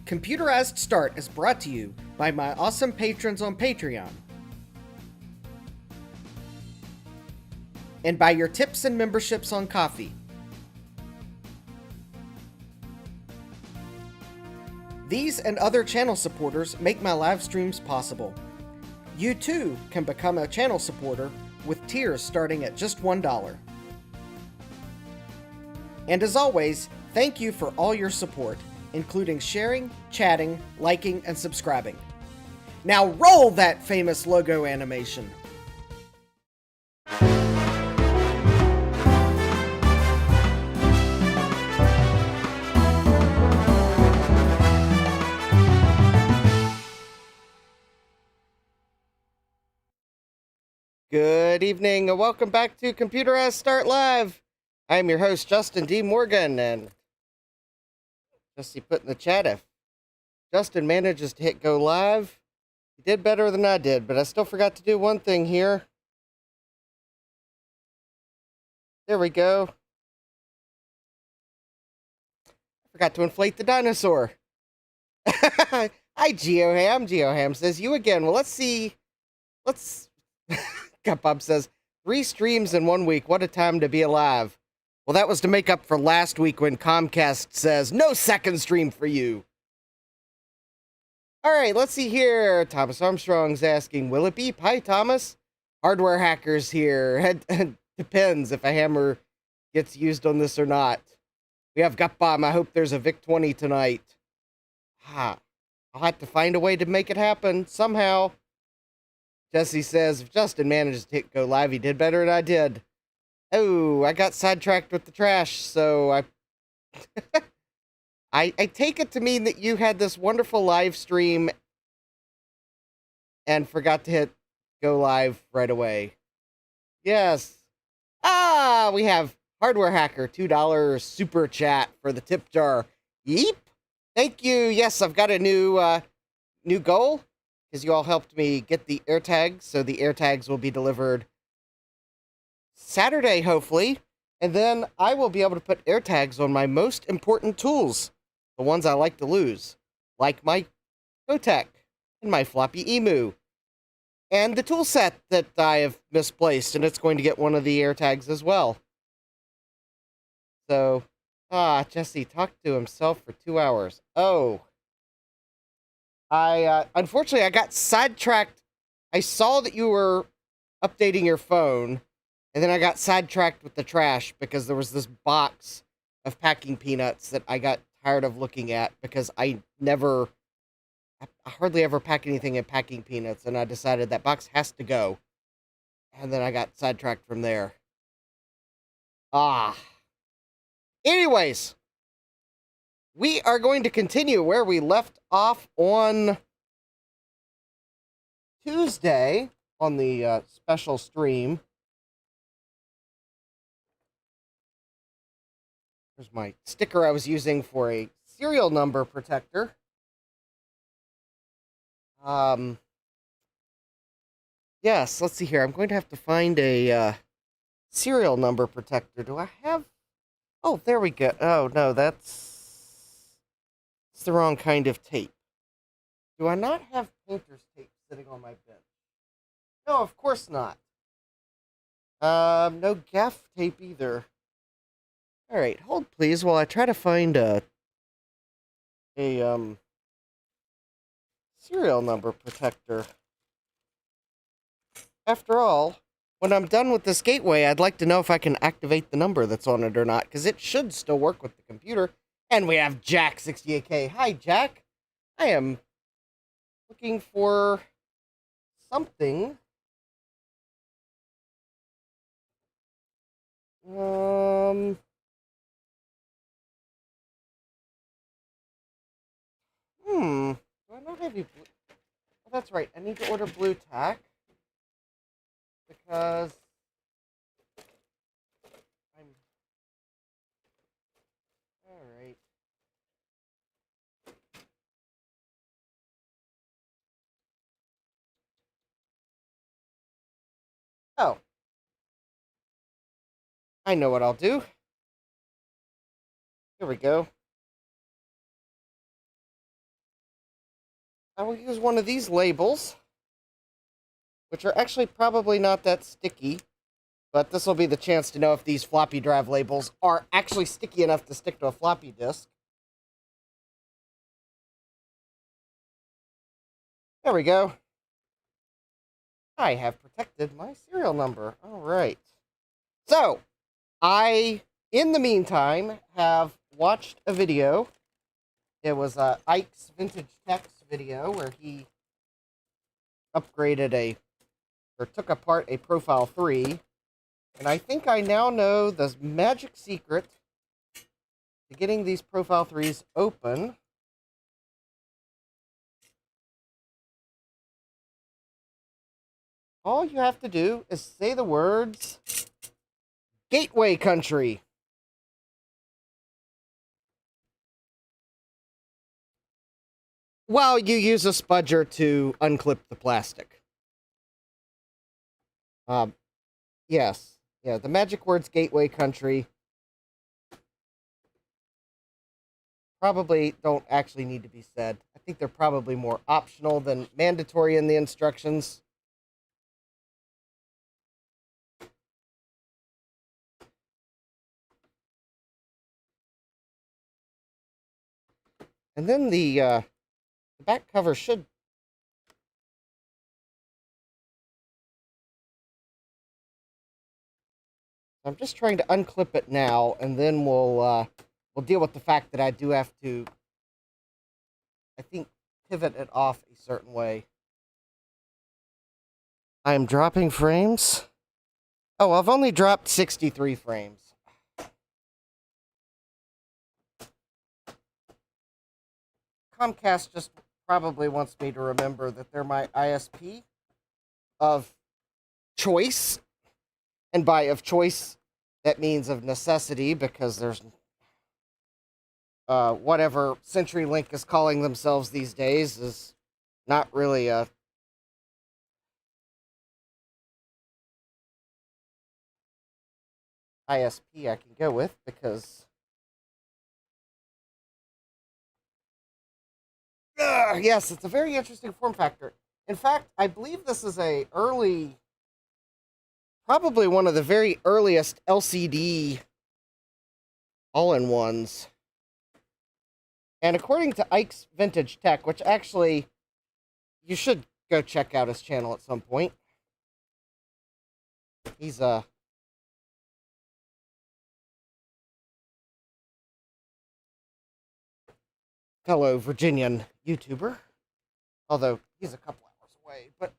Computerized Start is brought to you by my awesome patrons on Patreon and by your tips and memberships on Coffee. These and other channel supporters make my live streams possible. You too can become a channel supporter with tiers starting at just $1. And as always, thank you for all your support, including sharing, chatting, liking, and subscribing. Now roll that famous logo animation. Good evening and welcome back to Computerized Start Live. I'm your host, Justin D. Morgan, and Jesse put in the chat if Justin manages to hit go live. He did better than I did, but I still forgot to do one thing here. There we go. I forgot to inflate the dinosaur. Hi, GeoHam. GeoHam says, you again. Well, let's see. Bob says, 3 streams in 1 week. What a time to be alive. Well, that was to make up for last week when Comcast says, no second stream for you. All right, let's see here. Thomas Armstrong's asking, will it beep? Hi, Thomas. Hardware hackers here. Depends if a hammer gets used on this or not. We have Gutbomb. I hope there's a VIC-20 tonight. I'll have to find a way to make it happen somehow. Jesse says, if Justin manages to go live, he did better than I did. Oh, I got sidetracked with the trash, so I take it to mean that you had this wonderful live stream and forgot to hit go live right away. Yes. We have Hardware Hacker, $2 super chat for the tip jar. Yeep. Thank you. Yes, I've got a new goal, because you all helped me get the AirTags, so the AirTags will be delivered Saturday, hopefully, and then I will be able to put AirTags on my most important tools, the ones I like to lose, like my Kotek and my floppy emu, and the tool set that I have misplaced, and it's going to get one of the AirTags as well. So, Jesse talked to himself for 2 hours. Oh. Unfortunately, I got sidetracked. I saw that you were updating your phone, and then I got sidetracked with the trash because there was this box of packing peanuts that I got tired of looking at because I hardly ever pack anything in packing peanuts, and I decided that box has to go. And then I got sidetracked from there. Anyways, we are going to continue where we left off on Tuesday on the special stream. There's my sticker I was using for a serial number protector. Yes, let's see here. I'm going to have to find a serial number protector. Do I have... Oh, there we go. Oh, no, it's the wrong kind of tape. Do I not have painter's tape sitting on my bench? No, of course not. No gaff tape either. All right, hold please while I try to find a serial number protector. After all, when I'm done with this gateway, I'd like to know if I can activate the number that's on it or not, because it should still work with the computer. And we have Jack68K. Hi, Jack. I am looking for something. Do I not have any blue? Oh, that's right. I need to order blue tack because I'm... All right. Oh. I know what I'll do. Here we go. I will use one of these labels, which are actually probably not that sticky, but this will be the chance to know if these floppy drive labels are actually sticky enough to stick to a floppy disk. There we go. I have protected my serial number. All right. So, in the meantime, have watched a video. It was Ike's Vintage Tech's video where he upgraded took apart a Profile 3. And I think I now know the magic secret to getting these Profile 3s open. All you have to do is say the words, Gateway Country. While you use a spudger to unclip the plastic. Yes. Yeah, the magic words Gateway Country probably don't actually need to be said. I think they're probably more optional than mandatory in the instructions. And then the back cover should... I'm just trying to unclip it now, and then we'll deal with the fact that I do have to, I think, pivot it off a certain way. I am dropping frames. Oh, I've only dropped 63 frames. Comcast just probably wants me to remember that they're my ISP of choice. And by of choice, that means of necessity, because there's whatever CenturyLink is calling themselves these days is not really a ISP I can go with, because yes, it's a very interesting form factor. In fact, I believe this is probably one of the very earliest LCD all-in-ones. And according to Ike's Vintage Tech, which actually you should go check out his channel at some point. He's a fellow Virginian YouTuber, although he's a couple hours away, but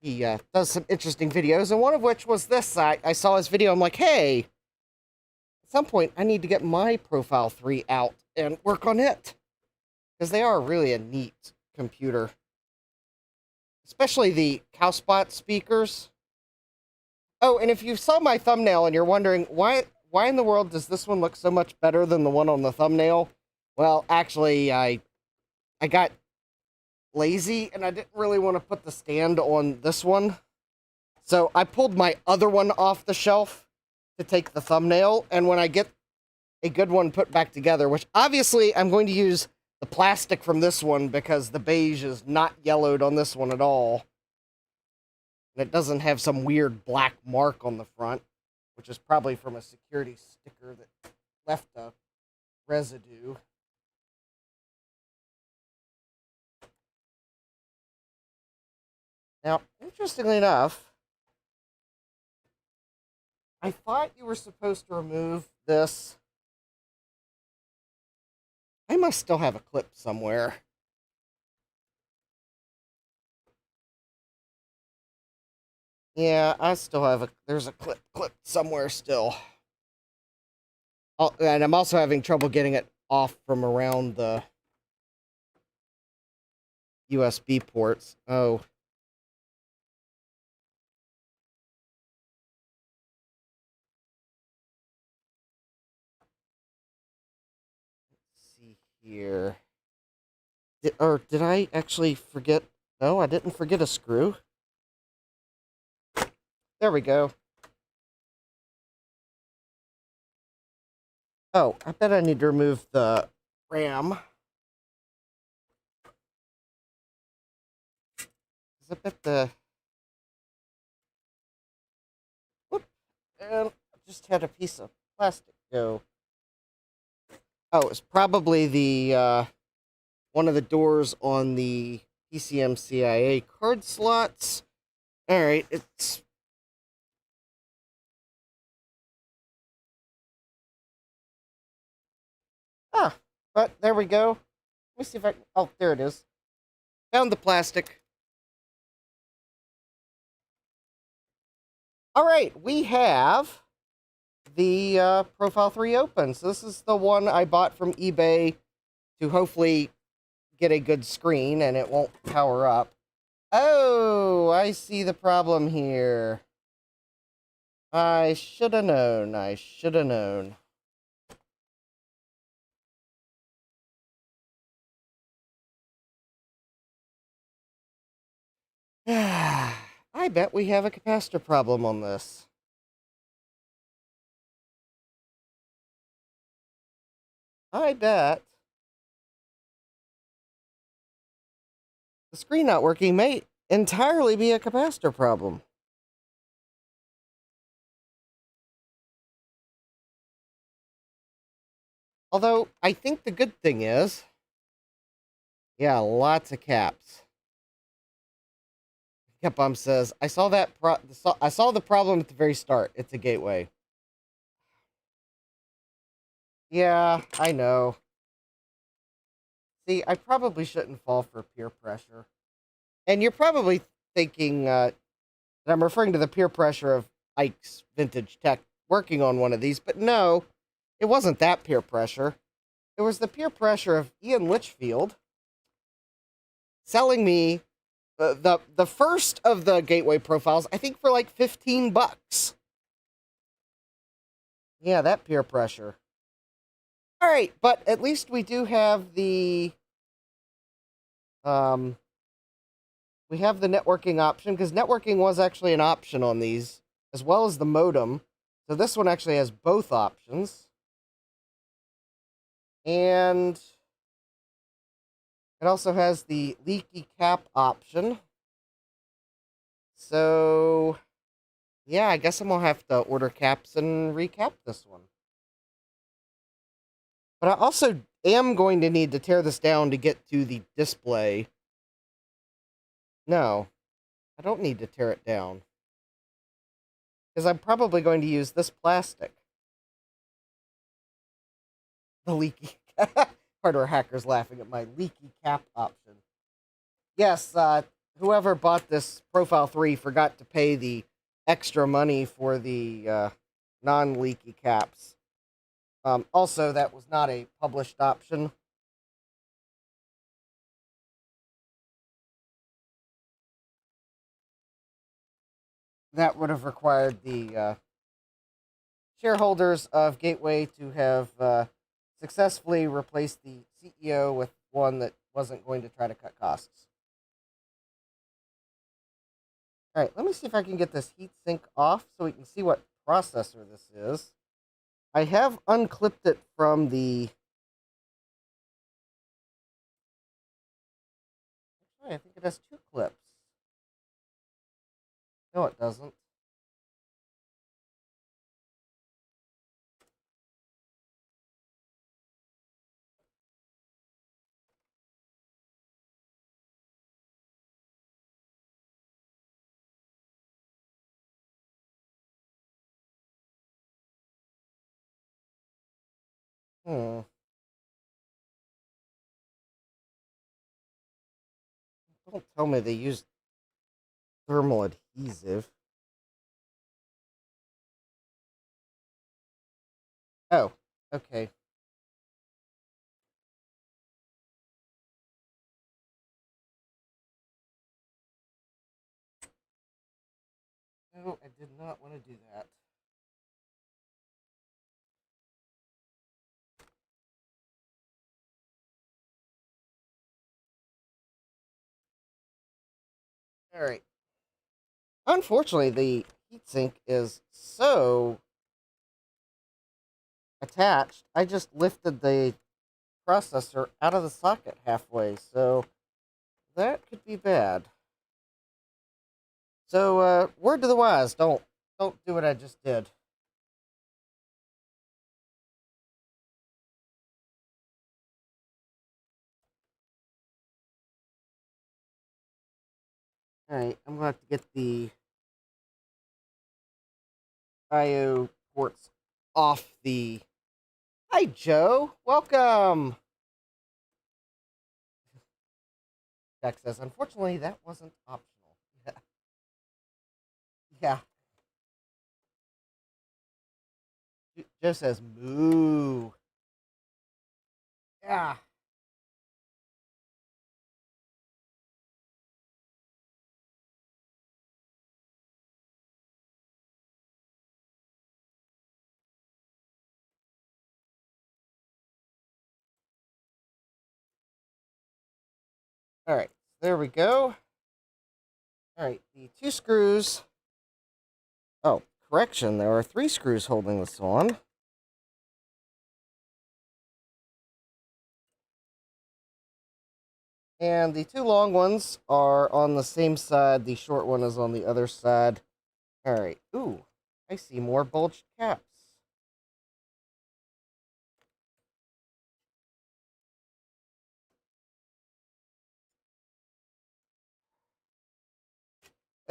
he does some interesting videos, and one of which was this. I saw his video, I'm like, hey, at some point I need to get my Profile 3 out and work on it, because they are really a neat computer. Especially the Cowspot speakers. Oh, and if you saw my thumbnail and you're wondering, why in the world does this one look so much better than the one on the thumbnail? Well, actually, I got lazy and I didn't really want to put the stand on this one. So I pulled my other one off the shelf to take the thumbnail, and when I get a good one put back together, which obviously I'm going to use the plastic from this one because the beige is not yellowed on this one at all. And it doesn't have some weird black mark on the front, which is probably from a security sticker that left a residue. Now, interestingly enough, I thought you were supposed to remove this. I must still have a clip somewhere. Yeah, I still have there's a clip somewhere still. Oh, and I'm also having trouble getting it off from around the USB ports. Oh. Let's see here. Did I actually forget? No, I didn't forget a screw. There we go. Oh, I bet I need to remove the RAM. I bet the... Whoop, and I just had a piece of plastic go. Oh, it's probably the, one of the doors on the PCMCIA card slots. Alright, it's... Ah, but there we go. Let me see if I can... Oh, there it is. Found the plastic. Alright, we have the Profile 3 open. So this is the one I bought from eBay to hopefully get a good screen and it won't power up. Oh, I see the problem here. I should have known. I should have known. I bet we have a capacitor problem on this. I bet the screen not working may entirely be a capacitor problem. Although, I think the good thing is, yeah, lots of caps. Capbomb says, I saw that I saw the problem at the very start. It's a gateway. Yeah, I know. See, I probably shouldn't fall for peer pressure. And you're probably thinking that I'm referring to the peer pressure of Yikes Vintage Tech working on one of these, but no, it wasn't that peer pressure. It was the peer pressure of Ian Litchfield selling me the first of the gateway profiles, I think for like $15. Yeah, that peer pressure. All right, but at least we do have the we have the networking option, because networking was actually an option on these, as well as the modem. So this one actually has both options. And it also has the leaky cap option. So, yeah, I guess I'm going to have to order caps and recap this one. But I also am going to need to tear this down to get to the display. No, I don't need to tear it down, because I'm probably going to use this plastic. The leaky hardware hacker's laughing at my leaky cap option. Yes, whoever bought this Profile 3 forgot to pay the extra money for the non-leaky caps. Also, that was not a published option. That would have required the shareholders of Gateway to have successfully replaced the CEO with one that wasn't going to try to cut costs. All right, let me see if I can get this heatsink off so we can see what processor this is. I have unclipped it from the... Actually, I think it has 2 clips. No, it doesn't. Hmm. Don't tell me they used thermal adhesive. Oh, okay. No, I did not want to do that. All right. Unfortunately, the heatsink is so attached. I just lifted the processor out of the socket halfway, so that could be bad. So, word to the wise, don't do what I just did. Alright, I'm gonna have to get the IO ports off the... Hi, Joe! Welcome! Jack says, unfortunately, that wasn't optional. Yeah. Joe says, moo. Yeah. Alright, there we go. Alright, the 2 screws... Oh, correction, there are 3 screws holding this on. And the 2 long ones are on the same side. The short one is on the other side. Alright. Ooh, I see more bulged caps.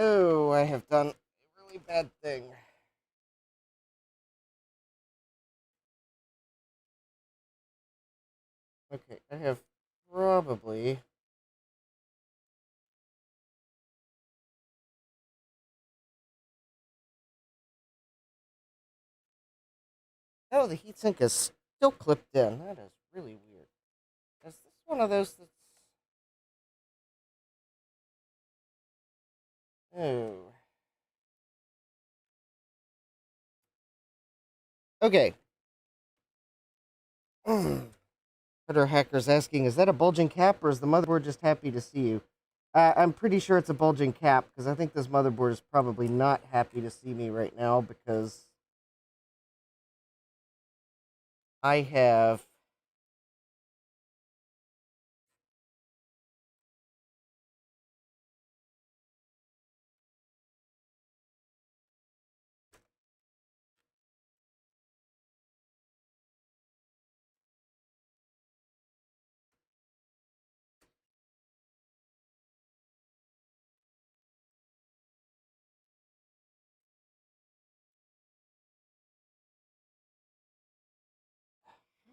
Oh, I have done a really bad thing. Okay, I have probably... Oh, the heatsink is still clipped in. That is really weird. Is this one of those that's... Oh. Okay. Twitter hackers asking, is that a bulging cap or is the motherboard just happy to see you? I'm pretty sure it's a bulging cap because I think this motherboard is probably not happy to see me right now because I have...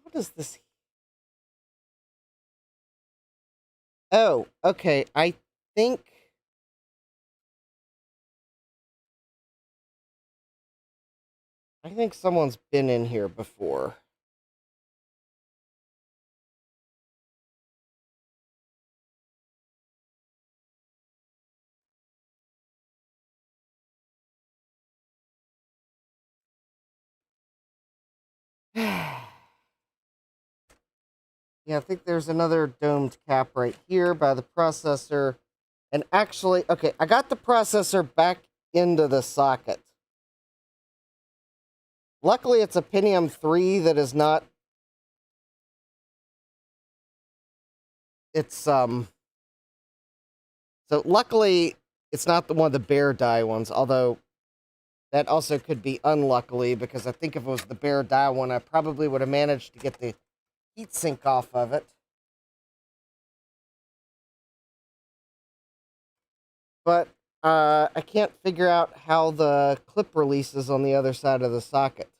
What is this? Oh, okay. Think... I think someone's been in here before. Yeah, I think there's another domed cap right here by the processor. And actually, okay, I got the processor back into the socket. Luckily, it's a Pentium 3 that is not... It's, So luckily, it's not the one of the bare die ones, although that also could be unluckily, because I think if it was the bare die one, I probably would have managed to get the heatsink off of it. But I can't figure out how the clip releases on the other side of the socket.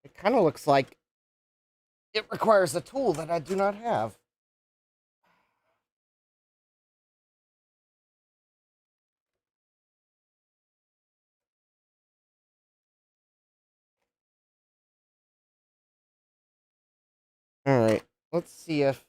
It kind of looks like it requires a tool that I do not have. All right, let's see if...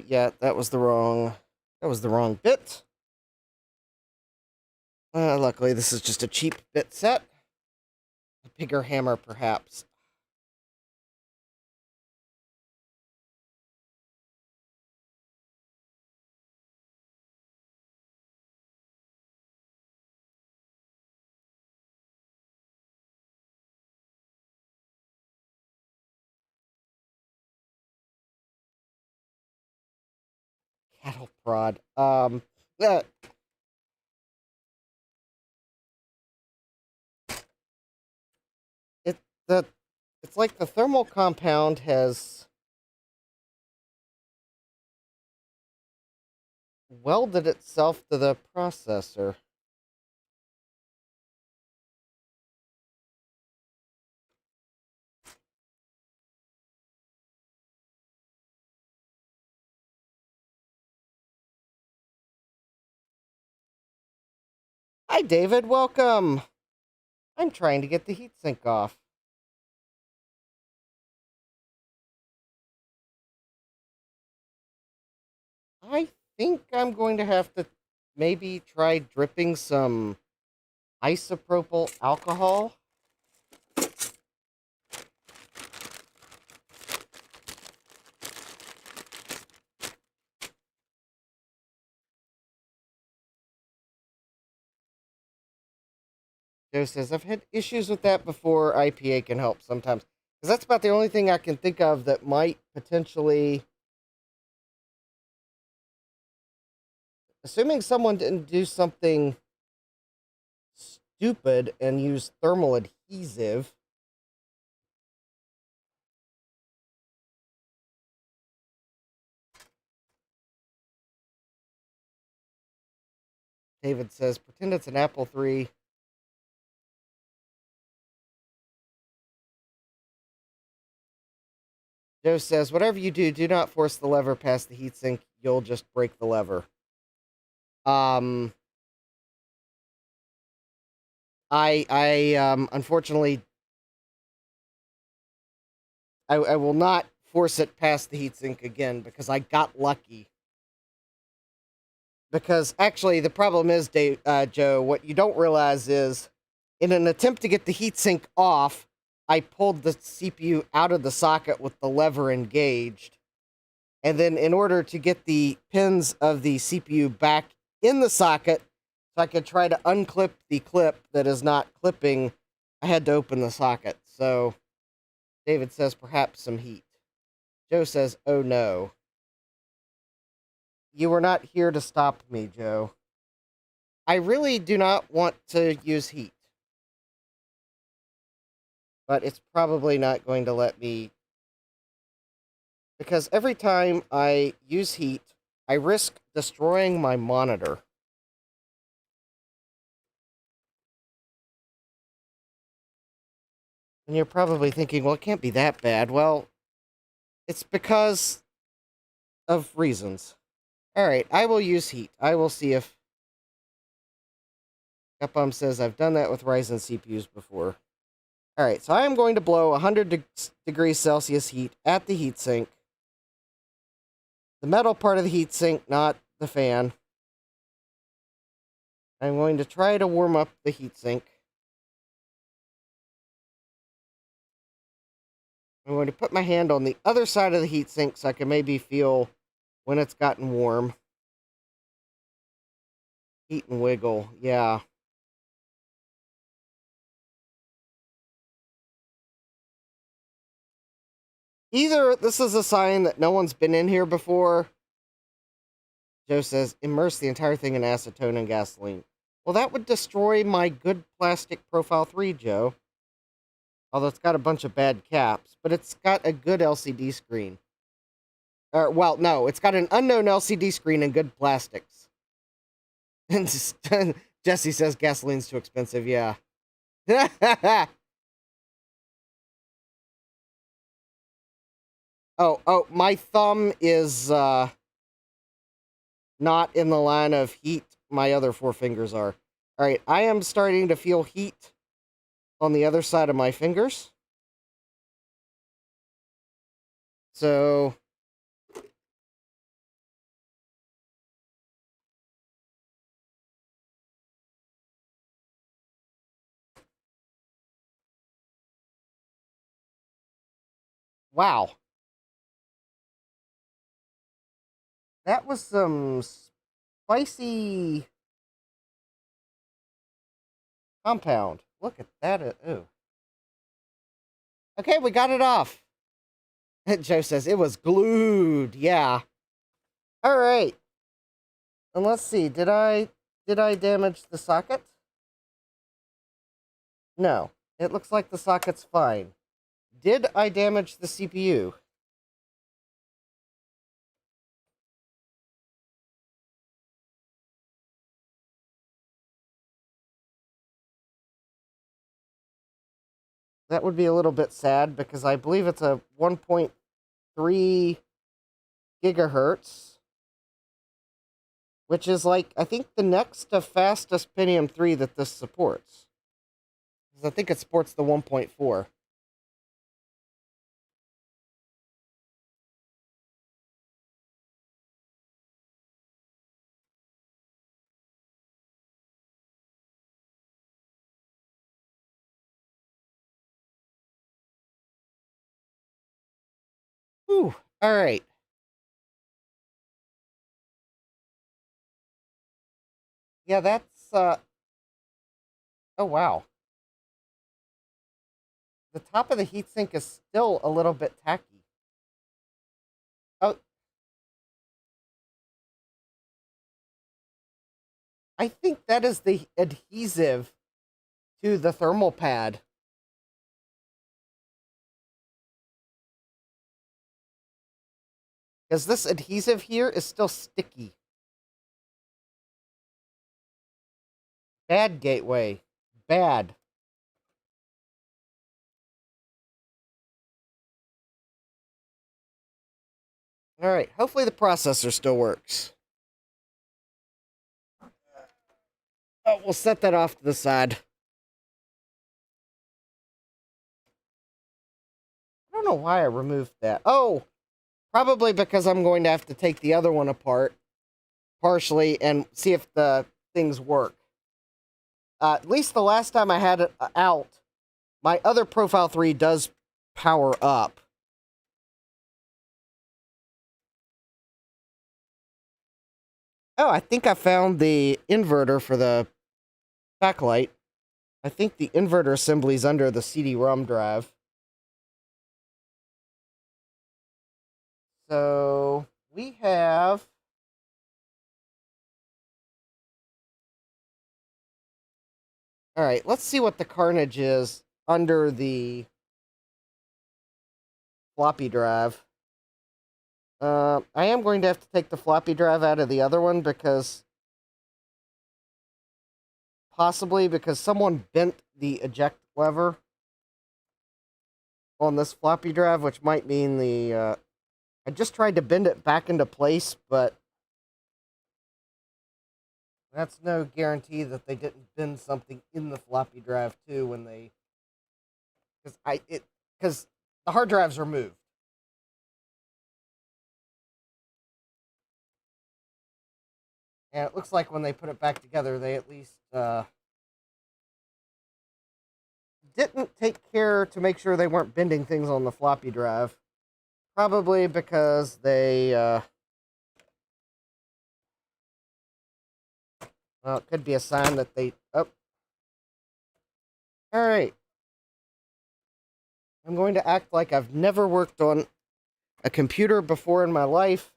Yeah, that was the wrong bit. Luckily, this is just a cheap bit set. bigger hammer, perhaps. Cattle prod. Uh, it the it's like the thermal compound has welded itself to the processor. Hi, David. Welcome. I'm trying to get the heatsink off. I think I'm going to have to maybe try dripping some isopropyl alcohol. Joe says, I've had issues with that before. IPA can help sometimes. Because that's about the only thing I can think of that might potentially... Assuming someone didn't do something stupid and use thermal adhesive. David says, pretend it's an Apple III. Joe says, whatever you do, do not force the lever past the heatsink. You'll just break the lever. Unfortunately, I will not force it past the heatsink again because I got lucky. Because actually, the problem is, Joe, what you don't realize is, in an attempt to get the heatsink off, I pulled the CPU out of the socket with the lever engaged. And then in order to get the pins of the CPU back in the socket, so I could try to unclip the clip that is not clipping, I had to open the socket. So David says perhaps some heat. Joe says, oh no. You were not here to stop me, Joe. I really do not want to use heat. But it's probably not going to let me... Because every time I use heat, I risk destroying my monitor. And you're probably thinking, well, it can't be that bad. Well, it's because of reasons. Alright, I will use heat. I will see if... Capcom says I've done that with Ryzen CPUs before. Alright, so I am going to blow 100 degrees Celsius heat at the heatsink. The metal part of the heatsink, not the fan. I'm going to try to warm up the heatsink. I'm going to put my hand on the other side of the heatsink so I can maybe feel when it's gotten warm. Heat and wiggle, yeah. Either this is a sign that no one's been in here before. Joe says, immerse the entire thing in acetone and gasoline. Well, that would destroy my good plastic Profile 3, Joe. Although it's got a bunch of bad caps, but it's got a good LCD screen. Well, no, it's got an unknown LCD screen and good plastics. And Jesse says gasoline's too expensive, yeah. Oh, my thumb is not in the line of heat. My other four fingers are. All right, I am starting to feel heat on the other side of my fingers. So Wow. That was some spicy compound. Look at that. Ooh. Okay, we got it off. Joe says it was glued. Yeah. All right. And let's see. Did I damage the socket? No. It looks like the socket's fine. Did I damage the CPU? That would be a little bit sad because I believe it's a 1.3 gigahertz, which is like, I think the next to fastest Pentium 3 that this supports. I think it supports the 1.4. Whew. All right. Yeah, that's oh wow. The top of the heatsink is still a little bit tacky. Oh, I think that is the adhesive to the thermal pad. Because this adhesive here is still sticky. Bad gateway. Bad. All right, hopefully the processor still works. Oh, we'll set that off to the side. I don't know why I removed that. Oh, probably because I'm going to have to take the other one apart partially and see if the things work. At least the last time I had it out, my other Profile 3 does power up. Oh, I think I found the inverter for the backlight. I think the inverter assembly is under the CD-ROM drive. So we have... All right, let's see what the carnage is under the floppy drive. I am going to have to take the floppy drive out of the other one because... Possibly because someone bent the eject lever on this floppy drive, which might mean the... I just tried to bend it back into place, but that's no guarantee that they didn't bend something in the floppy drive too when they... Because the hard drives are moved. And it looks like when they put it back together, they at least didn't take care to make sure they weren't bending things on the floppy drive. Probably because they... well, it could be a sign that they... Oh. All right. I'm going to act like I've never worked on a computer before in my life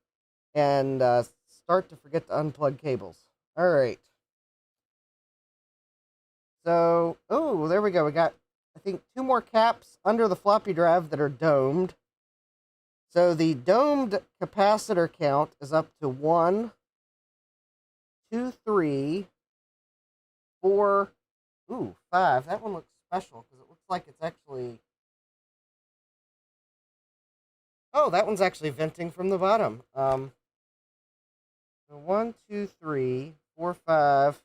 and start to forget to unplug cables. All right. So, oh, there we go. We got, I think, 2 more caps under the floppy drive that are domed. So the domed capacitor count is up to 1, 2, 3, 4, 5. That one looks special because it looks like it's actually... Oh, that one's actually venting from the bottom. So 1, 2, 3, 4, 5,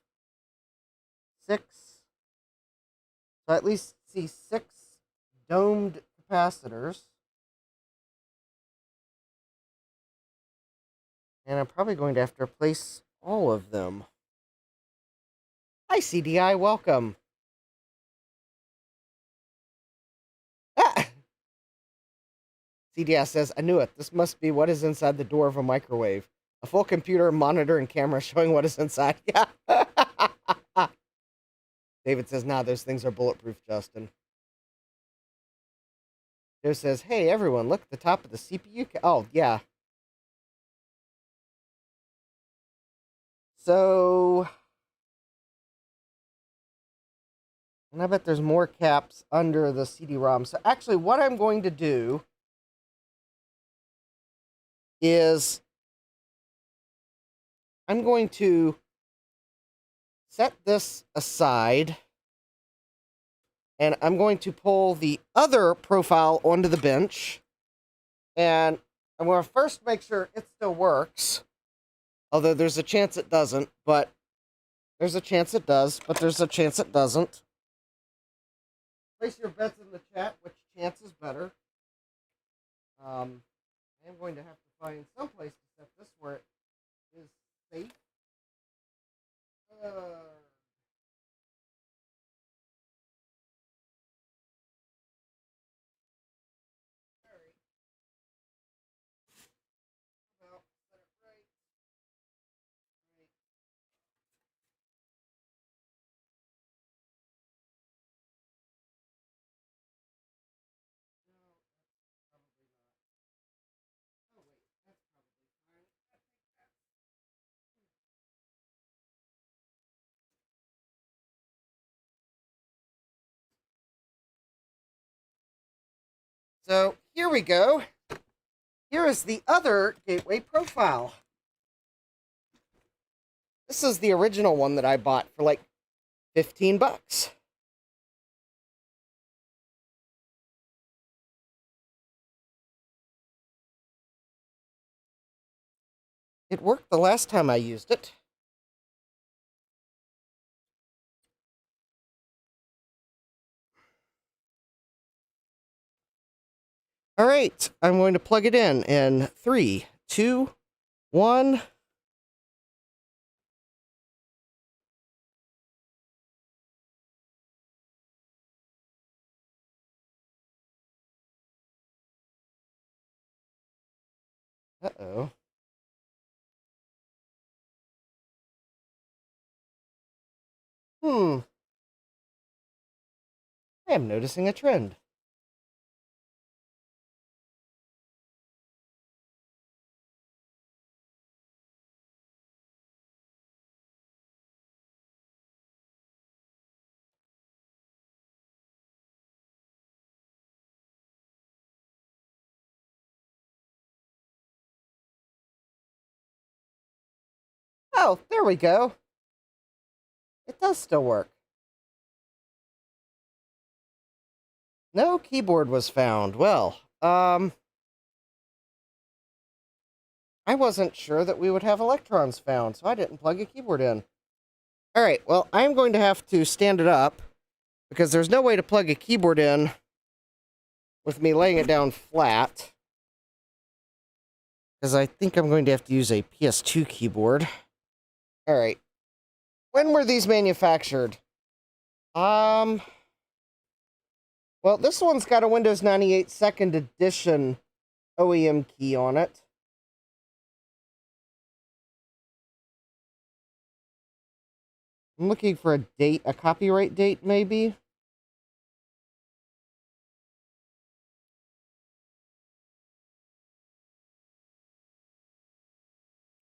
6. So I at least see 6 domed capacitors. And I'm probably going to have to replace all of them. Hi, CDI, welcome. Ah! CDS says, I knew it. This must be what is inside the door of a microwave. A full computer, monitor, and camera showing what is inside. Yeah. David says, nah, those things are bulletproof, Justin. Joe says, hey, everyone, look at the top of the CPU. Oh, yeah. So, and I bet there's more caps under the CD-ROM. So actually, what I'm going to do is I'm going to set this aside, and I'm going to pull the other profile onto the bench, and I'm going to first make sure it still works, although there's a chance it doesn't, but there's a chance it does, but there's a chance it doesn't. Place your bets in the chat, which chance is better. I'm going to have to find some place to set this where it is safe. So here we go. Here is the other gateway profile. This is the original one that I bought for like 15 bucks. It worked the last time I used it. All right, I'm going to plug it in 3, 2, 1. Uh-oh. I am noticing a trend. Oh, there we go. It does still work. No keyboard was found. Well, I wasn't sure that we would have electrons found, so I didn't plug a keyboard in. All right, well, I'm going to have to stand it up because there's no way to plug a keyboard in with me laying it down flat. Because I think I'm going to have to use a PS2 keyboard. All right. When were these manufactured? Well, this one's got a Windows 98 Second Edition OEM key on it. I'm looking for a date, a copyright date, maybe?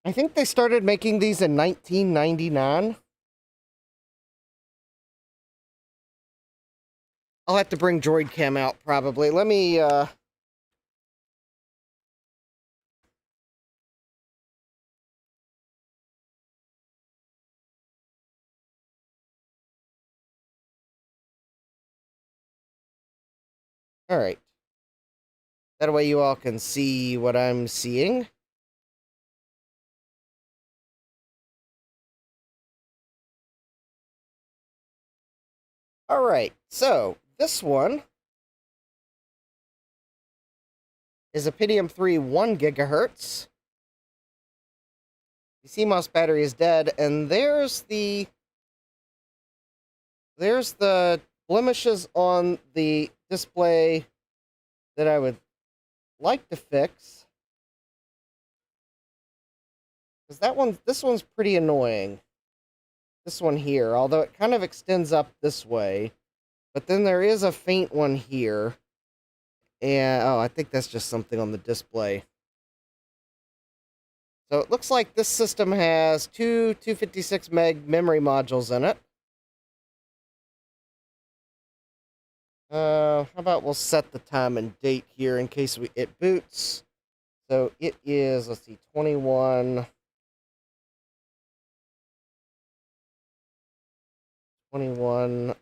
I think they started making these in 1999. I'll have to bring Droid Cam out, probably. Let me, All right. That way you all can see what I'm seeing. All right, so this one is a Pentium 3 1 gigahertz. The CMOS battery is dead, and there's the blemishes on the display that I would like to fix is this one's pretty annoying. This one here, although it kind of extends up this way. But then there is a faint one here. And, oh, I think that's just something on the display. So it looks like this system has two 256 meg memory modules in it. How about we'll set the time and date here in case it boots. So it is, let's see, 21... 21,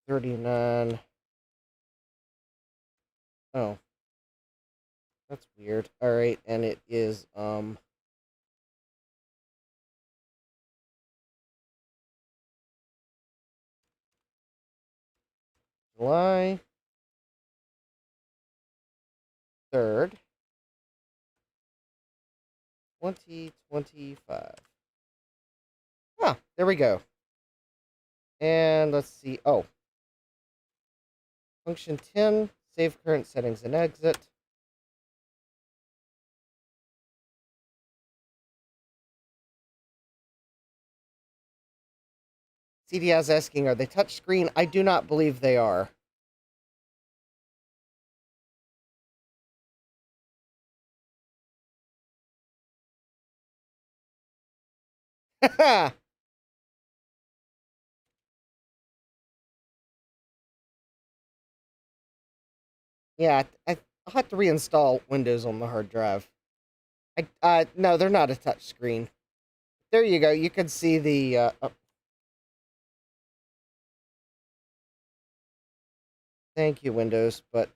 39. Oh. That's weird. Alright, and it is, July 3rd, 2025. Ah, there we go. And let's see. Oh. Function 10, save current settings and exit. CDI asking, are they touchscreen? I do not believe they are. Yeah, I'll have to reinstall Windows on the hard drive. No, they're not a touchscreen. There you go. You can see the, oh. Thank you, Windows, but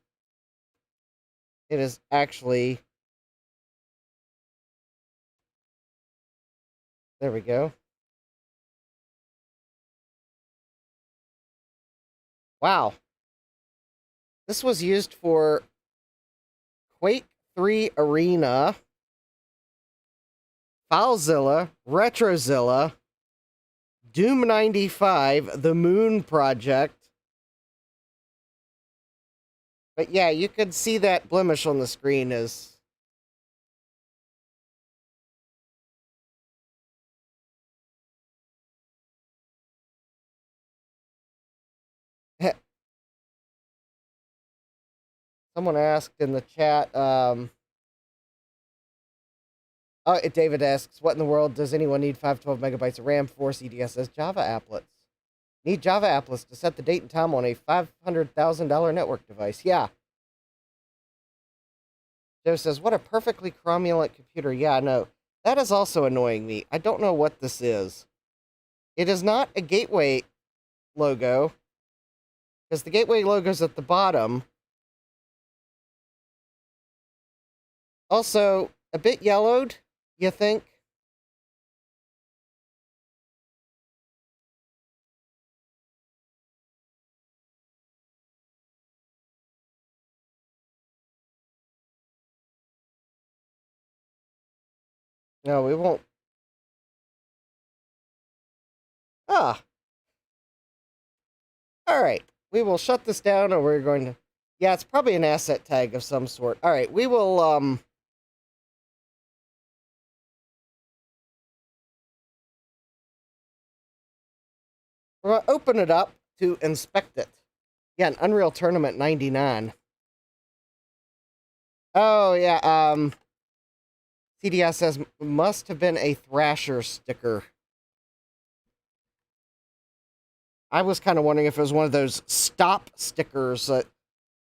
it is actually... There we go. Wow. This was used for Quake 3 Arena, FileZilla, RetroZilla, Doom 95, The Moon Project. But yeah, you could see that blemish on the screen is... Someone asked in the chat, David asks, what in the world does anyone need 512 megabytes of RAM for? CDS says Java applets. Need Java applets to set the date and time on a $500,000 network device. Yeah. Joe says, what a perfectly cromulent computer. Yeah, I know. That is also annoying me. I don't know what this is. It is not a gateway logo, because the gateway logo's at the bottom. Also, a bit yellowed, you think? No, we won't. Ah. All right. We will shut this down, or we're going to... Yeah, it's probably an asset tag of some sort. All right, we will, we're going to open it up to inspect it. Yeah, an Unreal Tournament 99. Oh, yeah, CDS says, must have been a Thrasher sticker. I was kind of wondering if it was one of those stop stickers that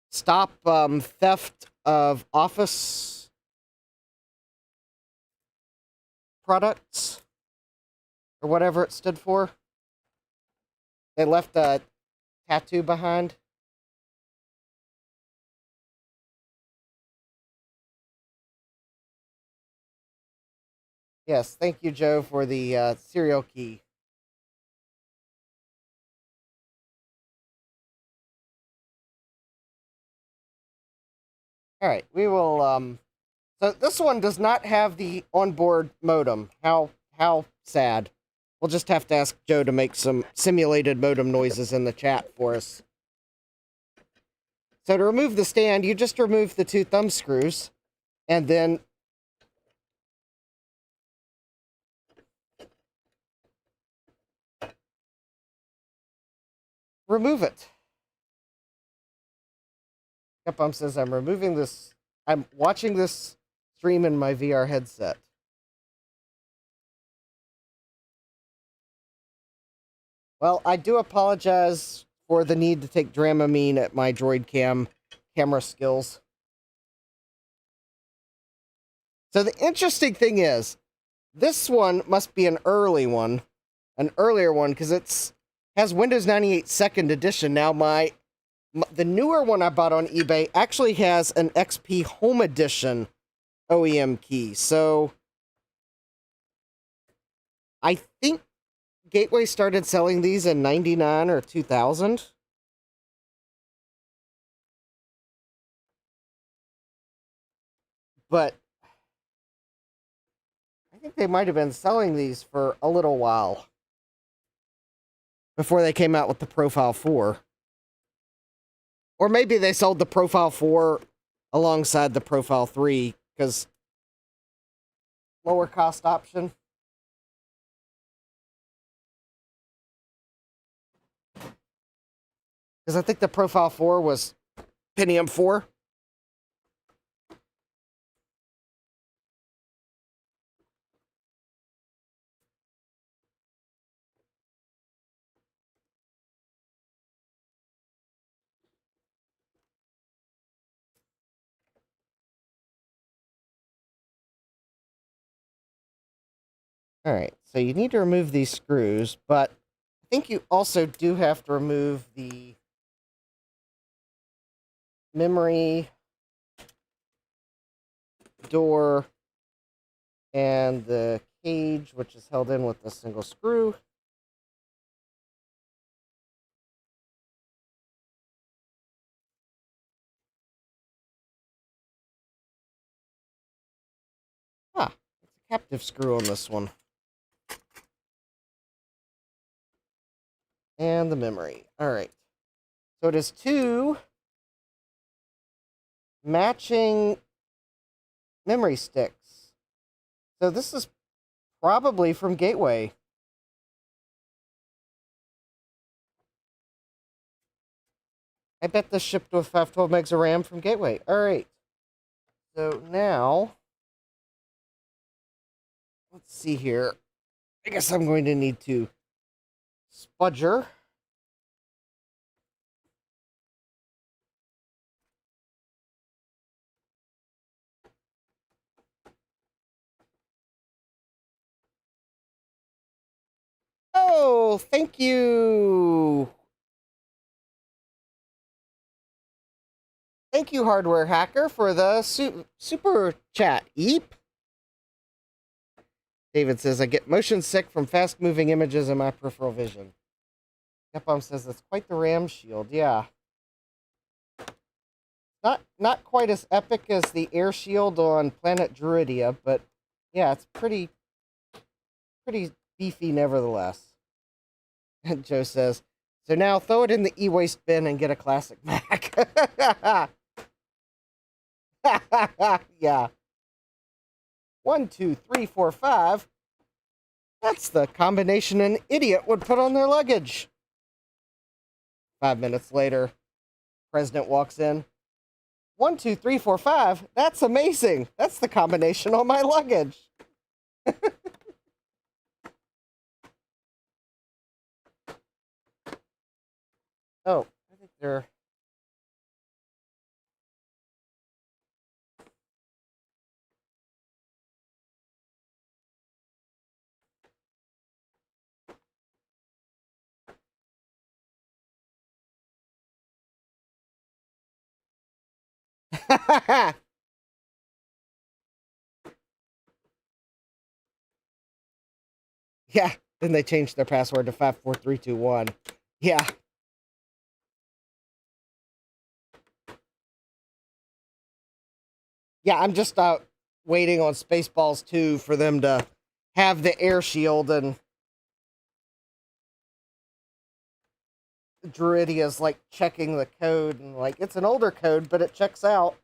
stop theft of Office products, or whatever it stood for. They left a tattoo behind. Yes, thank you, Joe, for the serial key. All right, we will, so this one does not have the onboard modem. How sad. We'll just have to ask Joe to make some simulated modem noises in the chat for us. So to remove the stand, you just remove the 2 thumb screws and then remove it. Capcom says, I'm removing this. I'm watching this stream in my VR headset. Well, I do apologize for the need to take Dramamine at my Droid camera skills. So the interesting thing is, this one must be an earlier one, because it's has Windows 98 Second Edition. Now the newer one I bought on eBay actually has an XP Home Edition OEM key. So I think Gateway started selling these in 99 or 2000. But I think they might have been selling these for a little while before they came out with the Profile 4. Or maybe they sold the Profile 4 alongside the Profile 3, because lower cost option. Because I think the Profile 4 was Pentium 4. All right, so you need to remove these screws, but I think you also do have to remove the memory door and the cage, which is held in with a single screw. Ah, it's a captive screw on this one. And the memory. All right. So it is 2 matching memory sticks. So this is probably from Gateway. I bet this shipped with 512 megs of RAM from Gateway. All right. So now, let's see here. I guess I'm going to need to spudger. Oh, thank you. Thank you, Hardware Hacker, for the super chat. Eep. David says, I get motion sick from fast-moving images in my peripheral vision. Capcom says, that's quite the RAM shield. Yeah. Not quite as epic as the air shield on Planet Druidia, but yeah, it's pretty beefy nevertheless. And Joe says, so now throw it in the e-waste bin and get a classic Mac. Yeah. 1, 2, 3, 4, 5. That's the combination an idiot would put on their luggage. 5 minutes later, President walks in. 1, 2, 3, 4, 5. That's amazing. That's the combination on my luggage. Oh, I think they're... Yeah, then they changed their password to 54321. Yeah. Yeah, I'm just waiting on Spaceballs 2 for them to have the air shield and Druidia's like checking the code and like it's an older code, but it checks out.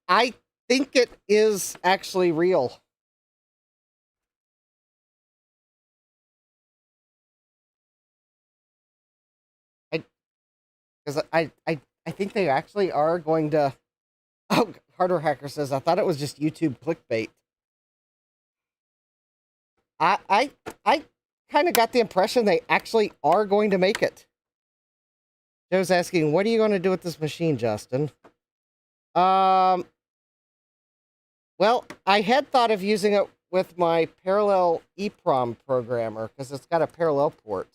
I think it is actually real. I because I think they actually are going to. Oh, Hardware Hacker says I thought it was just YouTube clickbait. I kind of got the impression they actually are going to make it. Joe's asking, "What are you going to do with this machine, Justin?" Um, well, I had thought of using it with my parallel EEPROM programmer because it's got a parallel port.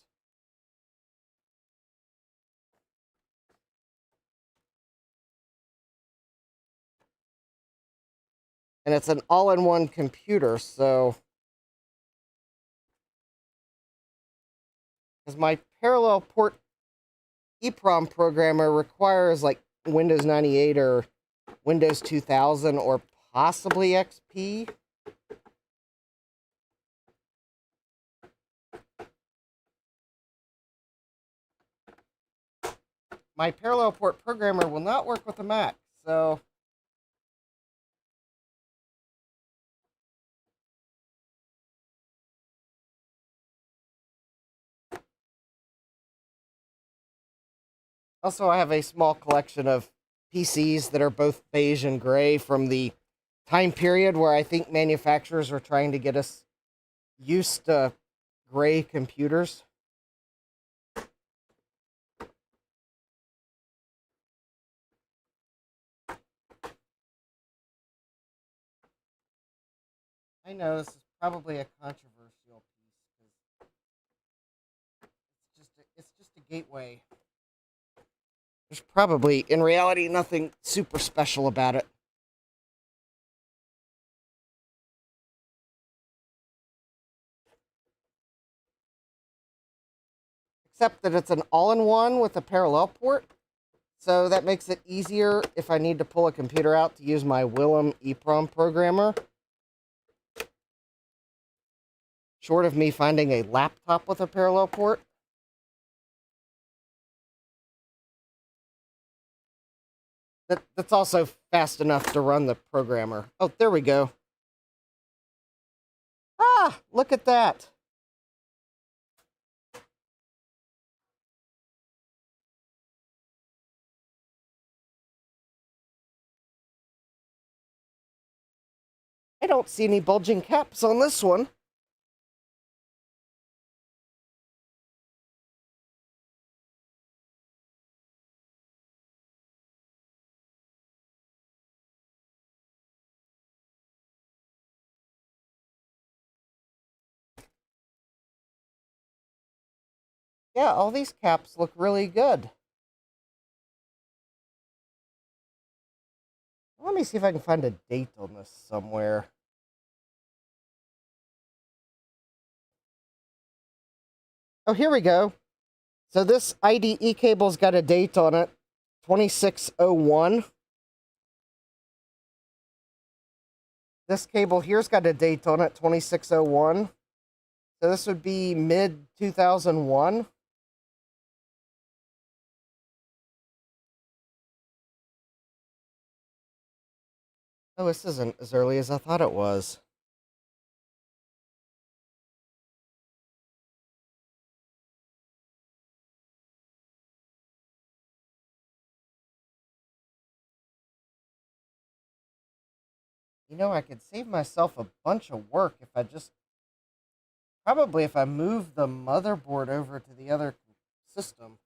And it's an all-in-one computer, so because my parallel port EEPROM programmer requires like Windows 98 or Windows 2000 or possibly XP. My parallel port programmer will not work with a Mac, so also I have a small collection of PCs that are both beige and gray from the time period where I think manufacturers are trying to get us used to gray computers. I know this is probably a controversial piece because it's just a gateway. There's probably in reality nothing super special about it. Except that it's an all-in-one with a parallel port. So that makes it easier if I need to pull a computer out to use my Willem EEPROM programmer. Short of me finding a laptop with a parallel port. That's also fast enough to run the programmer. Oh, there we go. Ah, look at that. I don't see any bulging caps on this one. Yeah, all these caps look really good. Let me see if I can find a date on this somewhere. Oh, here we go. So this IDE cable's got a date on it, 2601. This cable here's got a date on it, 2601. So this would be mid 2001. Oh, this isn't as early as I thought it was. You know, I could save myself a bunch of work if I just probably if I move the motherboard over to the other system.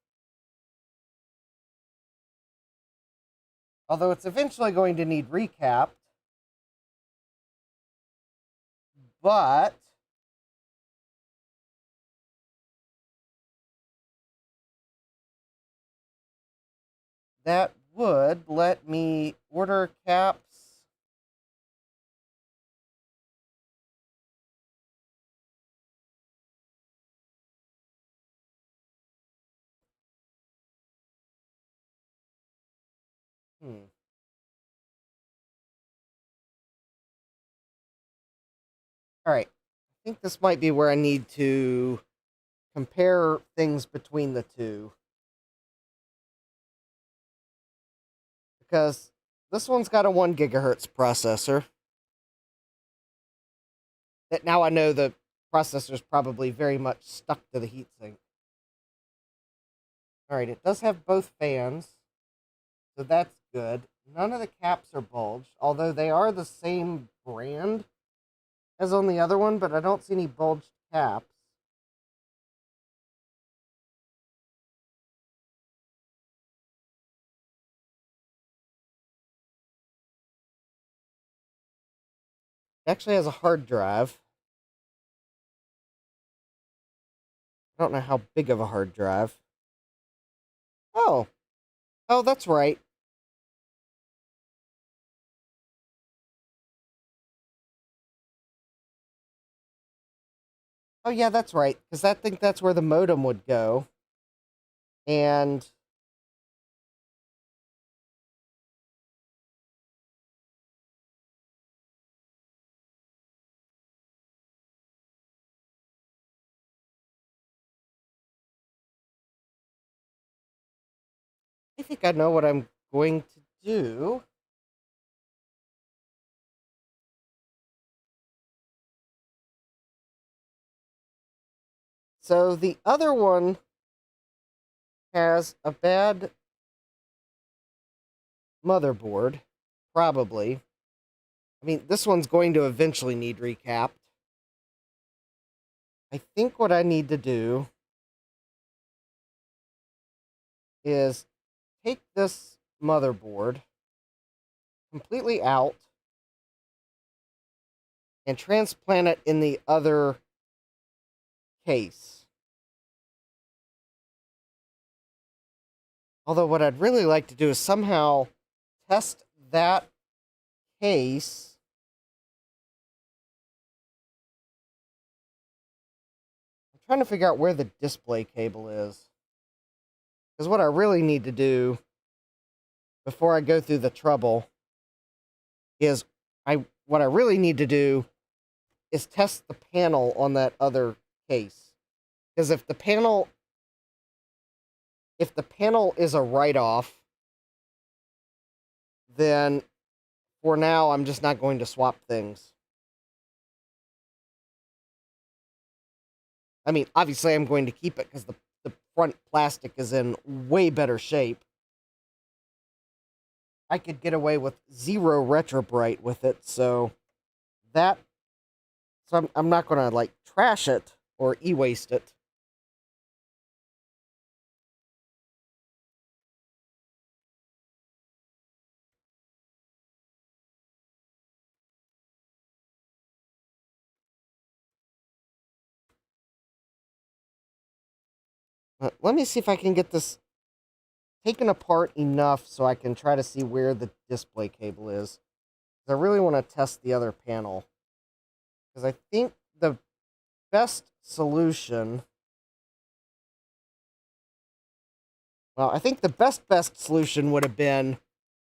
Although it's eventually going to need recapped. But that would let me order caps. Hmm. All right. I think this might be where I need to compare things between the two. Because this one's got a 1 gigahertz processor. That now I know the processor's probably very much stuck to the heatsink. All right, it does have both fans, so that's good. None of the caps are bulged, although they are the same brand as on the other one, but I don't see any bulged caps. It actually has a hard drive. I don't know how big of a hard drive. Oh, oh, that's right. Oh, yeah, that's right. Because I think that's where the modem would go. And I think I know what I'm going to do. So the other one has a bad motherboard, probably. I mean, this one's going to eventually need recapped. I think what I need to do is take this motherboard completely out and transplant it in the other case. Although what I'd really like to do is somehow test that case. I'm trying to figure out where the display cable is. Because what I really need to do before I go through the trouble is what I really need to do is test the panel on that other case. Because if the panel is a write-off, then for now I'm just not going to swap things. I mean, obviously I'm going to keep it because the front plastic is in way better shape. I could get away with 0 retrobrite with it, so that so I'm not going to like trash it or e-waste it. Let me see if I can get this taken apart enough so I can try to see where the display cable is. I really want to test the other panel. Because I think the best solution... Well, I think the best solution would have been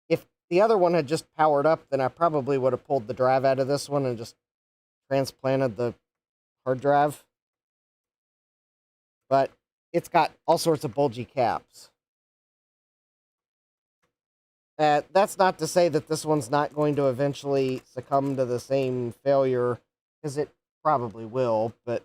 if the other one had just powered up, then I probably would have pulled the drive out of this one and just transplanted the hard drive. But it's got all sorts of bulgy caps. That's not to say that this one's not going to eventually succumb to the same failure, because it probably will, but...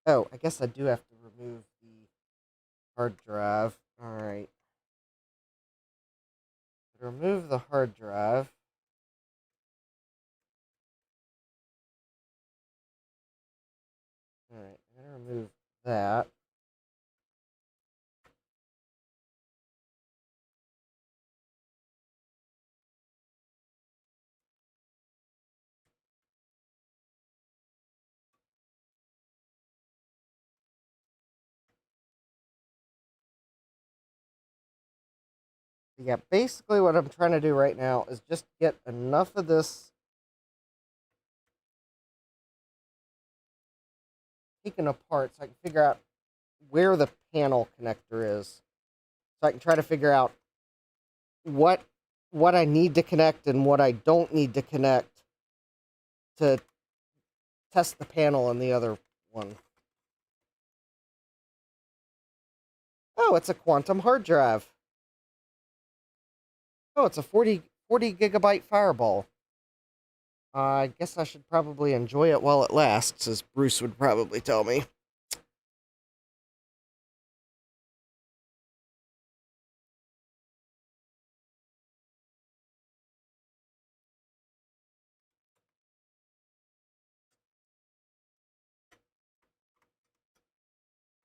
Oh, I guess I do have to remove the hard drive. Alright. Remove the hard drive. Alright, I'm going to remove that. Yeah, basically what I'm trying to do right now is just get enough of this taken apart so I can figure out where the panel connector is. So I can try to figure out what I need to connect and what I don't need to connect to test the panel in the other one. Oh, it's a quantum hard drive. Oh, it's a 40 gigabyte Fireball. I guess I should probably enjoy it while it lasts, as Bruce would probably tell me.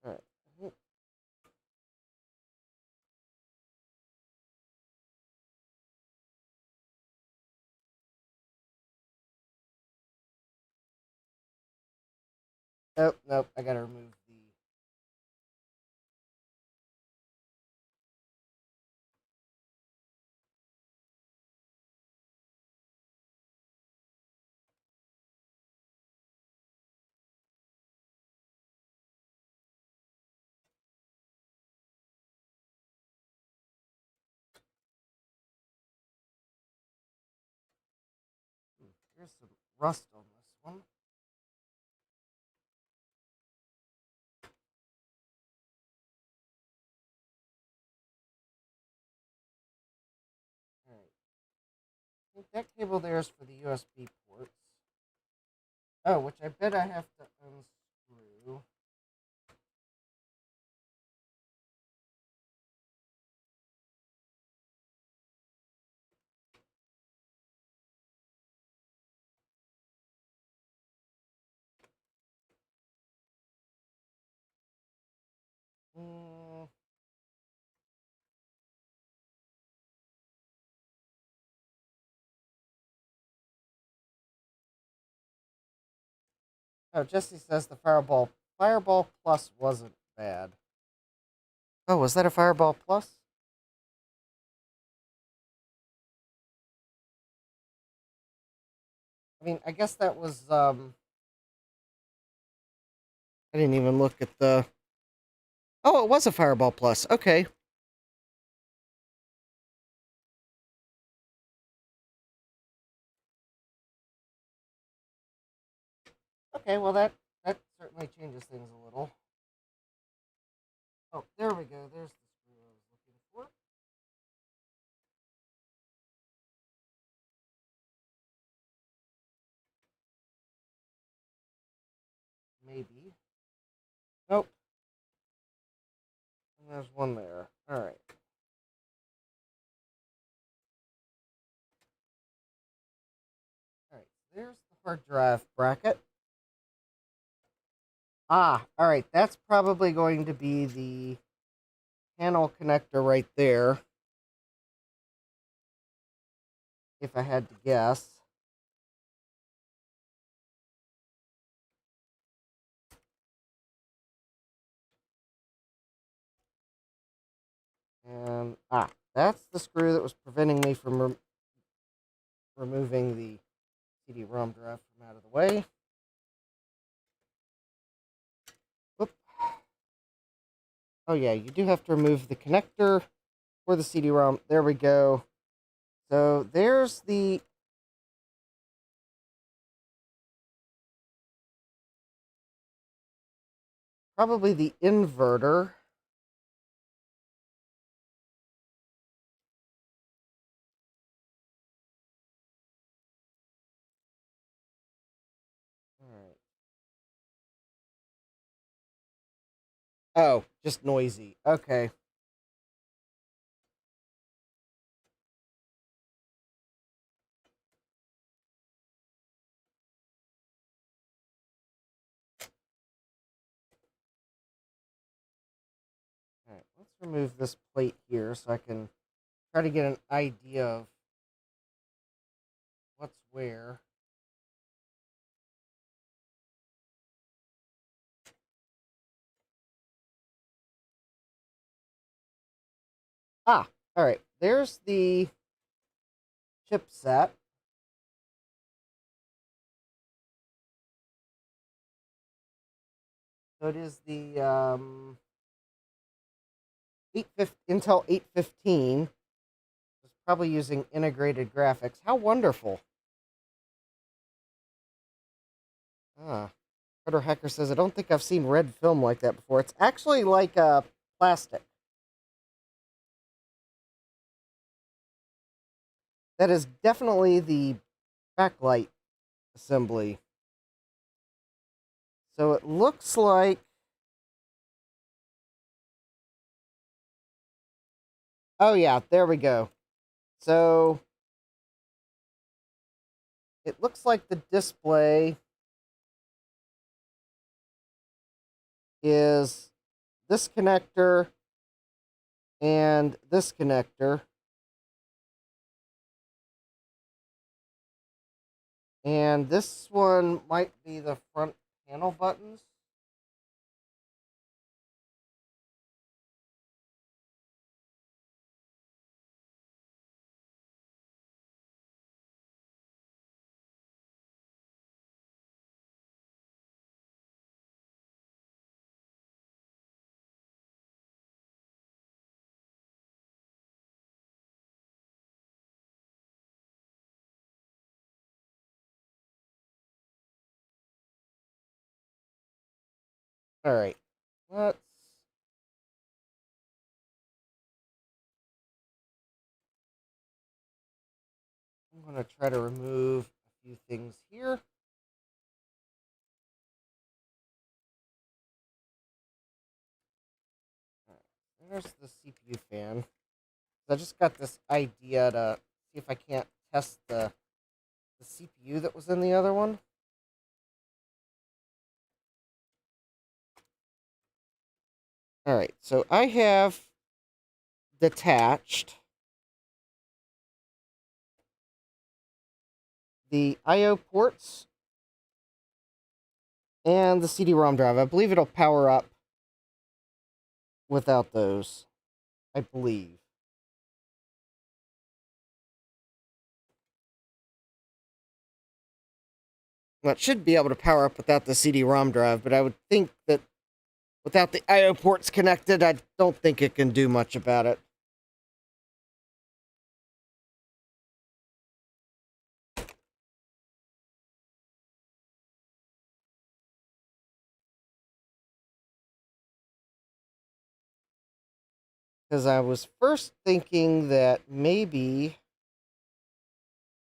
All right. Nope, nope. I gotta remove the. There's some rust on this one. All right. I think that cable there is for the USB ports. Oh, which I bet I have to unscrew. Mm. Oh, Jesse says the Fireball Plus wasn't bad. Oh, was that a Fireball Plus? I mean, I guess that was I didn't even look at the. Oh, it was a Fireball Plus. Okay. Okay, well that certainly changes things a little. Oh, there we go. There's the screw I was looking for. Maybe. Nope. And there's one there. All right. All right. There's the hard drive bracket. Ah, all right. That's probably going to be the panel connector right there, if I had to guess. And that's the screw that was preventing me from removing the CD-ROM drive from out of the way. Whoop. Oh yeah, you do have to remove the connector for the CD-ROM. There we go. So there's the probably the inverter. All right. Oh, just noisy. Okay. All right, let's remove this plate here so I can try to get an idea of what's where. Ah, all right. there's the chipset. So it is the Intel 815. It's probably using integrated graphics. How wonderful. Ah. Carter Hacker says, I don't think I've seen red film like that before. It's actually like plastic. That is definitely the backlight assembly. So it looks like... Oh yeah, there we go. So it looks like the display is this connector and this connector. And this one might be the front panel buttons. All right, let's... I'm going to try to remove a few things here. There's the CPU fan. I just got this idea to see if I can't test the CPU that was in the other one. All right, so I have detached the I/O ports and the CD-ROM drive. I believe it'll power up without those. I believe. Well, it should be able to power up without the CD-ROM drive, but I would think that without the I/O ports connected, I don't think it can do much about it. Because I was first thinking that maybe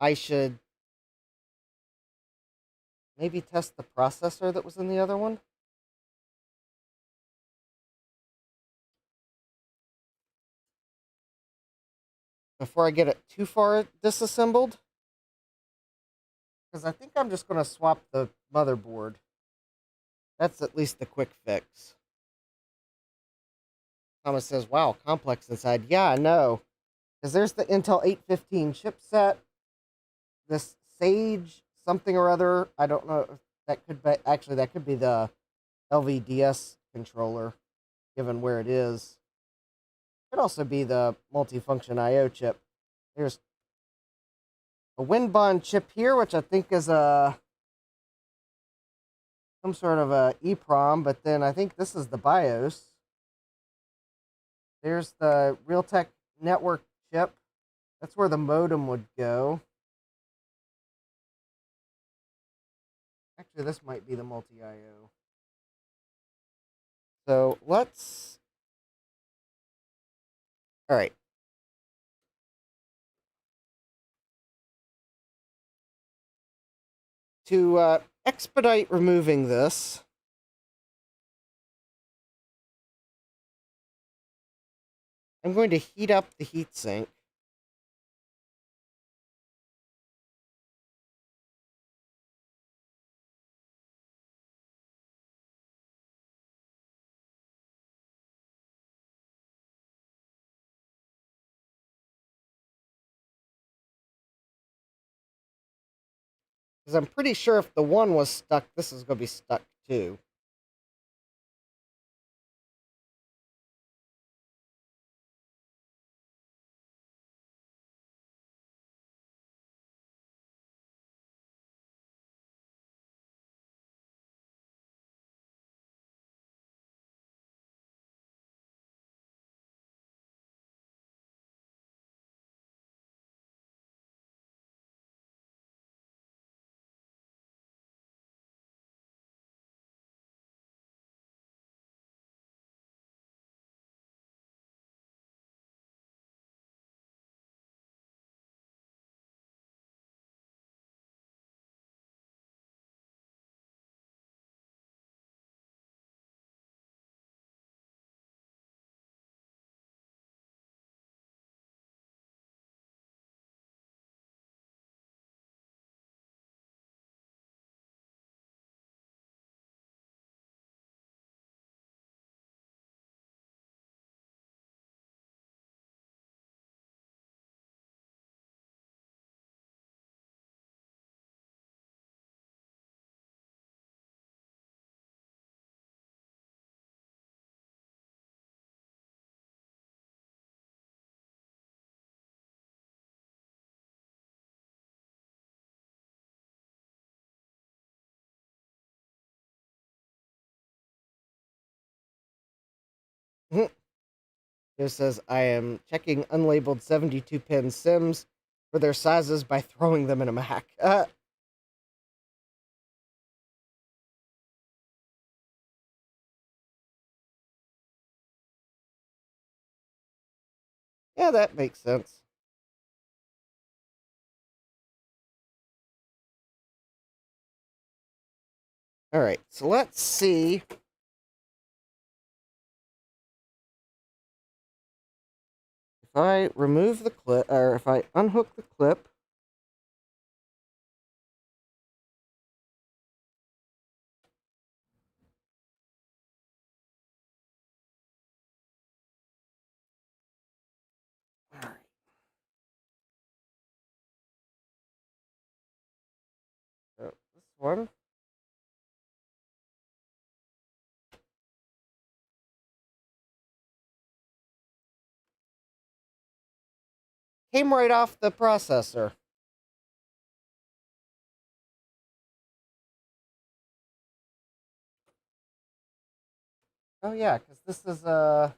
I should maybe test the processor that was in the other one. Before I get it too far disassembled. Because I think I'm just going to swap the motherboard. That's at least the quick fix. Thomas says, wow, complex inside. Yeah, I know. Because there's the Intel 815 chipset. This Sage something or other. I don't know if that could be... Actually, that could be the LVDS controller, given where it is. Could also be the multifunction I/O chip. There's a WinBond chip here, which I think is some sort of a EEPROM, but then I think this is the BIOS. There's the Realtek network chip. That's where the modem would go. Actually, this might be the multi-IO. So let's... All right. To expedite removing this, I'm going to heat up the heatsink. Because I'm pretty sure if the one was stuck, this is going to be stuck too. It says, I am checking unlabeled 72-pin Sims for their sizes by throwing them in a Mac. Yeah, that makes sense. All right, so let's see. If I remove the clip, or if I unhook the clip, all right. So this one came right off the processor. Oh yeah, because this is a.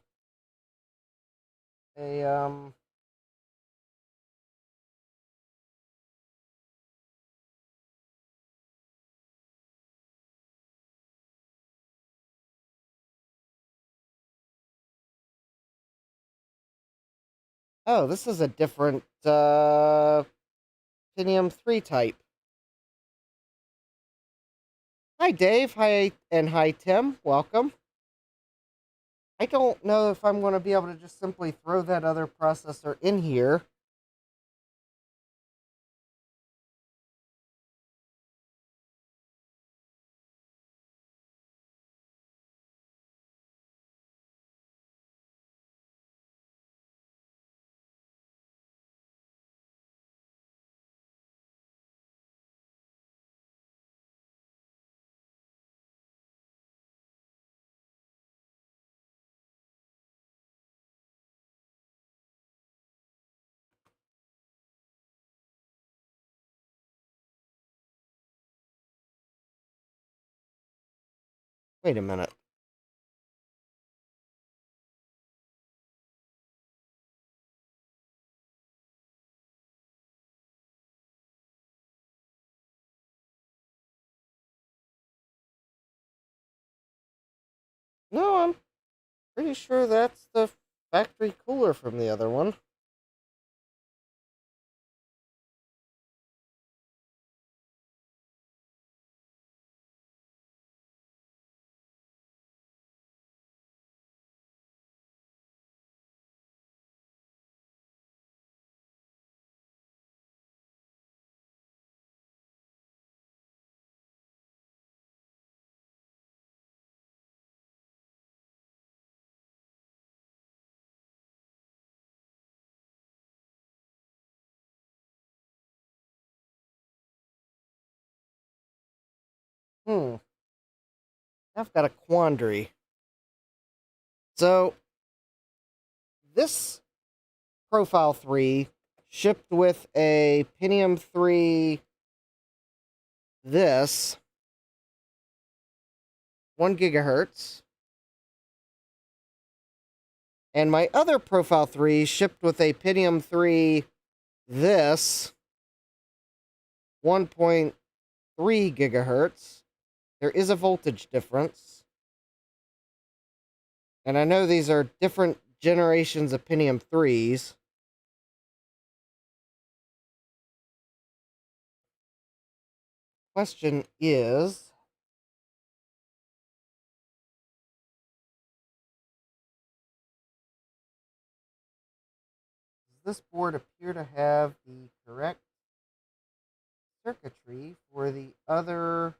Oh, this is a different Pentium 3 type. Hi Dave, hi and hi Tim, welcome. I don't know if I'm going to be able to just simply throw that other processor in here. Wait a minute. No, I'm pretty sure that's the factory cooler from the other one. Hmm, I've got a quandary. So, this Profile 3 shipped with a Pentium 3 this 1 gigahertz, and my other Profile 3 shipped with a Pentium 3 this 1.3 gigahertz. There is a voltage difference, and I know these are different generations of Pentium 3s. Question is, does this board appear to have the correct circuitry for the other?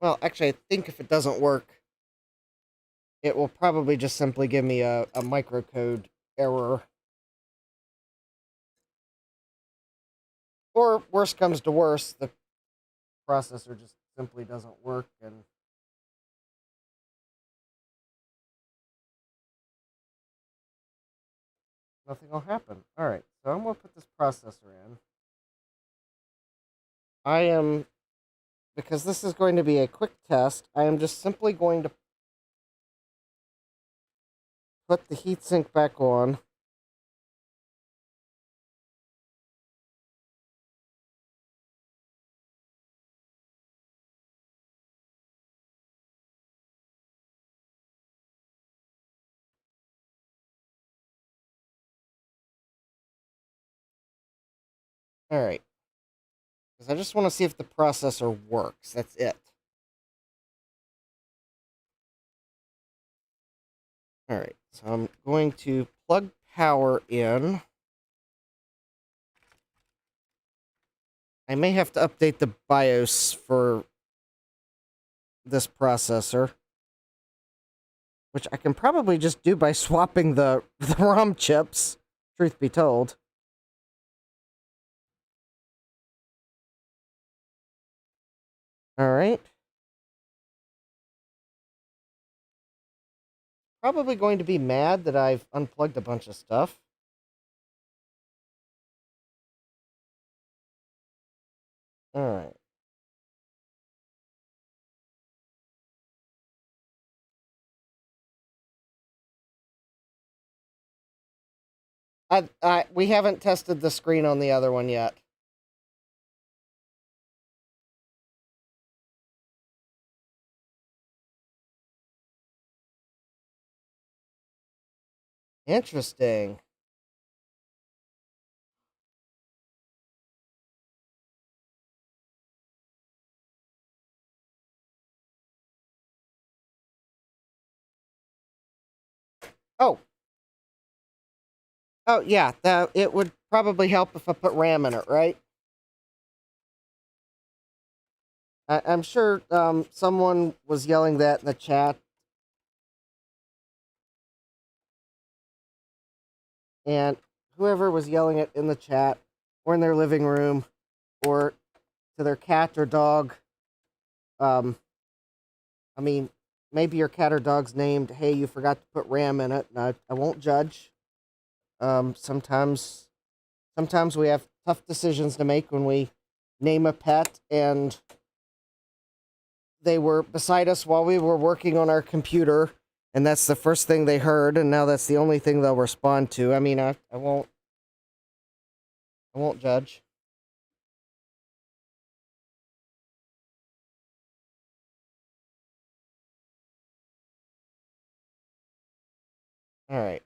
Well, actually, I think if it doesn't work, it will probably just simply give me a microcode error. Or, worst comes to worst, the processor just simply doesn't work and nothing will happen. Alright, so I'm going to put this processor in. I am, because this is going to be a quick test, I am just simply going to put the heatsink back on. All right. Because I just want to see if the processor works. That's it. All right. So I'm going to plug power in. I may have to update the BIOS for this processor, which I can probably just do by swapping the ROM chips, truth be told. All right. Probably going to be mad that I've unplugged a bunch of stuff. All right. We haven't tested the screen on the other one yet. Interesting. Oh. Oh, yeah. It would probably help if I put RAM in it, right? I'm sure someone was yelling that in the chat. And whoever was yelling it in the chat or in their living room or to their cat or dog, um, I mean, maybe your cat or dog's named, hey, you forgot to put RAM in it. And I won't judge. Sometimes we have tough decisions to make when we name a pet and they were beside us while we were working on our computer, and that's the first thing they heard, and now that's the only thing they'll respond to. I mean, I won't judge. All right.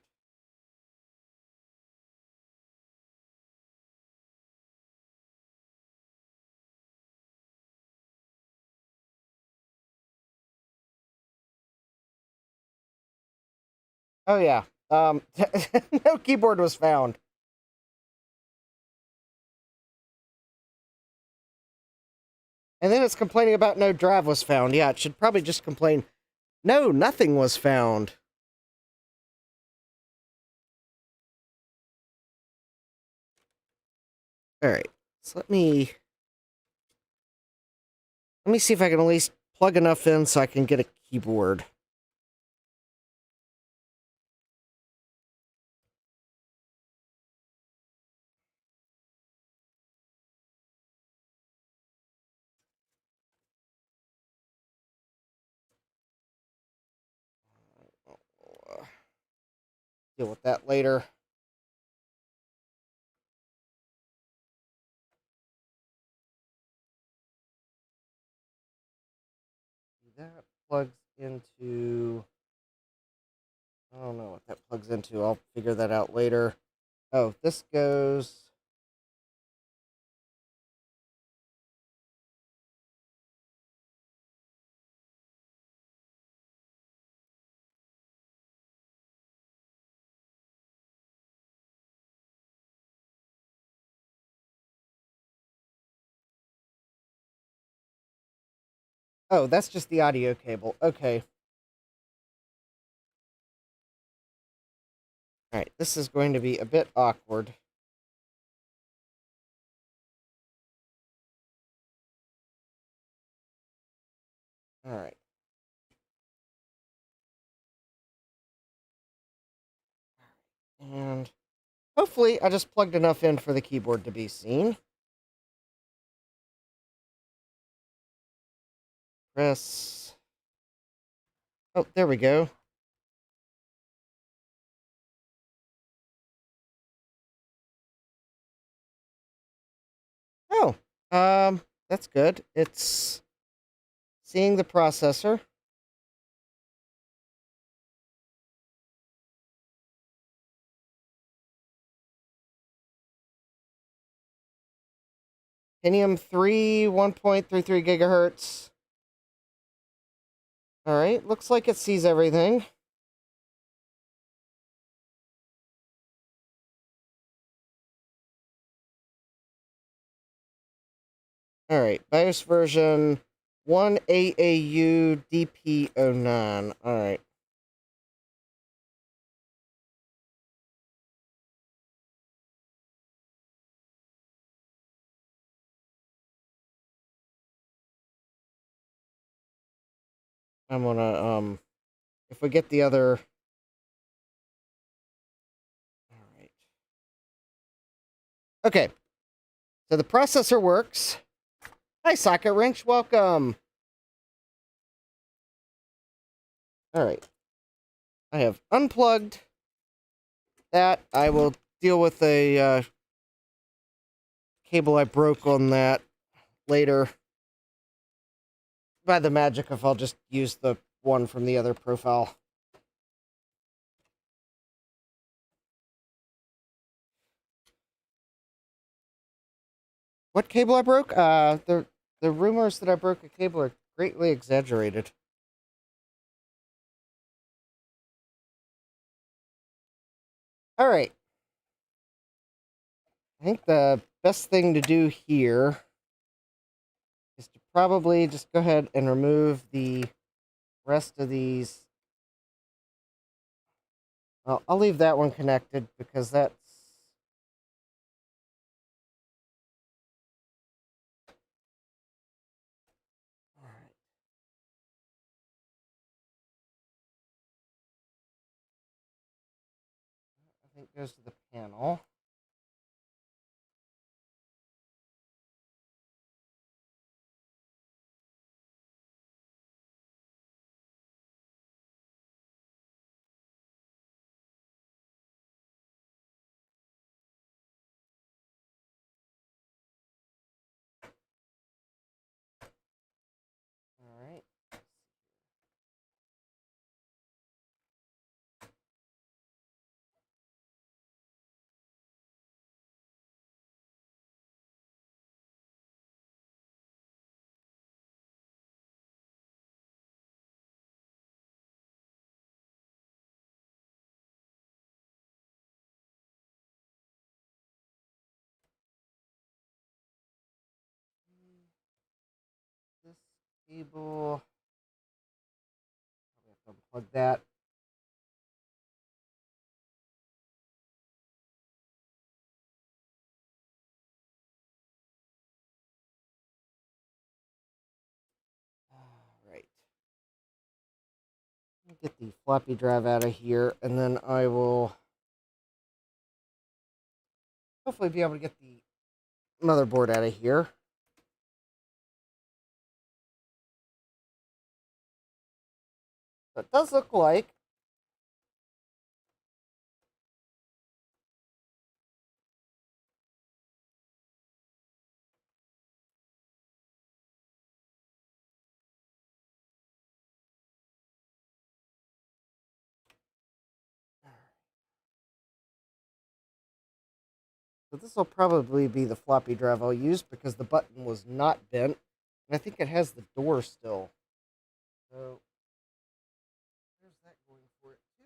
Oh yeah. No keyboard was found. And then it's complaining about no drive was found. Yeah, it should probably just complain, no, nothing was found. All right. So let me see if I can at least plug enough in so I can get a keyboard. We'll, deal with that later. That plugs into, I don't know what that plugs into. I'll figure that out later. Oh, this goes. Oh, that's just the audio cable. Okay. All right, this is going to be a bit awkward. All right. And hopefully I just plugged enough in for the keyboard to be seen. Press. Oh, there we go. Oh, that's good. It's seeing the processor. Pentium 3, 1.33 gigahertz. All right, looks like it sees everything. All right, BIOS version 1AAU DP09. All right. I'm gonna if we get the other. All right. Okay. So the processor works. Hi, Socket Wrench. Welcome. All right. I have unplugged that. I will deal with a cable I broke on that later. By the magic if I'll just use the one from the other profile. What cable I broke? The rumors that I broke a cable are greatly exaggerated. All right. I think the best thing to do here is to probably just go ahead and remove the rest of these. Well, I'll leave that one connected because that's. All right. I think it goes to the panel. All right. This cable. We have to unplug that. All right. Get the floppy drive out of here, and then I will hopefully be able to get the motherboard out of here. So it does look like so this will probably be the floppy drive I'll use because the button was not bent. And I think it has the door still. So there's that going for it too.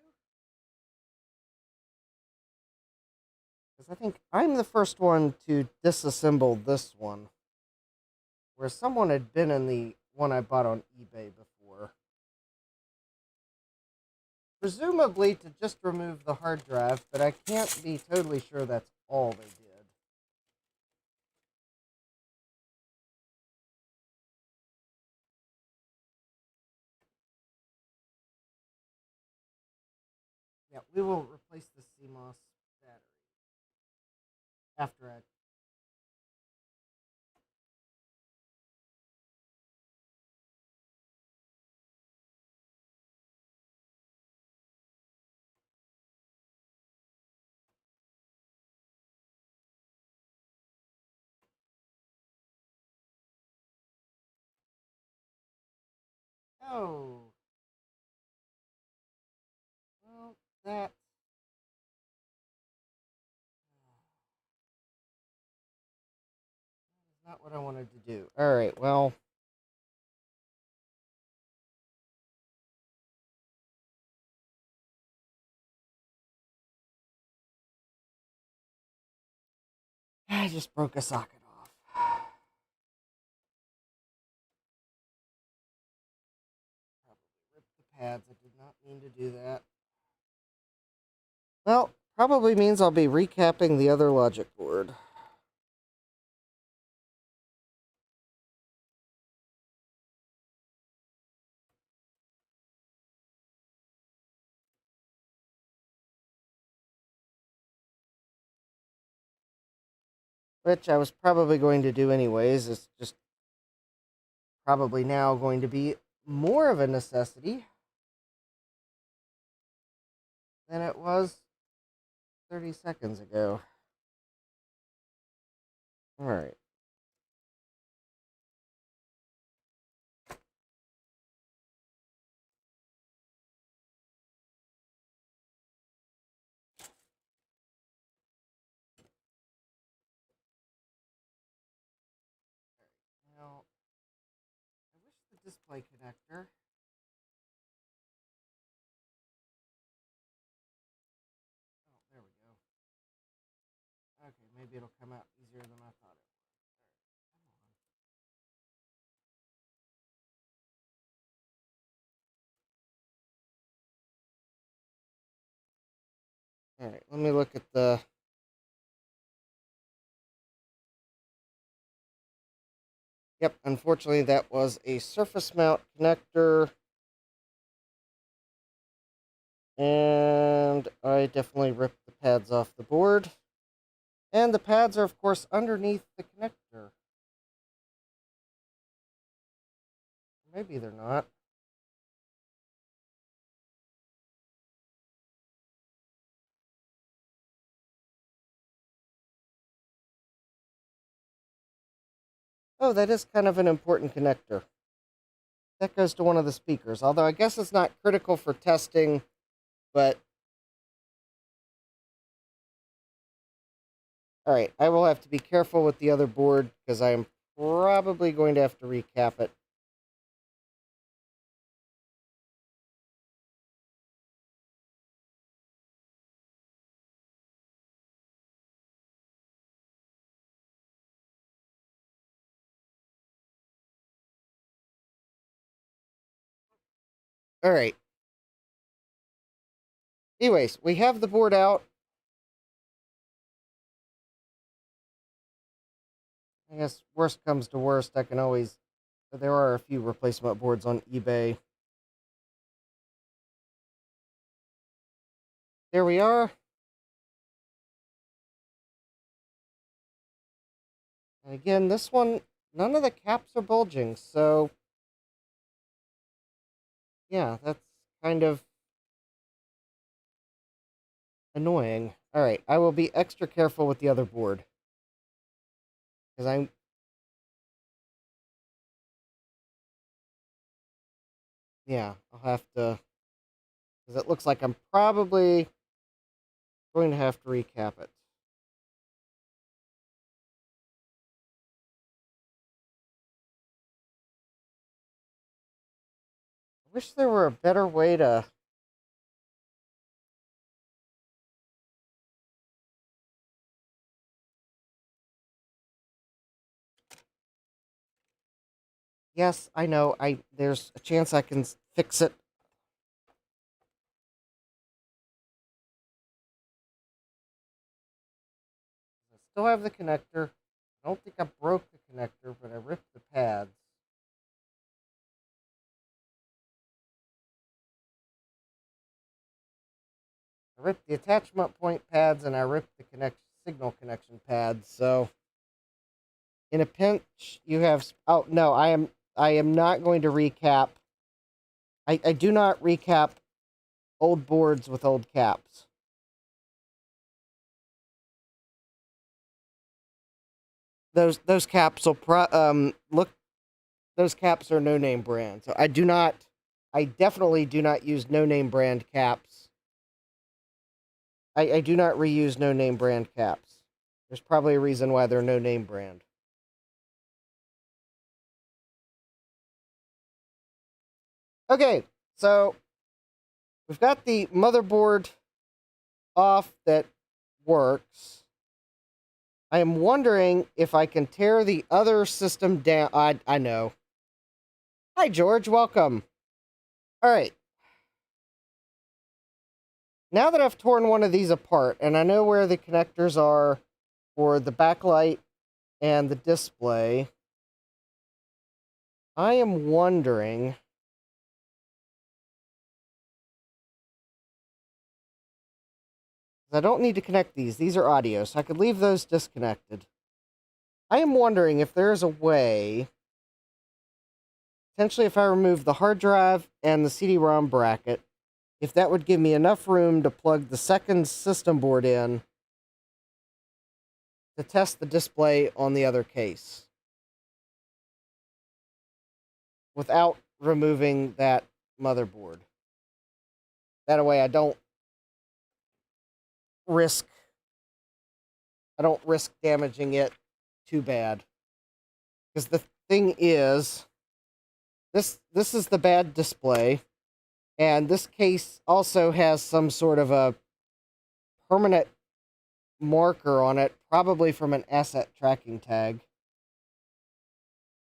Because I think I'm the first one to disassemble this one. Where someone had been in the one I bought on eBay before. Presumably to just remove the hard drive, but I can't be totally sure that's all they did. Yeah, we will replace the CMOS battery after I Oh. Well, that is not what I wanted to do. All right, well. I just broke a socket off. Probably ripped the pads. I did not mean to do that. Well, probably means I'll be recapping the other logic board. Which I was probably going to do anyways. It's just probably now going to be more of a necessity than it was 30 seconds ago. All right. Now, I wish the display connector. Oh, there we go. Okay, maybe it'll come out easier than I thought it would. All right, let me look at the. Yep, unfortunately, that was a surface mount connector. And I definitely ripped the pads off the board. And the pads are, of course, underneath the connector. Maybe they're not. Oh, that is kind of an important connector. That goes to one of the speakers, although I guess it's not critical for testing, but... Alright, I will have to be careful with the other board, because I am probably going to have to recap it. Alright. Anyways, we have the board out. I guess worst comes to worst, I can always... There are a few replacement boards on eBay. There we are. And again, this one, none of the caps are bulging, so... Yeah, that's kind of annoying. Alright, I will be extra careful with the other board. Because I'm... Yeah, I'll have to... Because it looks like I'm probably going to have to recap it. I wish there were a better way to... Yes, I know. There's a chance I can fix it. I still have the connector. I don't think I broke the connector, but I ripped the pads. I ripped the attachment point pads, and I ripped the signal connection pads. So, in a pinch, you have... Oh, no, I am not going to recap. I do not recap old boards with old caps. Those caps will look. Those caps are no name brand, so I do not I definitely do not use no-name brand caps. I do not reuse no-name brand caps. There's probably a reason why they're no-name brand. Okay, so we've got the motherboard off that works. I am wondering if I can tear the other system down. I know. Hi, George. Welcome. All right. Now that I've torn one of these apart, and I know where the connectors are for the backlight and the display, I am wondering... I don't need to connect these. These are audio, so I could leave those disconnected. I am wondering if there's a way, potentially if I remove the hard drive and the CD-ROM bracket, if that would give me enough room to plug the second system board in to test the display on the other case without removing that motherboard. That way I don't risk damaging it too bad. Because the thing is, this is the bad display, and this case also has some sort of a permanent marker on it, probably from an asset tracking tag.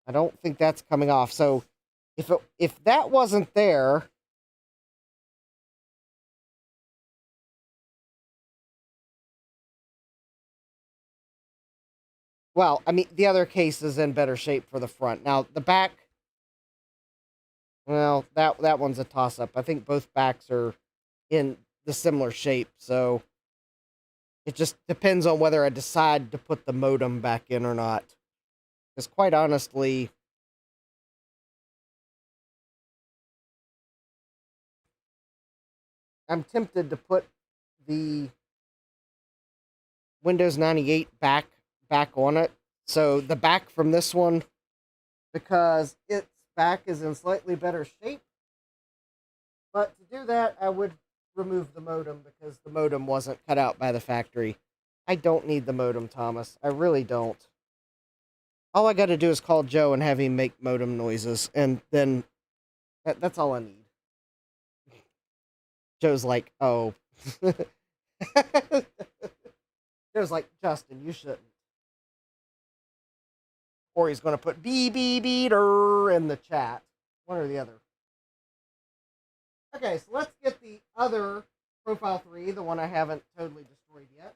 I don't think that's coming off. So if that wasn't there, well, I mean, the other case is in better shape for the front. Now, the back, well, that one's a toss-up. I think both backs are in the similar shape, so it just depends on whether I decide to put the modem back in or not. Because quite honestly, I'm tempted to put the Windows 98 back on it. So the back from this one, because its back is in slightly better shape. But to do that, I would remove the modem because the modem wasn't cut out by the factory. I don't need the modem, Thomas. I really don't. All I got to do is call Joe and have him make modem noises, and then that's all I need. Joe's like, oh. Joe's like, Justin, you shouldn't. Or he's going to put beater in the chat. One or the other. Okay, so let's get the other Profile 3, the one I haven't totally destroyed yet.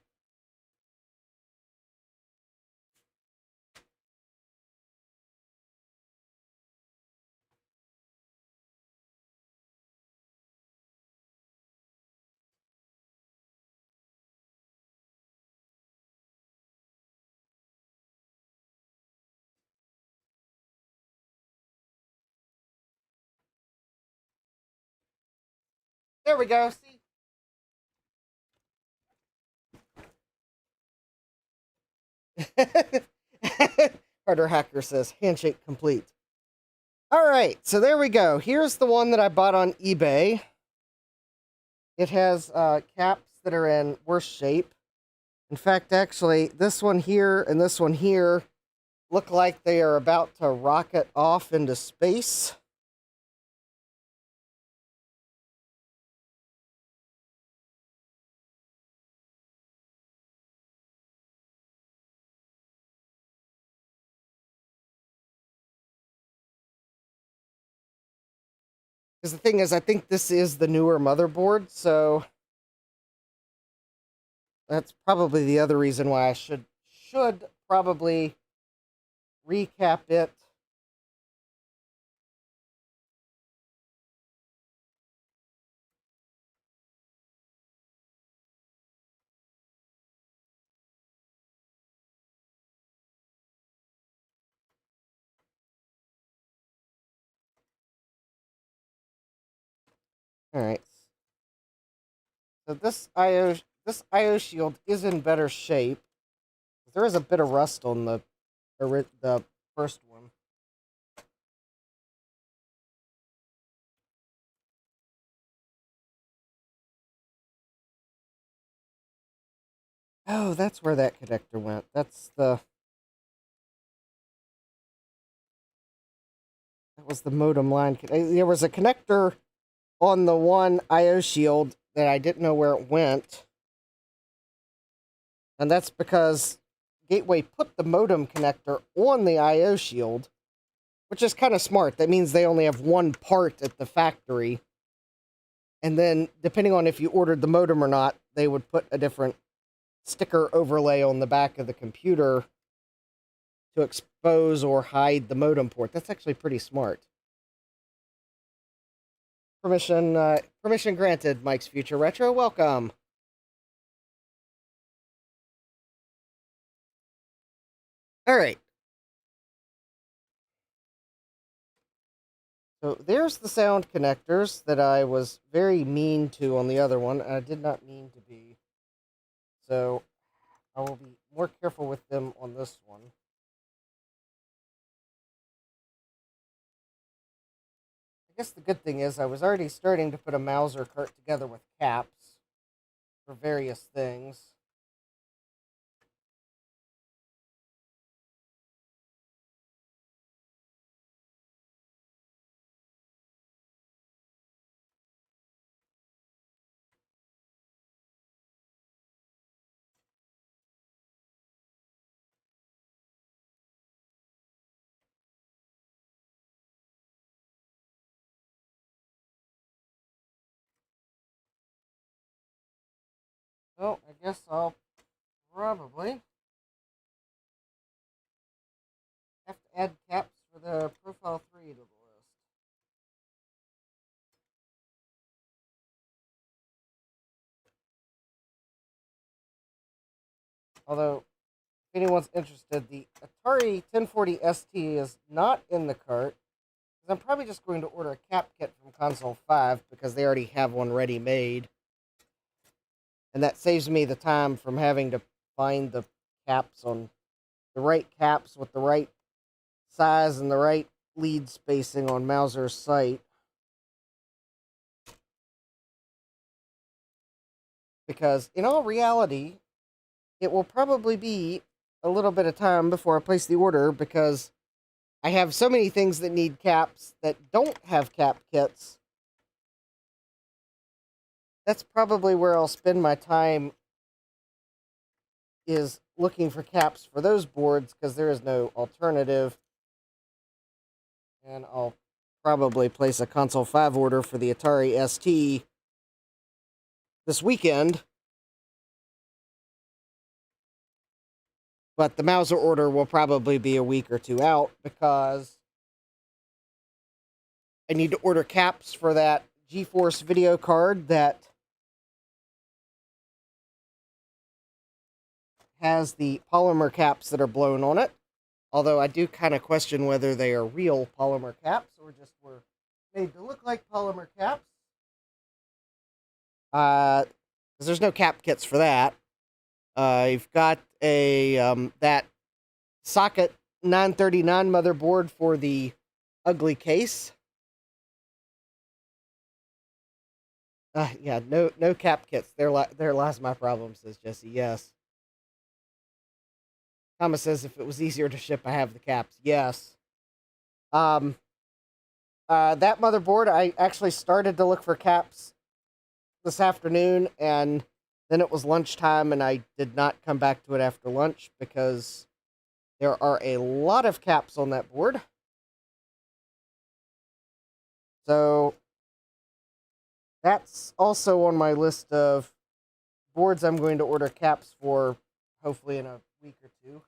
There we go, see? Harder Hacker says, handshake complete. All right, so there we go. Here's the one that I bought on eBay. It has caps that are in worse shape. In fact, actually, this one here and this one here look like they are about to rocket off into space. Because the thing is, I think this is the newer motherboard, so that's probably the other reason why I should probably recap it. All right. So this IO shield is in better shape. There is a bit of rust on the first one. Oh, that's where that connector went. That was the modem line. There was a connector on the one IO shield that I didn't know where it went. And that's because Gateway put the modem connector on the IO shield, which is kind of smart. That means they only have one part at the factory. And then, depending on if you ordered the modem or not, they would put a different sticker overlay on the back of the computer to expose or hide the modem port. That's actually pretty smart. Permission granted, Mike's Future Retro. Welcome. All right. So there's the sound connectors that I was very mean to on the other one. I did not mean to be. So I will be more careful with them on this one. I guess the good thing is I was already starting to put a Mauser cart together with caps for various things. So I guess I'll probably have to add caps for the Profile 3 to the list. Although, if anyone's interested, the Atari 1040 ST is not in the cart. I'm probably just going to order a cap kit from Console 5 because they already have one ready made. And that saves me the time from having to find the caps on the right caps with the right size and the right lead spacing on Mauser's site. Because in all reality, it will probably be a little bit of time before I place the order because I have so many things that need caps that don't have cap kits. That's probably where I'll spend my time, is looking for caps for those boards because there is no alternative. And I'll probably place a Console 5 order for the Atari ST this weekend. But the Mauser order will probably be a week or two out because I need to order caps for that GeForce video card that has the polymer caps that are blown on it. Although I do kind of question whether they are real polymer caps or just were made to look like polymer caps. Because there's no cap kits for that. I've got a that socket 939 motherboard for the ugly case. Yeah, no cap kits. There lies my problem, says Jesse. Yes. Thomas says if it was easier to ship, I have the caps. Yes. Um. That motherboard, I actually started to look for caps this afternoon, and then it was lunchtime, and I did not come back to it after lunch because there are a lot of caps on that board. So that's also on my list of boards I'm going to order caps for, hopefully in a week or two.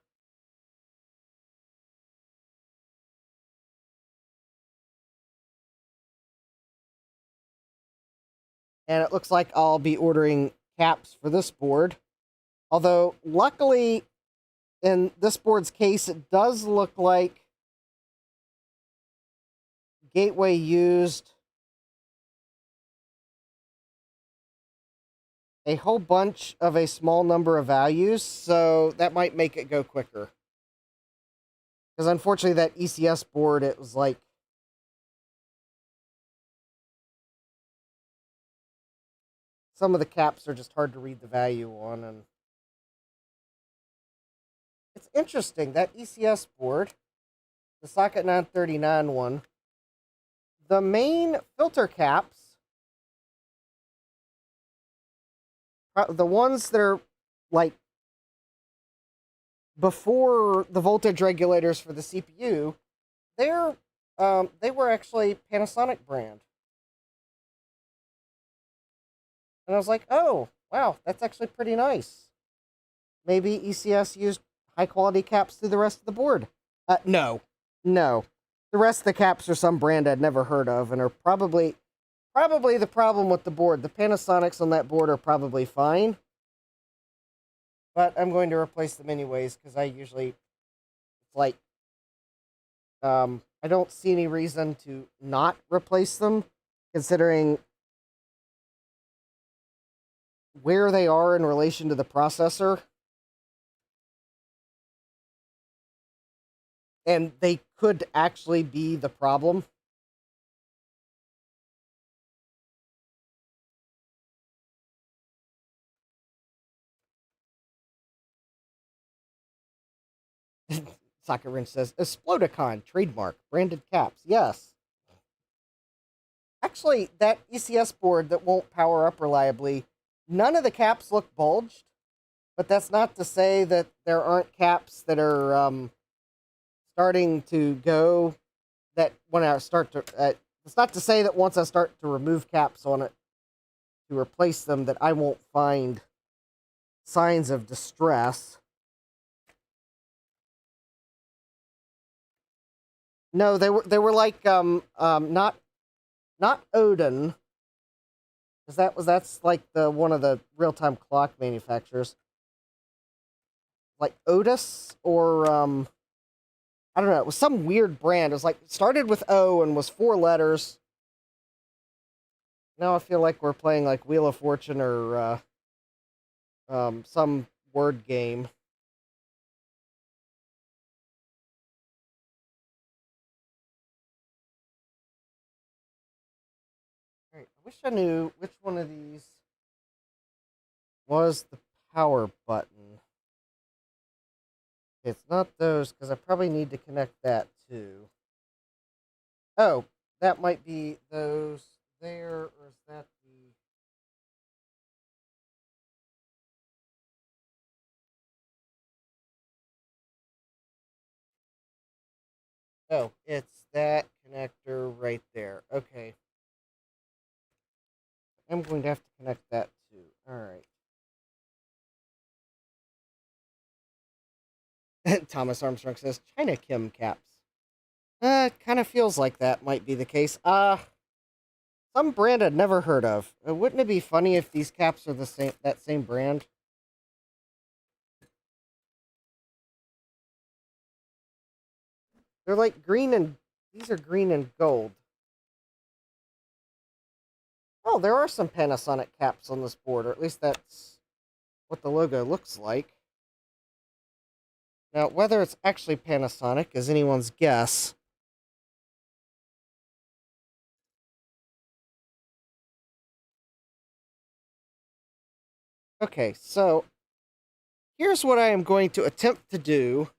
And it looks like I'll be ordering caps for this board. Although, luckily, in this board's case, it does look like Gateway used a whole bunch of a small number of values, so that might make it go quicker. Because unfortunately, that ECS board, it was like some of the caps are just hard to read the value on, and interesting. That ECS board, the socket 939 one, the main filter caps, the ones that are like before the voltage regulators for the CPU, they were actually Panasonic brand. And I was like, oh, wow, that's actually pretty nice. Maybe ECS used high quality caps through the rest of the board. No. No. The rest of the caps are some brand I'd never heard of and are probably the problem with the board. The Panasonics on that board are probably fine. But I'm going to replace them anyways, because I usually, it's like, I don't see any reason to not replace them, considering where they are in relation to the processor. And they could actually be the problem. Soccer Wrench says, Explodicon, trademark, branded caps. Yes. Actually, that ECS board that won't power up reliably, none of the caps look bulged, but that's not to say that there aren't caps that are starting to go, that when I start to, it's not to say that once I start to remove caps on it to replace them that I won't find signs of distress. No, they were like not Odin, because that's like the one of the real time clock manufacturers, like Otis or I don't know. It was some weird brand. It was like started with O and was 4 letters. Now I feel like we're playing like Wheel of Fortune or some word game. All right, I wish I knew which one of these was the power button. It's not those, because I probably need to connect that too. Oh, that might be those there, or is that the... Oh, it's that connector right there. Okay. I'm going to have to connect that too. Alright. Thomas Armstrong says, China Kim caps. It kind of feels like that might be the case. Some brand I'd never heard of. Wouldn't it be funny if these caps are that same brand? They're like green and... These are green and gold. Oh, there are some Panasonic caps on this board, or at least that's what the logo looks like. Now, whether it's actually Panasonic is anyone's guess. Okay, so here's what I am going to attempt to do.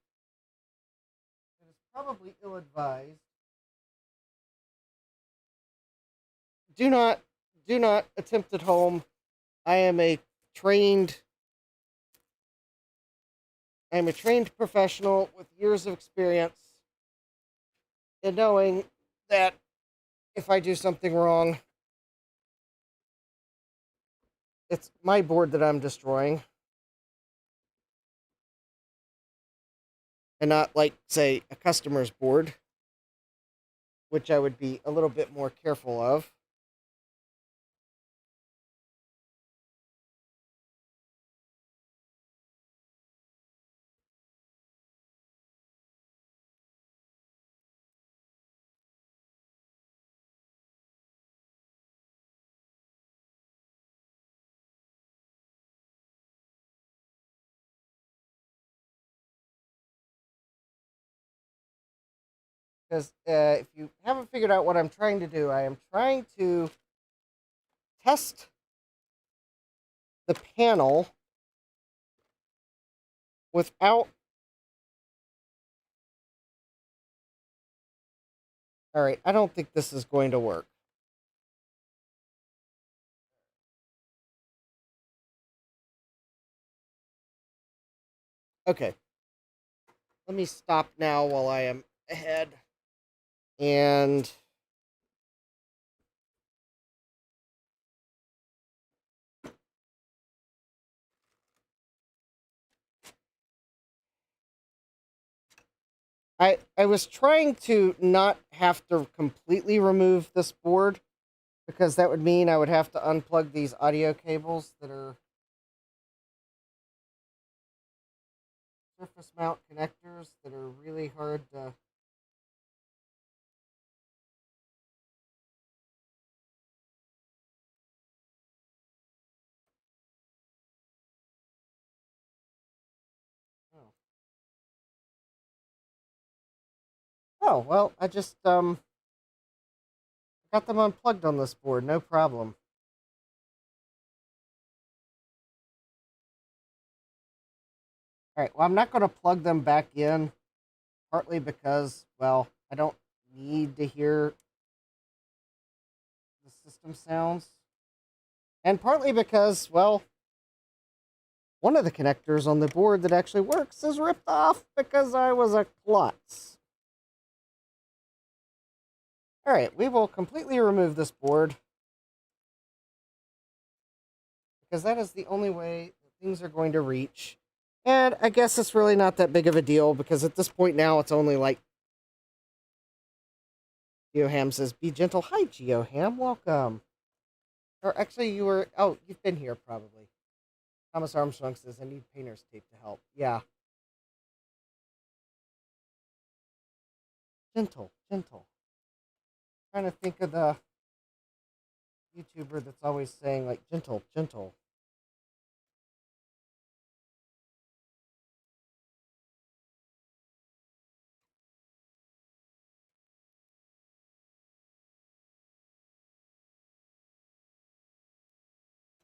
It is probably ill-advised. Do not attempt at home. I am a trained professional with years of experience in knowing that if I do something wrong, it's my board that I'm destroying. And not, like, say, a customer's board, which I would be a little bit more careful of. Because if you haven't figured out what I'm trying to do, I am trying to test the panel without All right, I don't think this is going to work. Okay. Let me stop now while I am ahead. And I was trying to not have to completely remove this board because that would mean I would have to unplug these audio cables that are surface mount connectors that are really hard to. Oh, oh well, I just got them unplugged on this board, no problem. All right, well, I'm not going to plug them back in, partly because, well, I don't need to hear the system sounds, and partly because, well, one of the connectors on the board that actually works is ripped off because I was a klutz. All right, we will completely remove this board because that is the only way that things are going to reach. And I guess it's really not that big of a deal because at this point now it's only like GeoHam says, be gentle. Hi, GeoHam. Welcome. Or actually, you've been here probably. Thomas Armstrong says, I need painter's tape to help. Yeah. Gentle, gentle. Trying to think of the YouTuber that's always saying, like, gentle, gentle.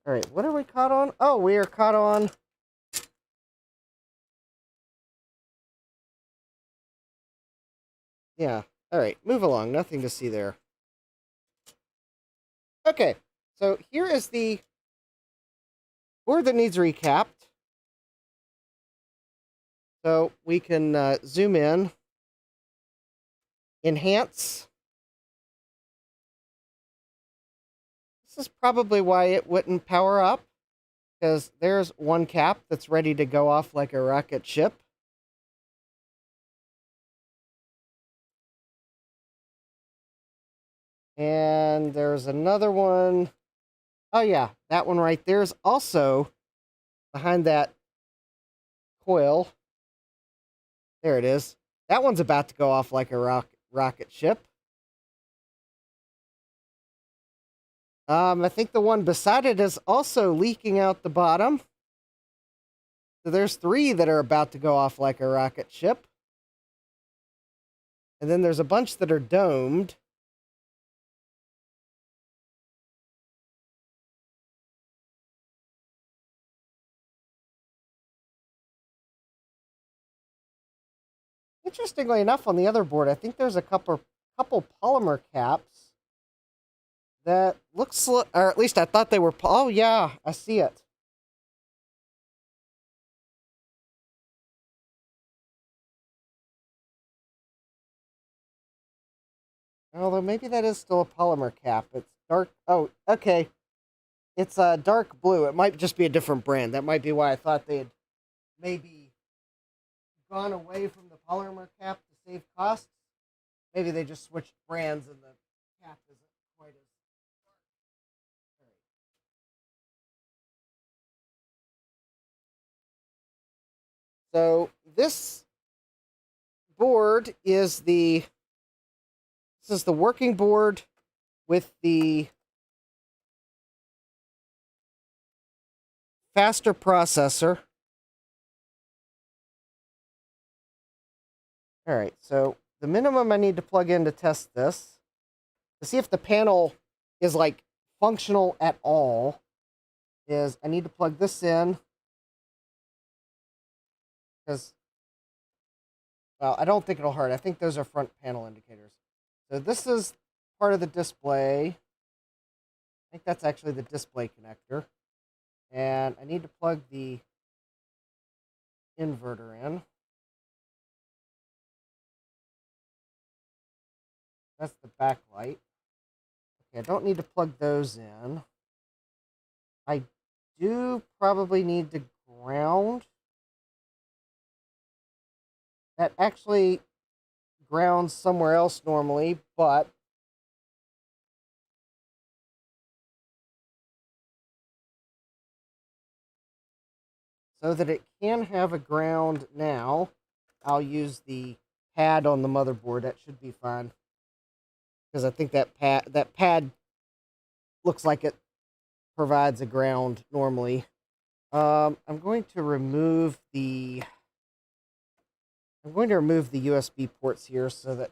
All right, what are we caught on? Oh, we are caught on. Yeah. All right, move along. Nothing to see there. Okay, so here is the board that needs recapped. So we can zoom in, enhance. This is probably why it wouldn't power up, because there's one cap that's ready to go off like a rocket ship. And there's another one. Oh, yeah, that one right there is also behind that coil. There it is. That one's about to go off like a rocket ship. I think the one beside it is also leaking out the bottom. So there's three that are about to go off like a rocket ship. And then there's a bunch that are domed. Interestingly enough, on the other board, I think there's a couple polymer caps that looks, or at least I thought they were. Oh yeah, I see it. Although maybe that is still a polymer cap. It's dark. Oh, okay. It's dark blue. It might just be a different brand. That might be why I thought they had maybe gone away from the polymer cap to save costs. Maybe they just switched brands and the cap isn't quite as dark. So this board is the working board with the faster processor. All right, so the minimum I need to plug in to test this, to see if the panel is like functional at all, is I need to plug this in because, well, I don't think it'll hurt. I think those are front panel indicators. So this is part of the display. I think that's actually the display connector. And I need to plug the inverter in. That's the backlight. Okay, I don't need to plug those in. I do probably need to ground. That actually grounds somewhere else normally, but so that it can have a ground now, I'll use the pad on the motherboard. That should be fine. Because I think that pad looks like it provides a ground normally. I'm going to remove the USB ports here so that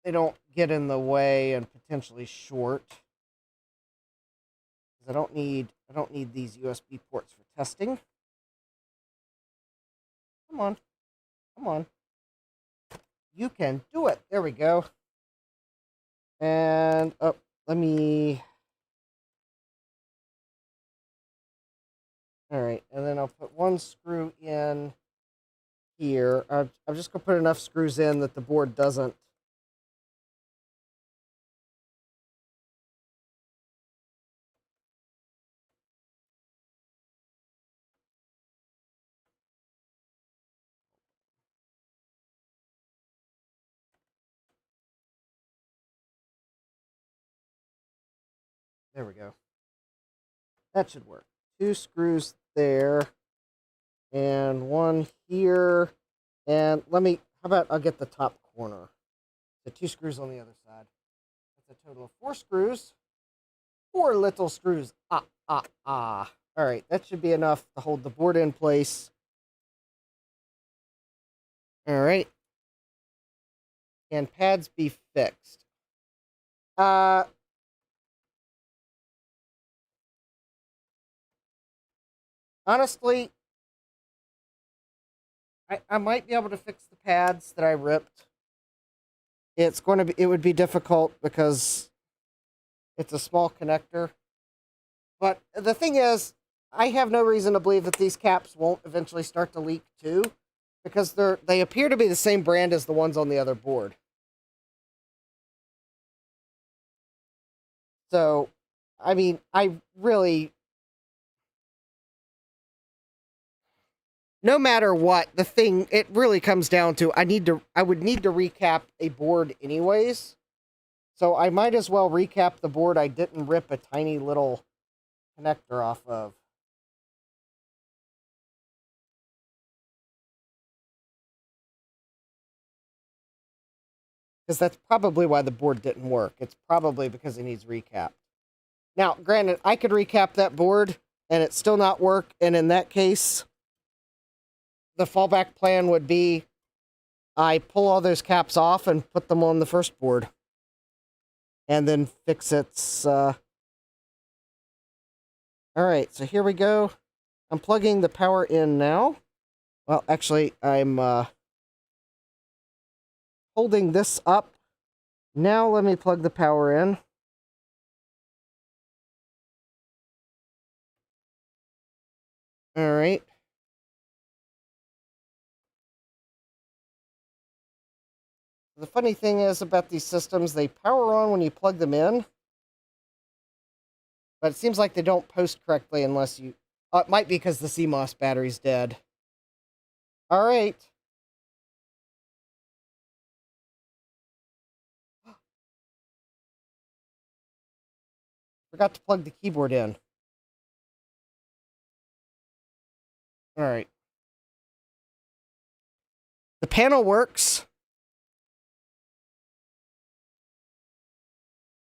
they don't get in the way and potentially short. Because I don't need these USB ports for testing. Come on. Come on. You can do it. There we go. And let me. All right, and then I'll put one screw in here. I'm just gonna put enough screws in that the board doesn't. There we go. That should work. Two screws there, and one here. And how about I'll get the top corner. The two screws on the other side. That's a total of four screws. Four little screws. All right, that should be enough to hold the board in place. All right. Can pads be fixed? Honestly, I might be able to fix the pads that I ripped. It would be difficult because it's a small connector. But the thing is, I have no reason to believe that these caps won't eventually start to leak too, because they appear to be the same brand as the ones on the other board. So, I mean, no matter what, it really comes down to I would need to recap a board anyways. So I might as well recap the board I didn't rip a tiny little connector off of. Because that's probably why the board didn't work. It's probably because it needs recapped. Now, granted, I could recap that board and it still not work, and in that case, the fallback plan would be I pull all those caps off and put them on the first board. And then fix its... Alright, so here we go. I'm plugging the power in now. Well, actually, I'm holding this up. Now let me plug the power in. Alright. The funny thing is about these systems, they power on when you plug them in. But it seems like they don't post correctly unless you... it might be because the CMOS battery's dead. Alright. Forgot to plug the keyboard in. Alright. The panel works.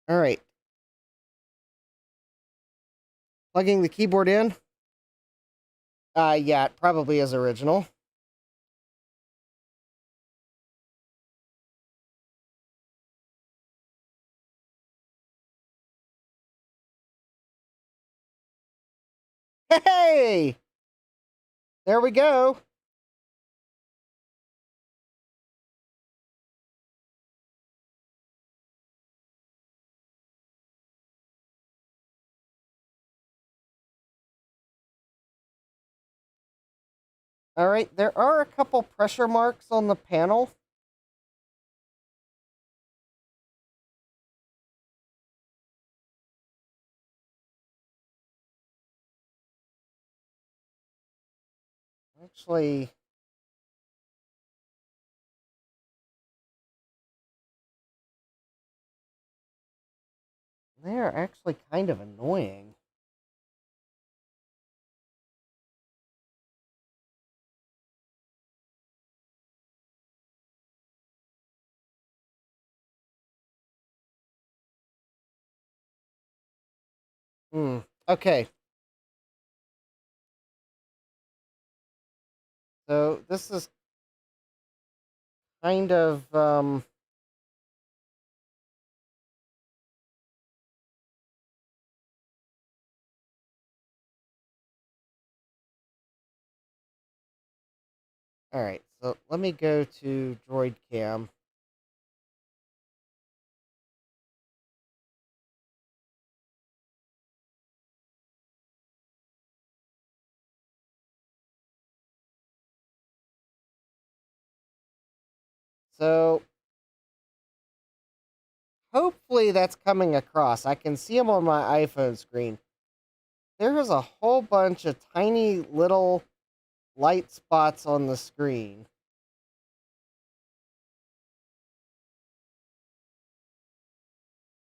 Alright. Plugging the keyboard in. Yeah, it probably is original. Hey! There we go. All right, there are a couple pressure marks on the panel. Actually, they're actually kind of annoying. Okay. So this is kind of all right. So let me go to Droid Cam. So hopefully that's coming across. I can see them on my iPhone screen. There is a whole bunch of tiny little light spots on the screen.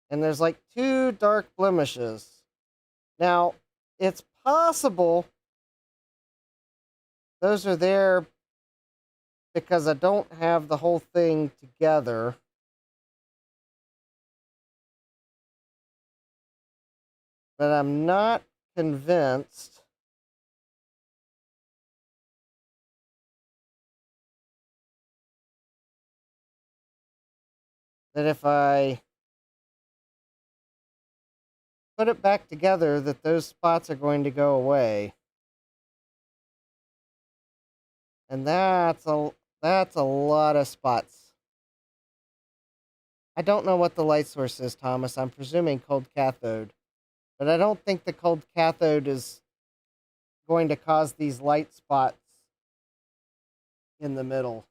And there's like 2 dark blemishes. Now, it's possible those are there because I don't have the whole thing together. But I'm not convinced that if I put it back together that those spots are going to go away. And that's a lot of spots. I don't know what the light source is, Thomas. I'm presuming cold cathode. But I don't think the cold cathode is going to cause these light spots in the middle.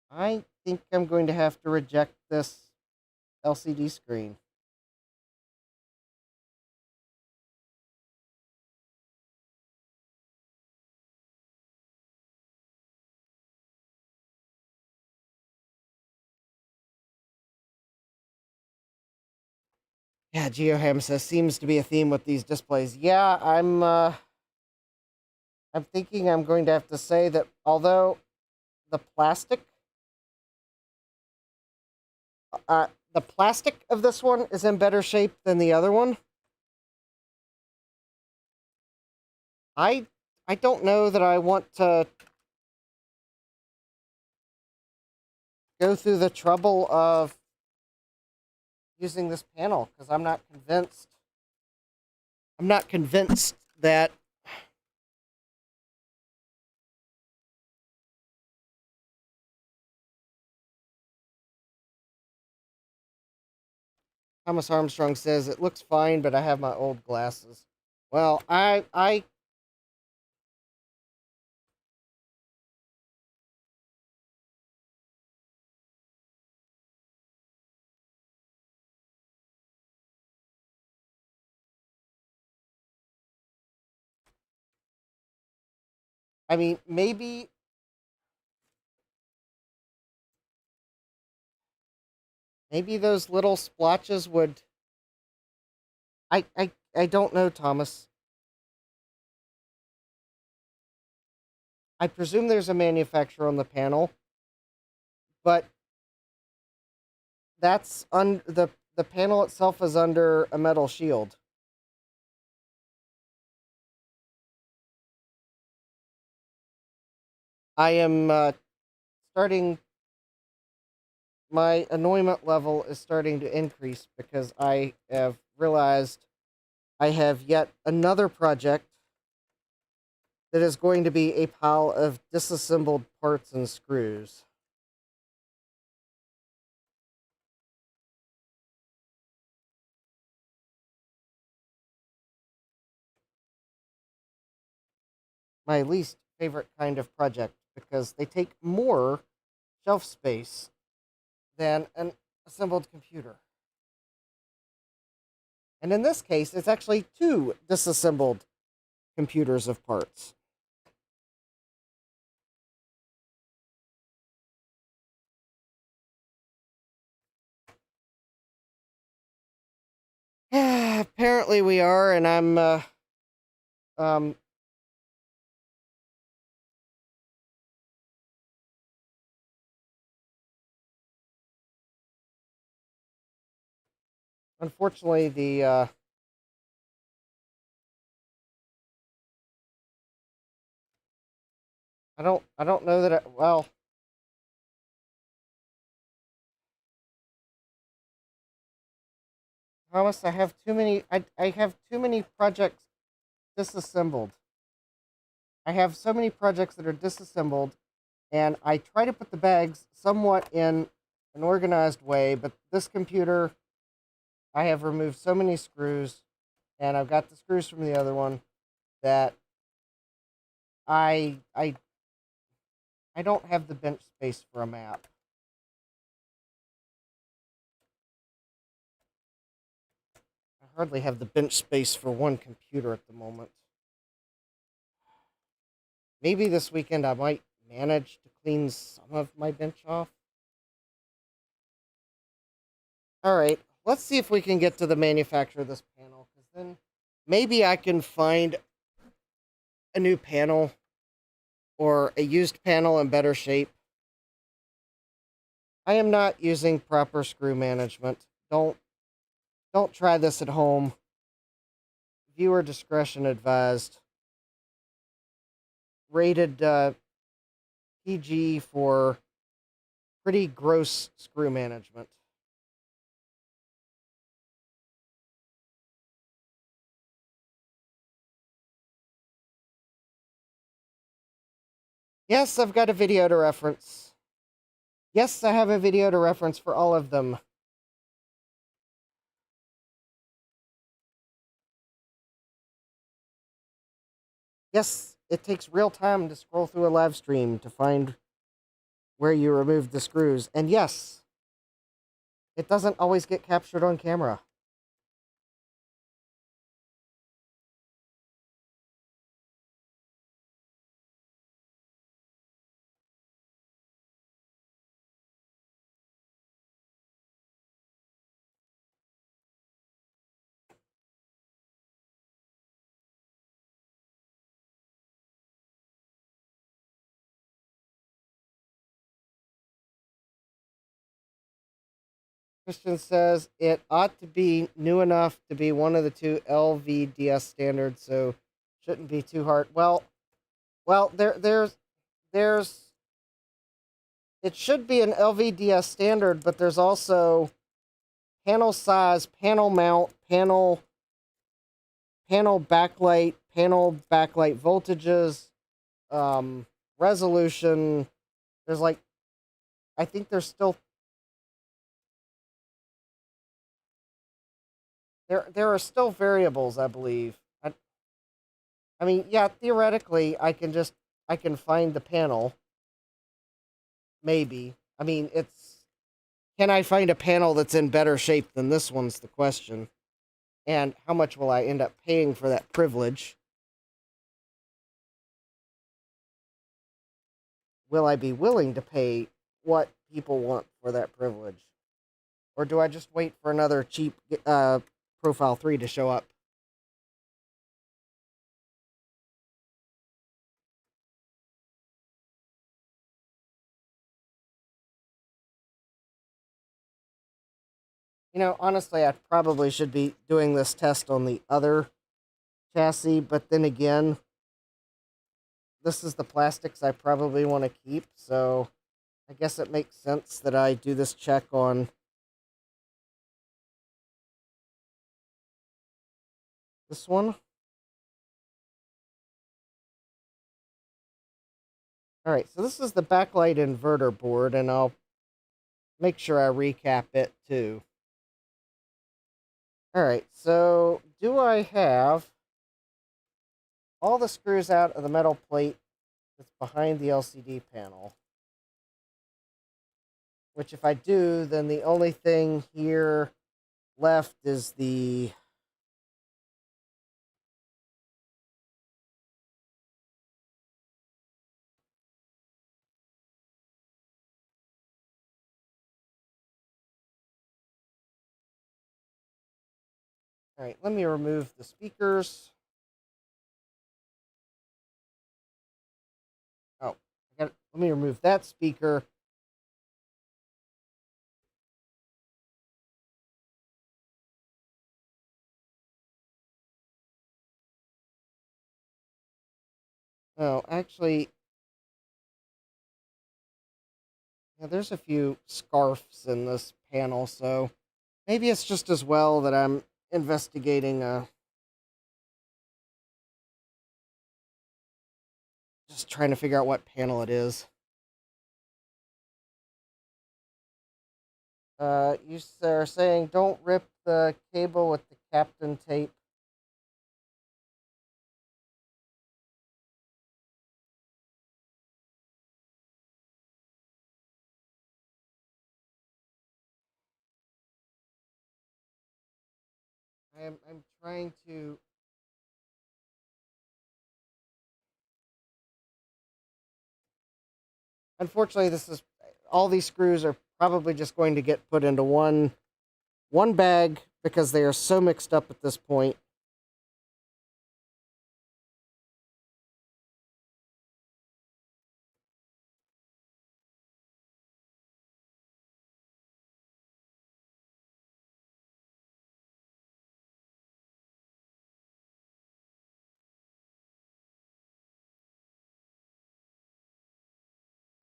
I think I'm going to have to reject this LCD screen. Yeah, GeoHam says seems to be a theme with these displays. Yeah, I'm thinking I'm going to have to say that although the plastic the plastic of this one is in better shape than the other one, I don't know that I want to go through the trouble of using this panel because I'm not convinced. I'm not convinced that Thomas Armstrong says it looks fine, but I have my old glasses. Well, I mean maybe those little splotches would. I don't know, Thomas. I presume there's a manufacturer on the panel, but that's the panel itself is under a metal shield. I am starting. My annoyment level is starting to increase because I have realized I have yet another project that is going to be a pile of disassembled parts and screws. my least favorite kind of project because they take more shelf space than an assembled computer. And in this case, it's actually two disassembled computers of parts. Apparently we are, and I'm, um, unfortunately, I don't know that well, Thomas, I have too many projects disassembled. I have so many projects that are disassembled, and I try to put the bags somewhat in an organized way, but this computer, I have removed so many screws, and I've got the screws from the other one that I I I don't have the bench space for a map. I hardly have the bench space for one computer at the moment. Maybe this weekend I might manage to clean some of my bench off. All right, let's see if we can get to the manufacturer of this panel, because then maybe I can find a new panel or a used panel in better shape. I am not using proper screw management. Don't try this at home. Viewer discretion advised. Rated PG for pretty gross screw management. Yes, I've got a video to reference. Yes, I have a video to reference for all of them. Yes, it takes real time to scroll through a live stream to find where you removed the screws. And yes, it doesn't always get captured on camera. Christian says it ought to be new enough to be one of the two LVDS standards, so shouldn't be too hard. Well, there's it should be an LVDS standard, but there's also panel size, panel mount, panel backlight voltages, resolution. There's like, I think there's still there are still variables, I believe. I mean, yeah, theoretically, I can find the panel. Maybe. I mean, can I find a panel that's in better shape than this one's the question. And how much will I end up paying for that privilege? Will I be willing to pay what people want for that privilege? Or do I just wait for another cheap Profile 3 to show up? You know, honestly, I probably should be doing this test on the other chassis, but then again, this is the plastics I probably want to keep, so I guess it makes sense that I do this check on this one. Alright, so this is the backlight inverter board, and I'll make sure I recap it too. Alright, so do I have all the screws out of the metal plate that's behind the LCD panel. Which if I do, then the only thing here left is the all right, let me remove the speakers. Oh, let me remove that speaker. Oh, actually, yeah, there's a few scarfs in this panel, so maybe it's just as well that I'm investigating just trying to figure out what panel it is. You are saying don't rip the cable with the Captain tape. I'm trying to. Unfortunately, this is all these screws are probably just going to get put into one bag because they are so mixed up at this point.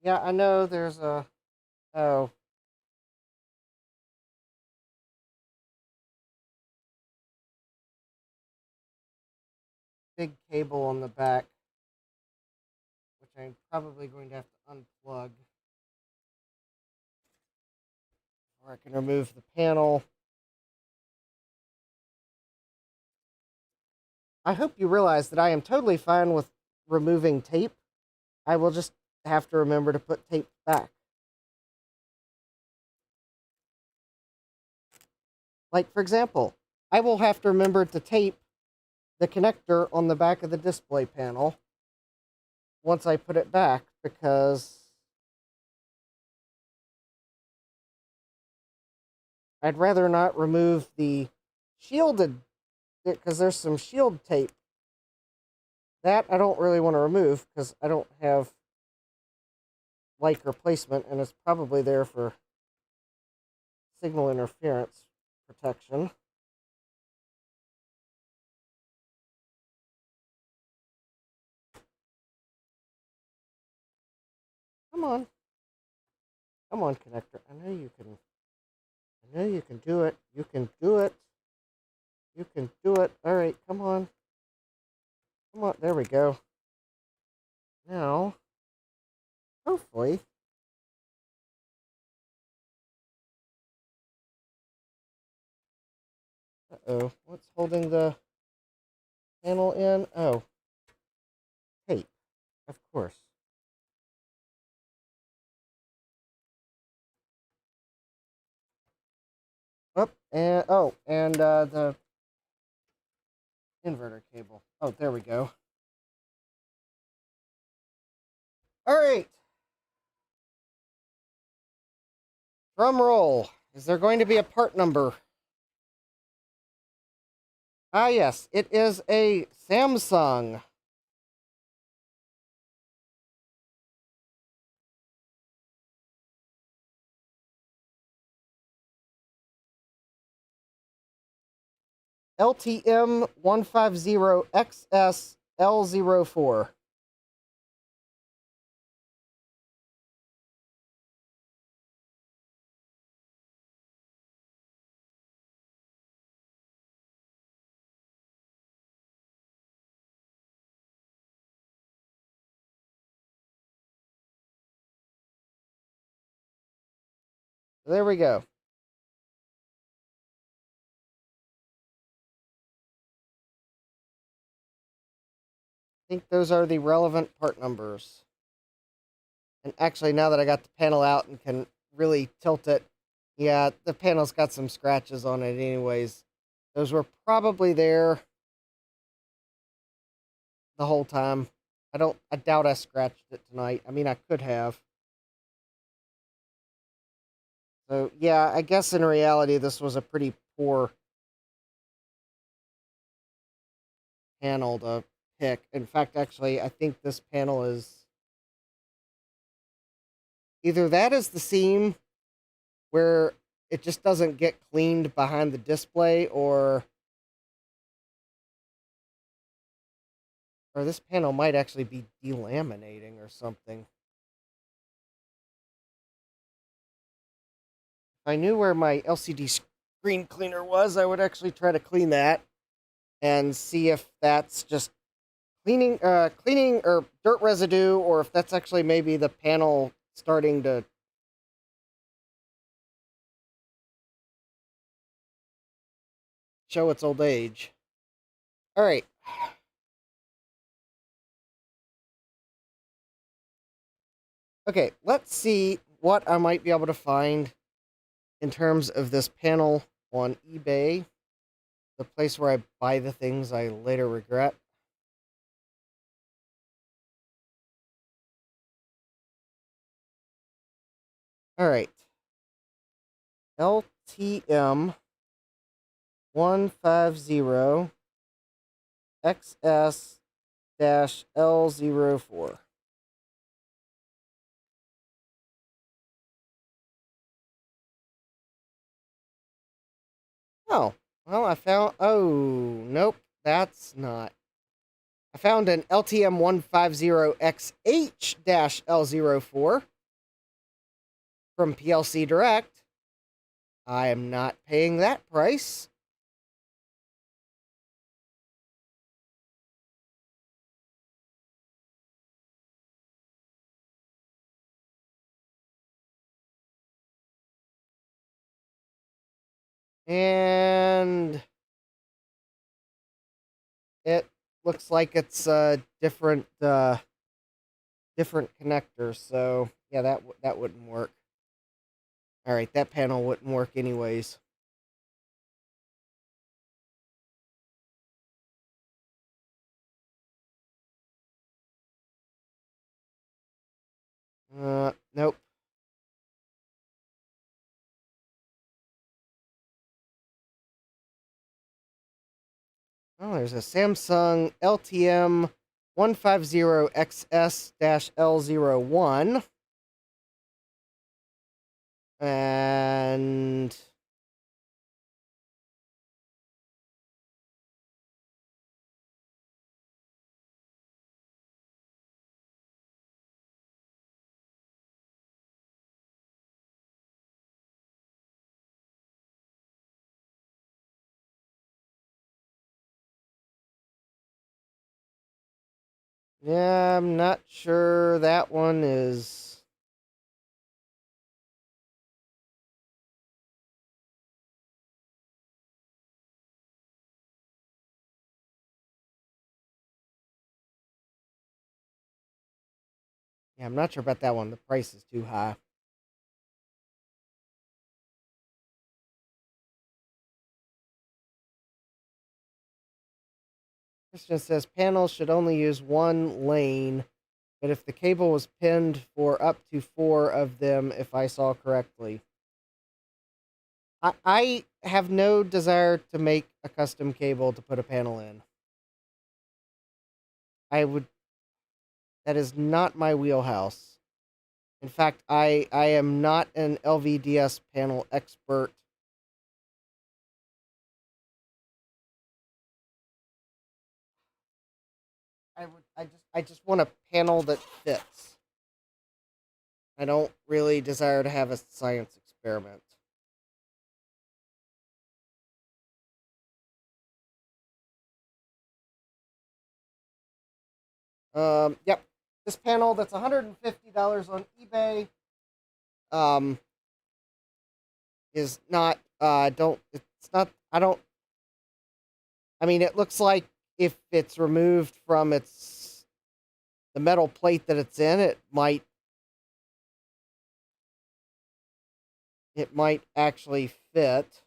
Yeah, I know there's a oh big cable on the back, which I'm probably going to have to unplug, or I can remove the panel. I hope you realize that I am totally fine with removing tape. I will just have to remember to put tape back. Like, for example, I will have to remember to tape the connector on the back of the display panel once I put it back because I'd rather not remove the shielded, because there's some shield tape. That I don't really want to remove because I don't have like replacement, and it's probably there for signal interference protection. Come on. Come on, connector. I know you can. I know you can do it. You can do it. You can do it. All right, come on. Come on. There we go. Now, hopefully. Uh-oh. What's holding the panel in? Oh, tape. Of course. And the inverter cable. Oh, there we go. All right. Drum roll. Is there going to be a part number? Ah, yes. It is a Samsung. LTM 150XS L04. There we go. think those are the relevant part numbers. And actually, now that I got the panel out and can really tilt it, yeah, the panel's got some scratches on it anyways. Those were probably there the whole time. I doubt I scratched it tonight. I mean, I could have. So, yeah, I guess in reality, this was a pretty poor panel to pick. In fact, actually, I think this panel is... Either that is the seam where it just doesn't get cleaned behind the display, or this panel might actually be delaminating or something. If I knew where my LCD screen cleaner was, I would actually try to clean that and see if that's just cleaning or dirt residue, or if that's actually maybe the panel starting to show its old age. All right. Okay, let's see what I might be able to find in terms of this panel on eBay, the place where I buy the things I later regret. All right. LTM 150 XS-L04. Oh, well, I found... Oh, nope, that's not. I found an LTM 150XH-L04 from PLC Direct. I am not paying that price. And it looks like it's a different connector, so yeah, that wouldn't work. All right, that panel wouldn't work anyways. Nope. Oh, there's a Samsung LTM 150XS-L01. And yeah, I'm not sure that one is... Yeah, I'm not sure about that one. The price is too high. Christian says panels should only use one lane, but if the cable was pinned for up to 4 of them, if I saw correctly. I have no desire to make a custom cable to put a panel in. That is not my wheelhouse. In fact, I am not an LVDS panel expert. I just want a panel that fits. I don't really desire to have a science experiment. Yep. This panel that's $150 on eBay is not I mean, it looks like if it's removed from its the metal plate that it's in, it might actually fit,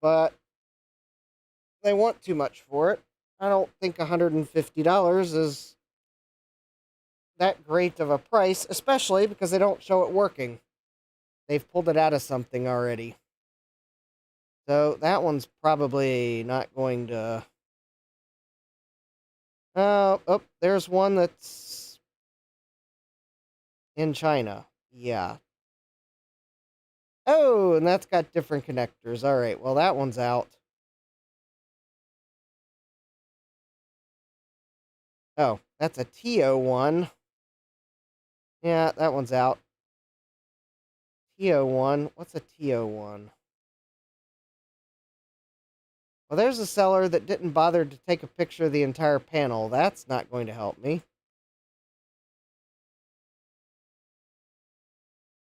but they want too much for it. I don't think $150 is that great of a price, especially because they don't show it working. They've pulled it out of something already. So that one's probably not going to... oh, there's one that's in China. Yeah. Oh, and that's got different connectors. All right, well, that one's out. Oh, that's a TO1. Yeah, that one's out. TO1. What's a TO1? Well, there's a seller that didn't bother to take a picture of the entire panel. That's not going to help me.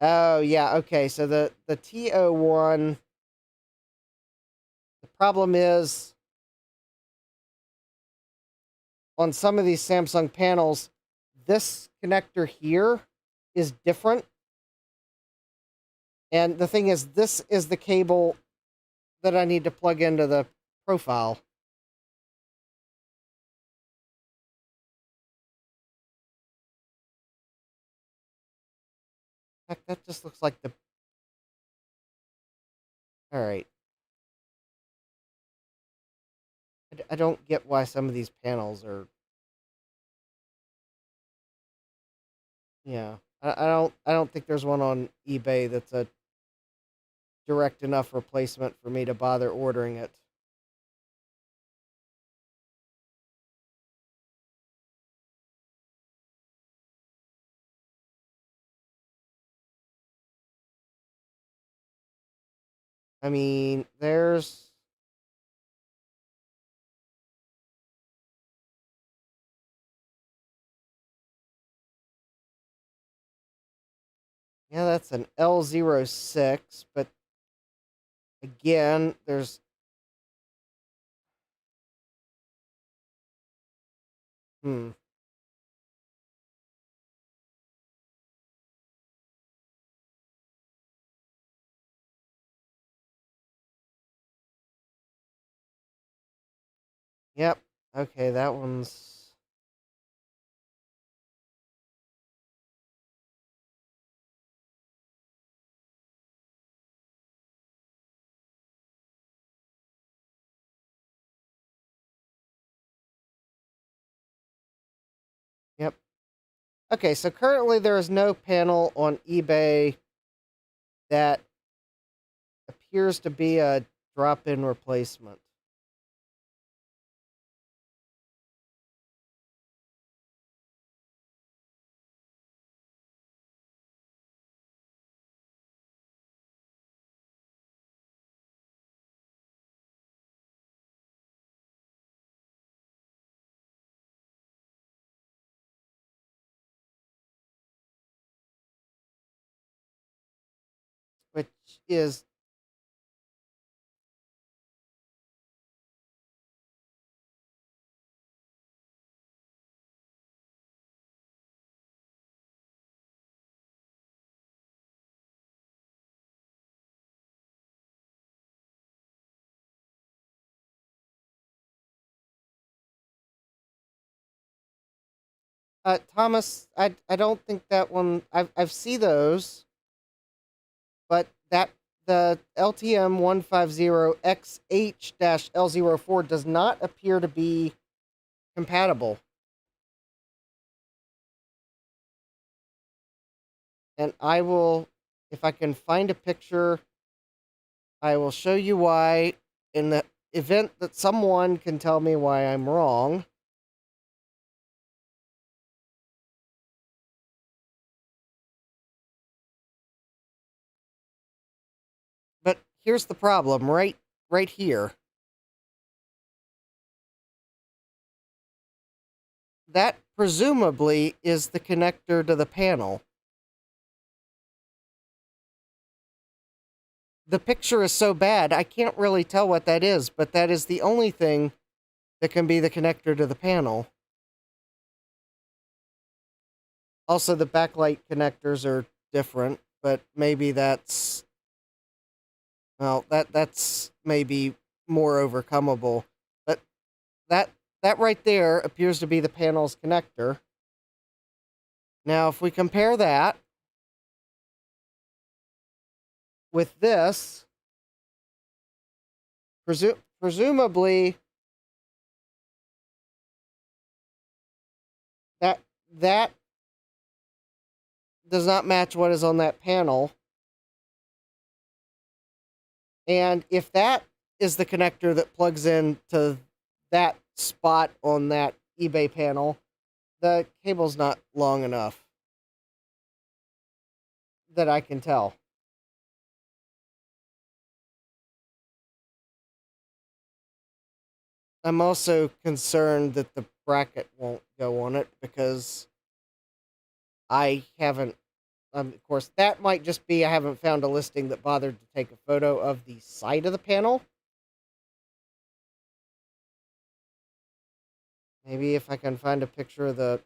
Oh, yeah, okay. So the TO1, the problem is on some of these Samsung panels, this connector here is different. And the thing is, this is the cable that I need to plug into the profile. Heck, that just looks like the... All right. I don't get why some of these panels are... Yeah. I don't think there's one on eBay that's a direct enough replacement for me to bother ordering it. I mean, there's... Yeah, that's an L06, but again, there's... Hmm. Yep. Okay, that one's... Yep. Okay, so currently there is no panel on eBay that appears to be a drop-in replacement. Which is... Thomas, I don't think that one... I've seen those, but that... The LTM150XH-L04 does not appear to be compatible. And I will, if I can find a picture, I will show you why in the event that someone can tell me why I'm wrong. But here's the problem, right here. That presumably is the connector to the panel. The picture is so bad, I can't really tell what that is, but that is the only thing that can be the connector to the panel. Also, the backlight connectors are different, but maybe that's, well, that's maybe more overcomable. But that that right there appears to be the panel's connector. Now, if we compare that with this, presumably that that does not match what is on that panel. And if that is the connector that plugs into that spot on that eBay panel, the cable's not long enough that I can tell. I'm also concerned that the bracket won't go on it because I haven't, of course, that might just be I haven't found a listing that bothered to take a photo of the side of the panel. Maybe if I can find a picture of the,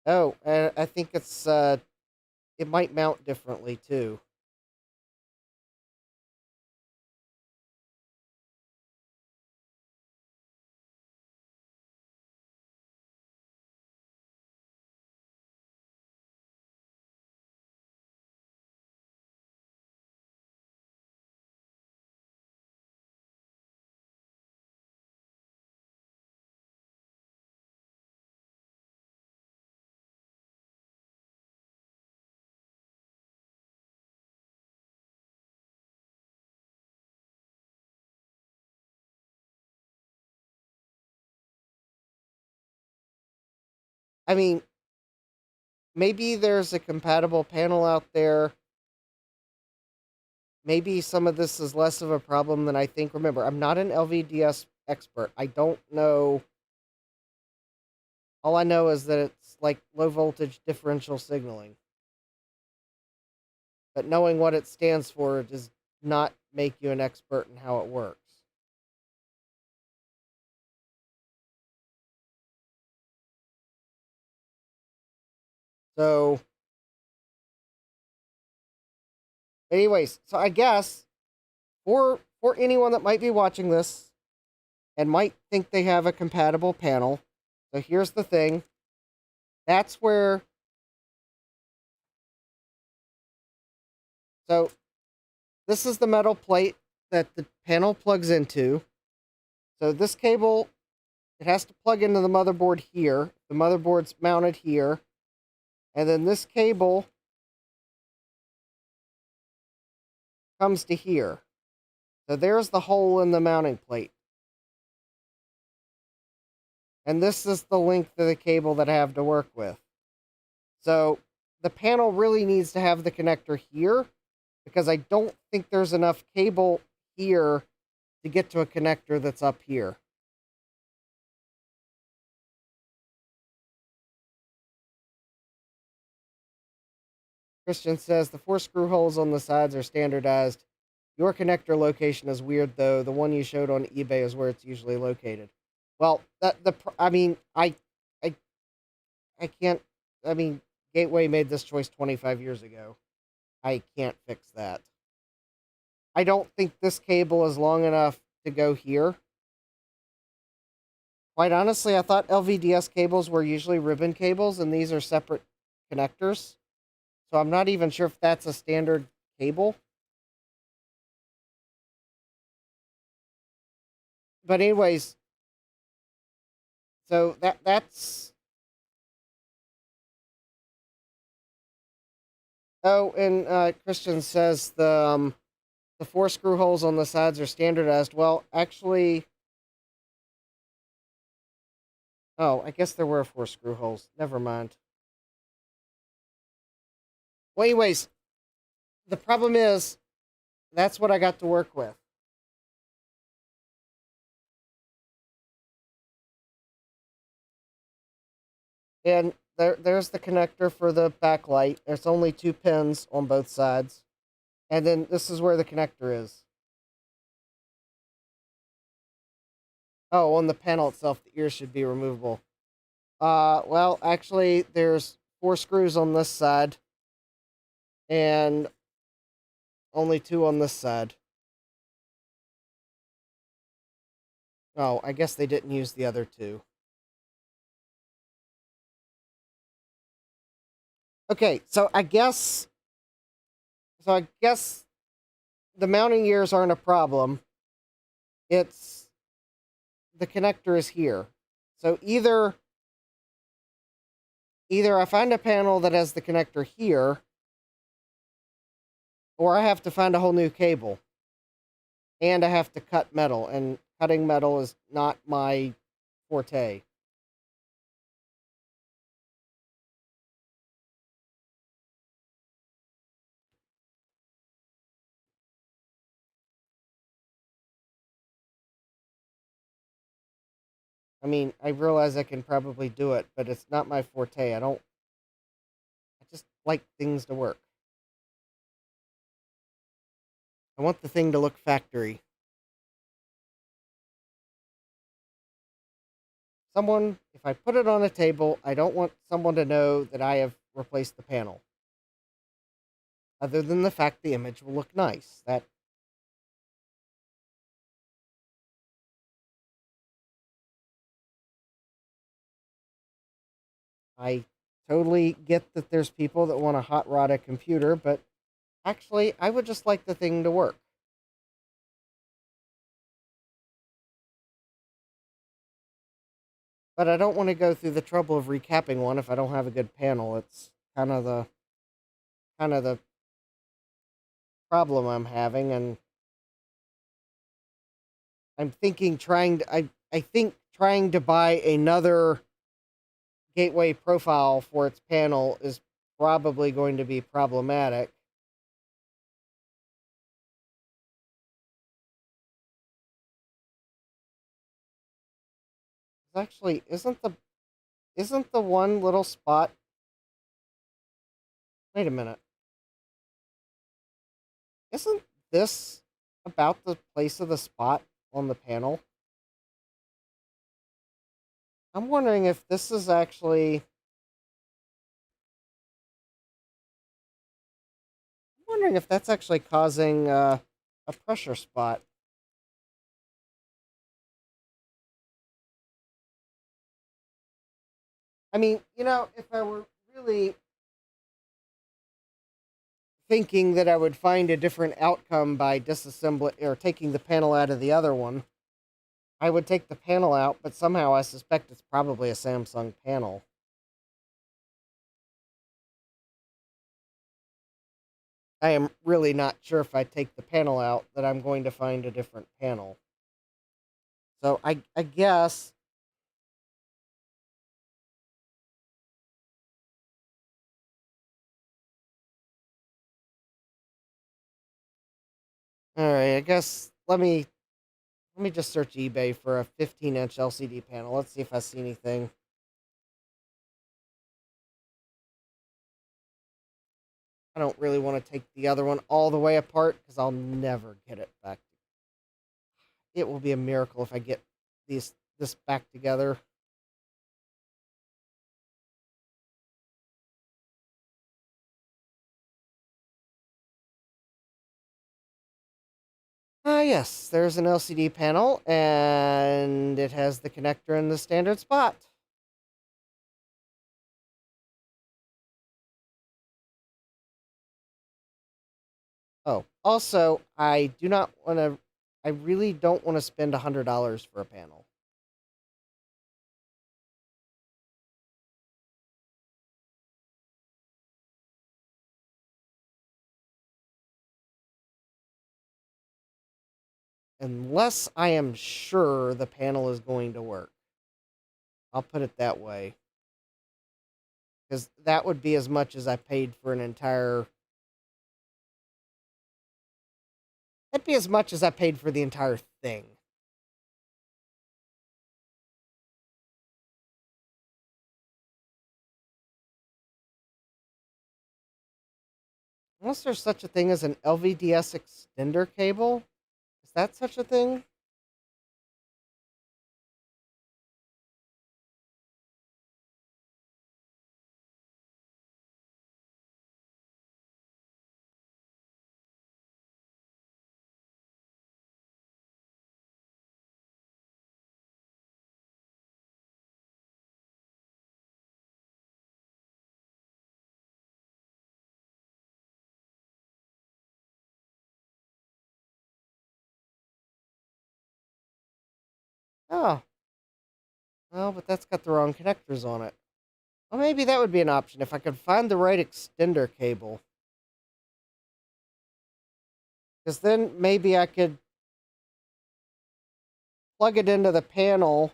oh, I think it's, it might mount differently too. I mean, maybe there's a compatible panel out there. Maybe some of this is less of a problem than I think. Remember, I'm not an LVDS expert. I don't know. All I know is that it's like low voltage differential signaling. But knowing what it stands for does not make you an expert in how it works. So, anyways, so I guess for anyone that might be watching this and might think they have a compatible panel, so here's the thing. That's where, so this is the metal plate that the panel plugs into. So this cable, it has to plug into the motherboard here. The motherboard's mounted here. And then this cable comes to here. So there's the hole in the mounting plate. And this is the length of the cable that I have to work with. So the panel really needs to have the connector here because I don't think there's enough cable here to get to a connector that's up here. Christian says the 4 screw holes on the sides are standardized. Your connector location is weird though. The one you showed on eBay is where it's usually located. Well, I mean, I can't. I mean, Gateway made this choice 25 years ago. I can't fix that. I don't think this cable is long enough to go here. Quite honestly, I thought LVDS cables were usually ribbon cables, and these are separate connectors. So I'm not even sure if that's a standard cable. But anyways, so that's. Oh, and Christian says the 4 screw holes on the sides are standardized. Well, actually, oh, I guess there were 4 screw holes. Never mind. Well, anyways, the problem is that's what I got to work with. And there's the connector for the backlight. There's only 2 pins on both sides. And then this is where the connector is. Oh, on the panel itself, the ear should be removable. Well, actually, there's 4 screws on this side and only 2 on this side. Oh, I guess they didn't use the other 2. Okay, so I guess the mounting gears aren't a problem. It's the connector is here. So either I find a panel that has the connector here, or I have to find a whole new cable. And I have to cut metal, and cutting metal is not my forte. I mean, I realize I can probably do it, but it's not my forte. I just like things to work. I want the thing to look factory. If I put it on a table, I don't want someone to know that I have replaced the panel. Other than the fact the image will look nice. I totally get that there's people that want to hot rod a computer, but actually, I would just like the thing to work. But I don't want to go through the trouble of recapping one if I don't have a good panel. It's kind of the problem I'm having, and I'm thinking I think trying to buy another gateway profile for its panel is probably going to be problematic. Actually, isn't the one little spot? Wait a minute. Isn't this about the place of the spot on the panel? I'm wondering if this is actually. I'm wondering if that's actually causing a pressure spot. I mean, if I were really thinking that I would find a different outcome by disassembling or taking the panel out of the other one, I would take the panel out, but somehow I suspect it's probably a Samsung panel. I am really not sure if I take the panel out that I'm going to find a different panel. So I guess. All right, I guess let me just search eBay for a 15-inch LCD panel. Let's see if I see anything. I don't really want to take the other one all the way apart because I'll never get it back. It will be a miracle if I get this back together. Yes, there's an LCD panel, and it has the connector in the standard spot. Oh, also, I really don't want to spend $100 for a panel. Unless I am sure the panel is going to work. I'll put it that way. Because that would be as much as I paid for an entire. That'd be as much as I paid for the entire thing. Unless there's such a thing as an LVDS extender cable. Is that such a thing? Oh, well, but that's got the wrong connectors on it. Well, maybe that would be an option if I could find the right extender cable. Because then maybe I could plug it into the panel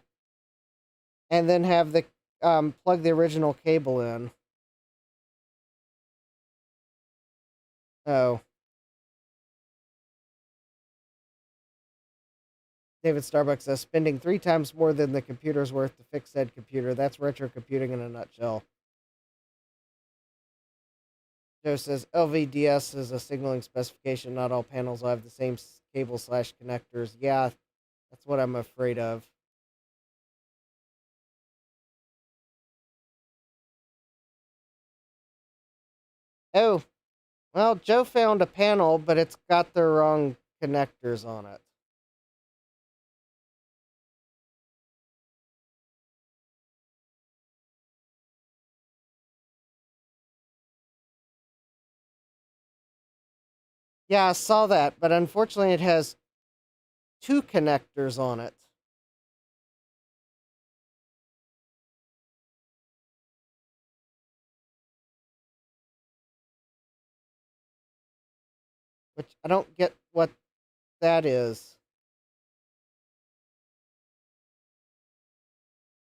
and then have the plug the original cable in. Oh. David Starbucks says spending 3 times more than the computer's worth to fix said computer. That's retro computing in a nutshell. Joe says LVDS is a signaling specification. Not all panels will have the same cable slash connectors. Yeah, that's what I'm afraid of. Oh, well, Joe found a panel, but it's got the wrong connectors on it. Yeah, I saw that, but unfortunately it has 2 connectors on it. Which I don't get what that is.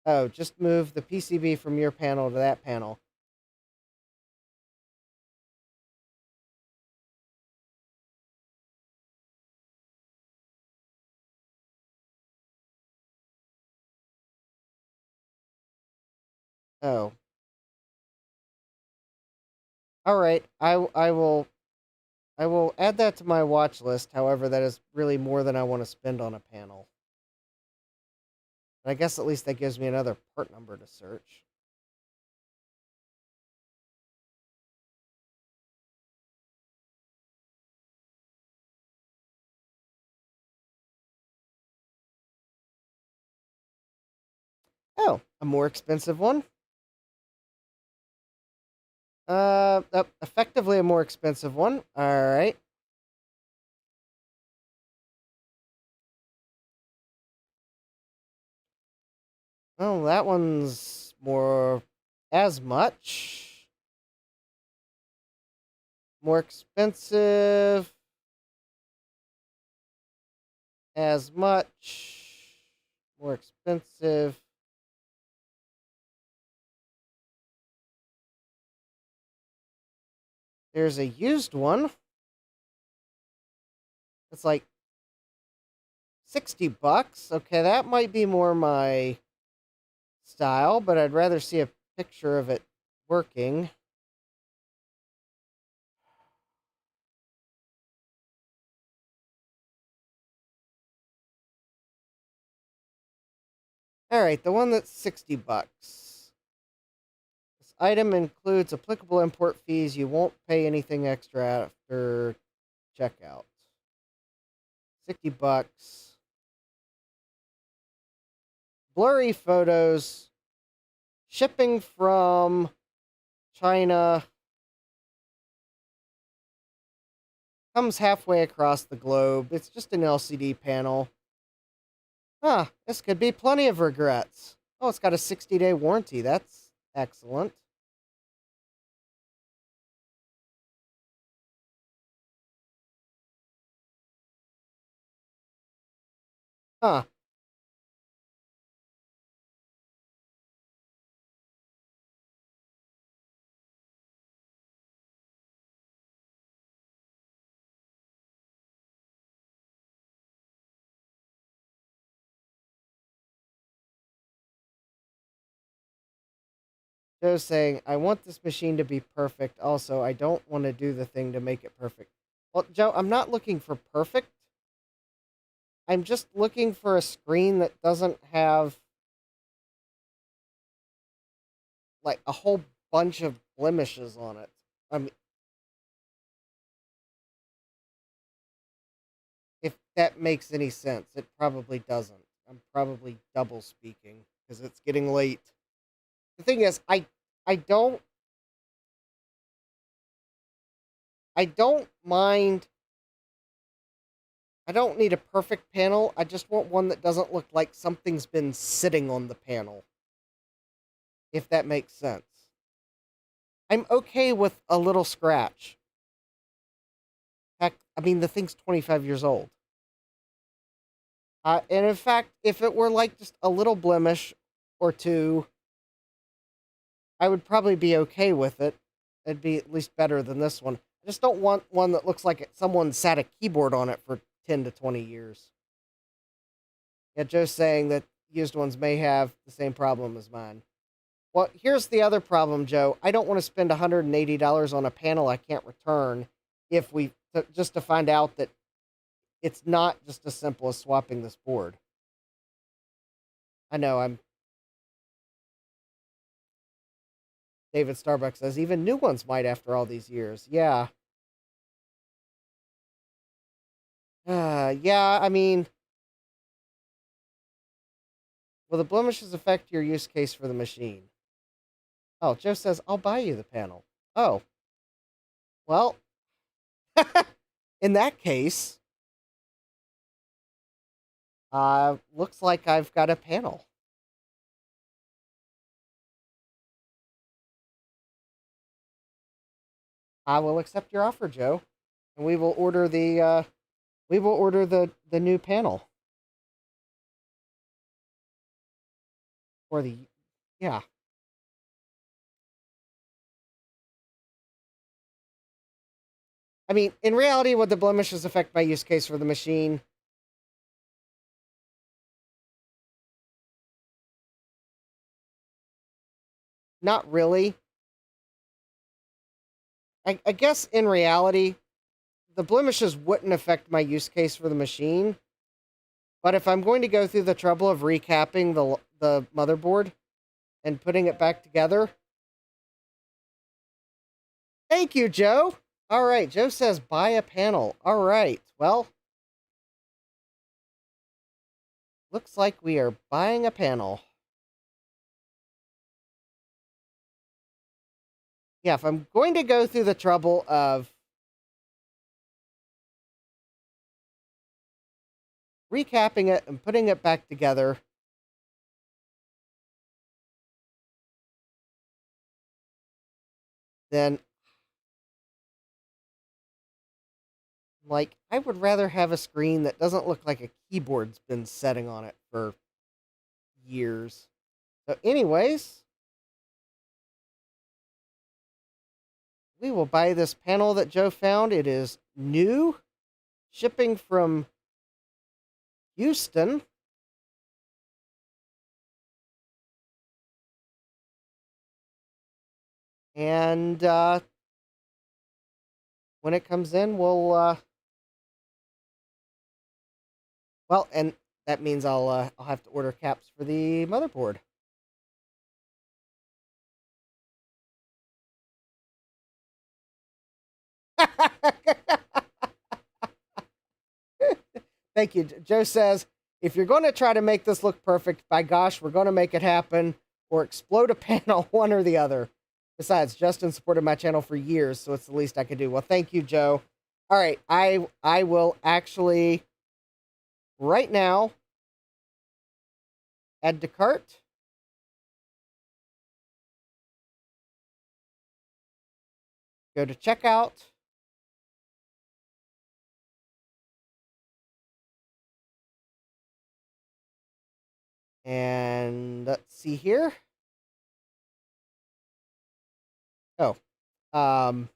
Oh, just move the PCB from your panel to that panel. Oh. All right. I will add that to my watch list. However, that is really more than I want to spend on a panel. And I guess at least that gives me another part number to search. Oh, a more expensive one? Effectively a more expensive one. All right. Well, that one's more as much. More expensive. As much. More expensive. There's a used one. It's like $60. Okay, that might be more my style, but I'd rather see a picture of it working. All right, the one that's $60. This item includes applicable import fees. You won't pay anything extra after checkout. $60. Blurry photos. Shipping from China. Comes halfway across the globe. It's just an LCD panel. Huh, this could be plenty of regrets. Oh, it's got a 60-day warranty. That's excellent. Huh. Joe's saying, I want this machine to be perfect. Also, I don't want to do the thing to make it perfect. Well, Joe, I'm not looking for perfect. I'm just looking for a screen that doesn't have like a whole bunch of blemishes on it. I mean, if that makes any sense, it probably doesn't. I'm probably double speaking because it's getting late. The thing is, I don't I don't mind I don't need a perfect panel. I just want one that doesn't look like something's been sitting on the panel. If that makes sense. I'm okay with a little scratch. Heck, I mean, the thing's 25 years old. And in fact, if it were like just a little blemish or two, I would probably be okay with it. It'd be at least better than this one. I just don't want one that looks like someone sat a keyboard on it for 10 to 20 years. Yeah, Joe's saying that used ones may have the same problem as mine. Well, here's the other problem, Joe. I don't want to spend $180 on a panel I can't return if just to find out that it's not just as simple as swapping this board. I know, David Starbucks says even new ones might after all these years. Yeah. Yeah, I mean, will the blemishes affect your use case for the machine? Oh, Joe says, I'll buy you the panel. Oh. Well, in that case, looks like I've got a panel. I will accept your offer, Joe, and we will order the new panel for the yeah. I mean, in reality, would the blemishes affect my use case for the machine? Not really. I guess in reality, the blemishes wouldn't affect my use case for the machine. But if I'm going to go through the trouble of recapping the motherboard and putting it back together, thank you, Joe. All right, Joe says buy a panel. All right, well, looks like we are buying a panel. Yeah, if I'm going to go through the trouble of recapping it and putting it back together, then like I would rather have a screen that doesn't look like a keyboard's been setting on it for years. So anyways, we will buy this panel that Joe found. It is new, shipping from Houston. And when it comes in, well, and that means I'll have to order caps for the motherboard. Thank you. Joe says, if you're going to try to make this look perfect, by gosh, we're going to make it happen, or explode a panel, one or the other. Besides, Justin supported my channel for years, so it's the least I could do. Well, thank you, Joe. All right, I will actually right now add to cart. Go to checkout. And let's see here. Oh, um,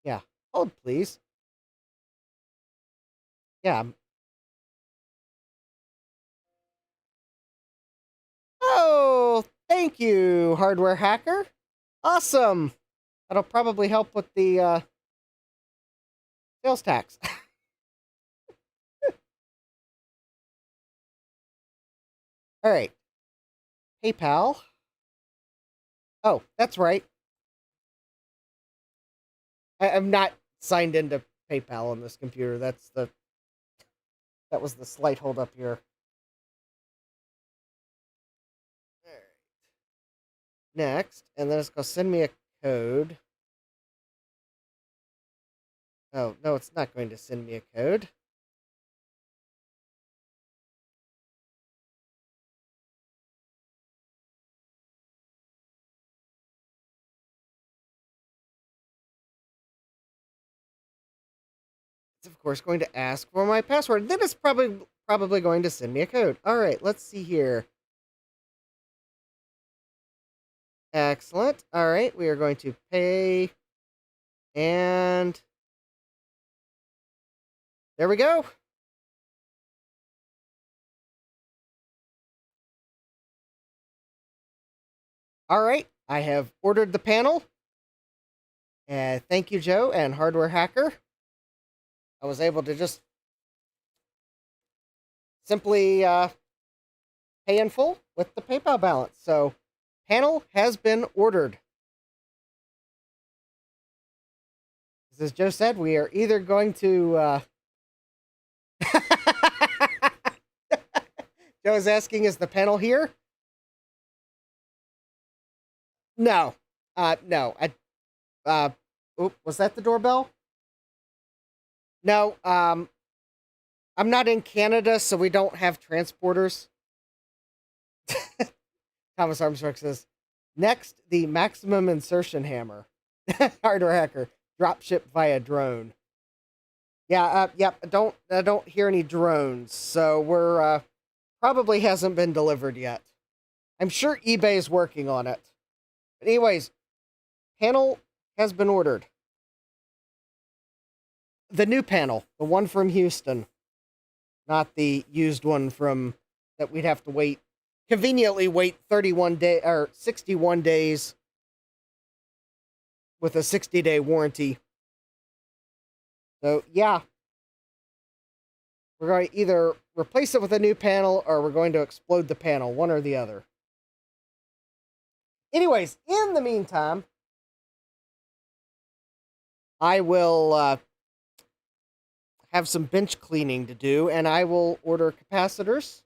yeah. Hold, please. Yeah. Oh, thank you, hardware hacker. Awesome. That'll probably help with the sales tax. All right. PayPal. Oh, that's right. I'm not signed into PayPal on this computer. That was the slight hold up here. All right. Next, and then it's gonna send me a code. Oh, no, it's not going to send me a code. It's, of course, going to ask for my password. Then it's probably going to send me a code. All right, let's see here. Excellent. All right, we are going to pay. And there we go. All right, I have ordered the panel. Thank you, Joe and Hardware Hacker. I was able to just simply pay in full with the PayPal balance. So, panel has been ordered. As Joe said, we are either going to. Joe is asking, is the panel here? No. No. Was that the doorbell? No. I'm not in Canada, so we don't have transporters. Thomas Armstrong says, next, the maximum insertion hammer. Hardware Hacker. Dropship via drone. Yeah, yep. I don't hear any drones, so we're probably hasn't been delivered yet. I'm sure eBay is working on it. But anyways, panel has been ordered. The new panel, the one from Houston, not the used one from that we'd have to conveniently wait 61 days with a 60-day warranty. So, yeah. We're going to either replace it with a new panel or we're going to explode the panel, one or the other. Anyways, in the meantime, I will have some bench cleaning to do, and I will order capacitors.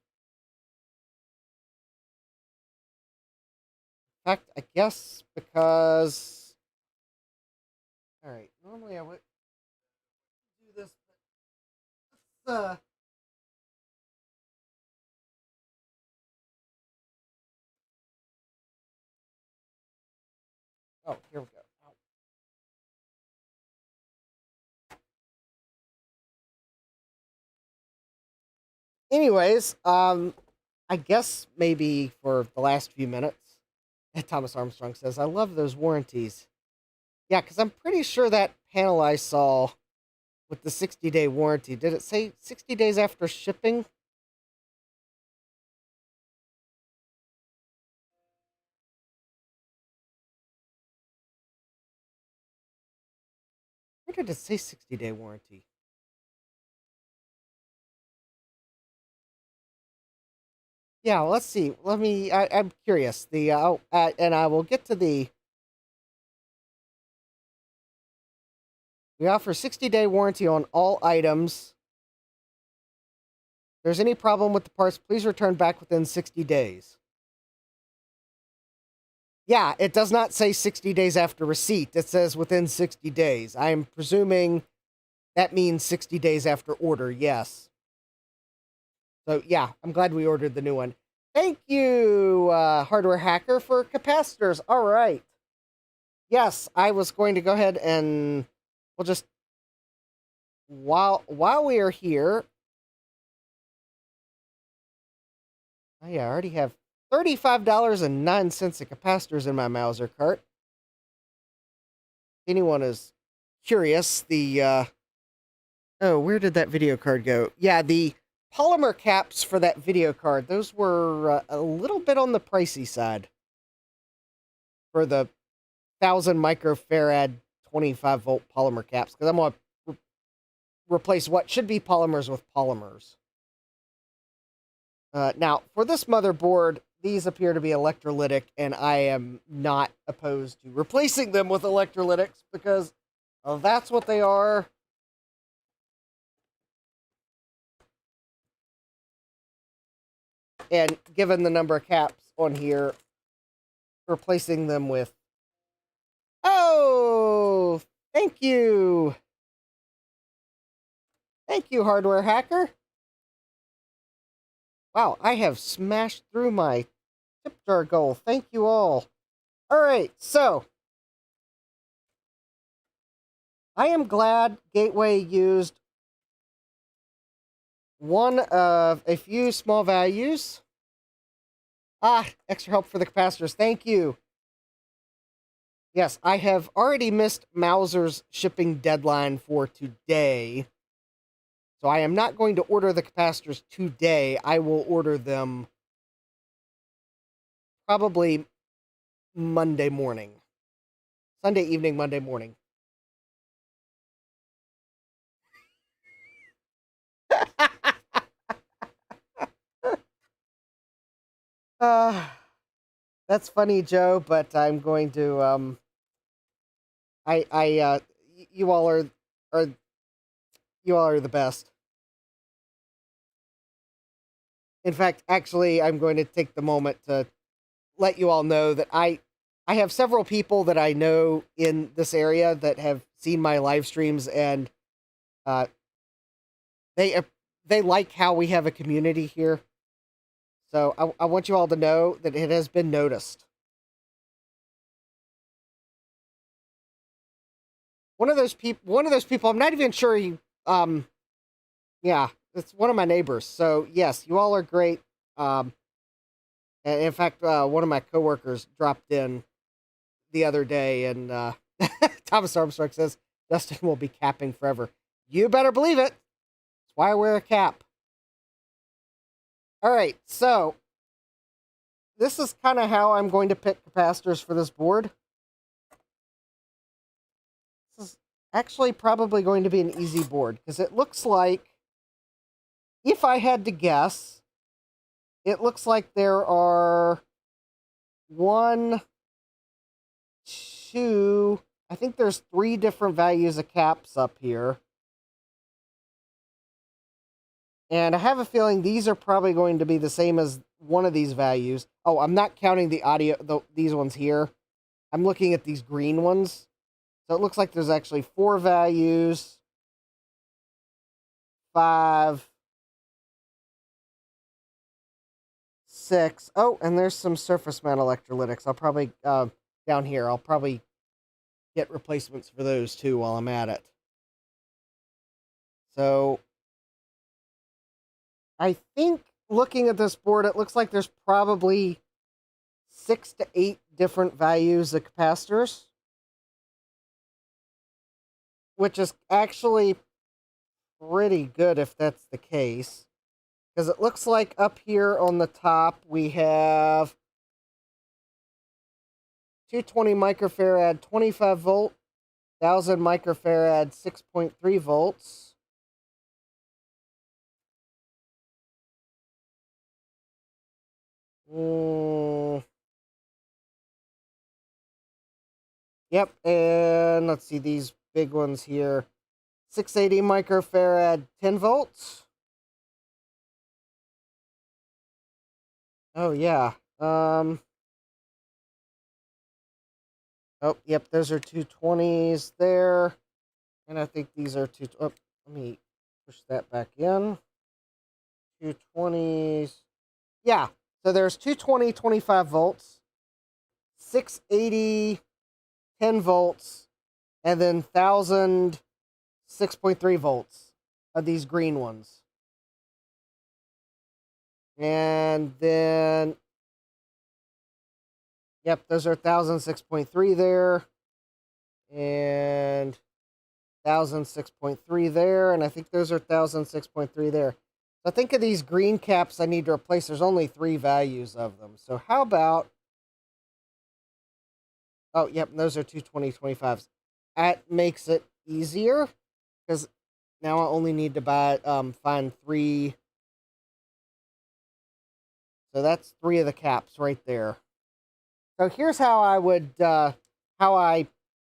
In fact, I guess because... Alright, normally I would do this, but oh, here we go. Ow. Anyways, I guess maybe for the last few minutes, Thomas Armstrong says, I love those warranties. Yeah, because I'm pretty sure that panel I saw with the 60-day warranty, did it say 60 days after shipping? Where did it say 60-day warranty? Yeah, let's see. I'm curious. And I will get to the... We offer 60-day warranty on all items. If there's any problem with the parts, please return back within 60 days. Yeah, it does not say 60 days after receipt. It says within 60 days. I'm presuming that means 60 days after order, yes. So, yeah, I'm glad we ordered the new one. Thank you, Hardware Hacker, for capacitors. All right. Yes, I was going to go ahead and we'll just... While we are here... Oh, yeah, I already have $35.09 of capacitors in my Mauser cart. If anyone is curious, oh, where did that video card go? Yeah, the polymer caps for that video card, those were a little bit on the pricey side. For the 1,000 microfarad 25-volt polymer caps, because I'm going to replace what should be polymers with polymers. Now, for this motherboard, these appear to be electrolytic, and I am not opposed to replacing them with electrolytics, because that's what they are. And given the number of caps on here, replacing them with... Oh! Thank you! Thank you, hardware hacker. Wow, I have smashed through my tip jar goal. Thank you all. All right, so I am glad Gateway used one of a few small values. Extra help for the capacitors. Thank you. Yes, I have already missed Mauser's shipping deadline for today. So I am not going to order the capacitors today. I will order them probably Monday morning. Sunday evening, Monday morning. That's funny, Joe, but I'm going to you all are you all are the best. In fact, actually, I'm going to take the moment to let you all know that I have several people that I know in this area that have seen my live streams, and uh, they like how we have a community here. So I want you all to know that it has been noticed. One of those people. I'm not even sure he. Yeah, it's one of my neighbors. So yes, you all are great. And in fact, one of my coworkers dropped in the other day, and Thomas Armstrong says Dustin will be capping forever. You better believe it. That's why I wear a cap. All right, so this is kind of how I'm going to pick capacitors for this board. This is actually probably going to be an easy board because it looks like, if I had to guess, it looks like there are 1, 2, I think there's 3 different values of caps up here. And I have a feeling these are probably going to be the same as one of these values. Oh, I'm not counting the audio, these ones here. I'm looking at these green ones. So it looks like there's actually 4 values. 5. 6. Oh, and there's some surface mount electrolytics. I'll probably, down here, I'll probably get replacements for those too while I'm at it. So I think looking at this board, it looks like there's probably 6 to 8 different values of capacitors, which is actually pretty good if that's the case. Because it looks like up here on the top we have 220 microfarad 25 volt, 1000 microfarad 6.3 volts. Yep, and let's see these big ones here. 680 microfarad 10 volts. Oh yeah. Oh, yep, those are 220s there. And I think these are let me push that back in. 220s. Yeah, so there's 220 25 volts, 680 10 volts, and then 1000 6.3 volts of these green ones. And then, yep, those are 1000 6.3 there, and 1000 6.3 there, and I think those are 1000 6.3 there. So I think of these green caps I need to replace. There's only 3 values of them. So how about, oh, yep, those are 220 25s. That makes it easier because now I only need to find 3. So that's 3 of the caps right there. So here's how I would, how I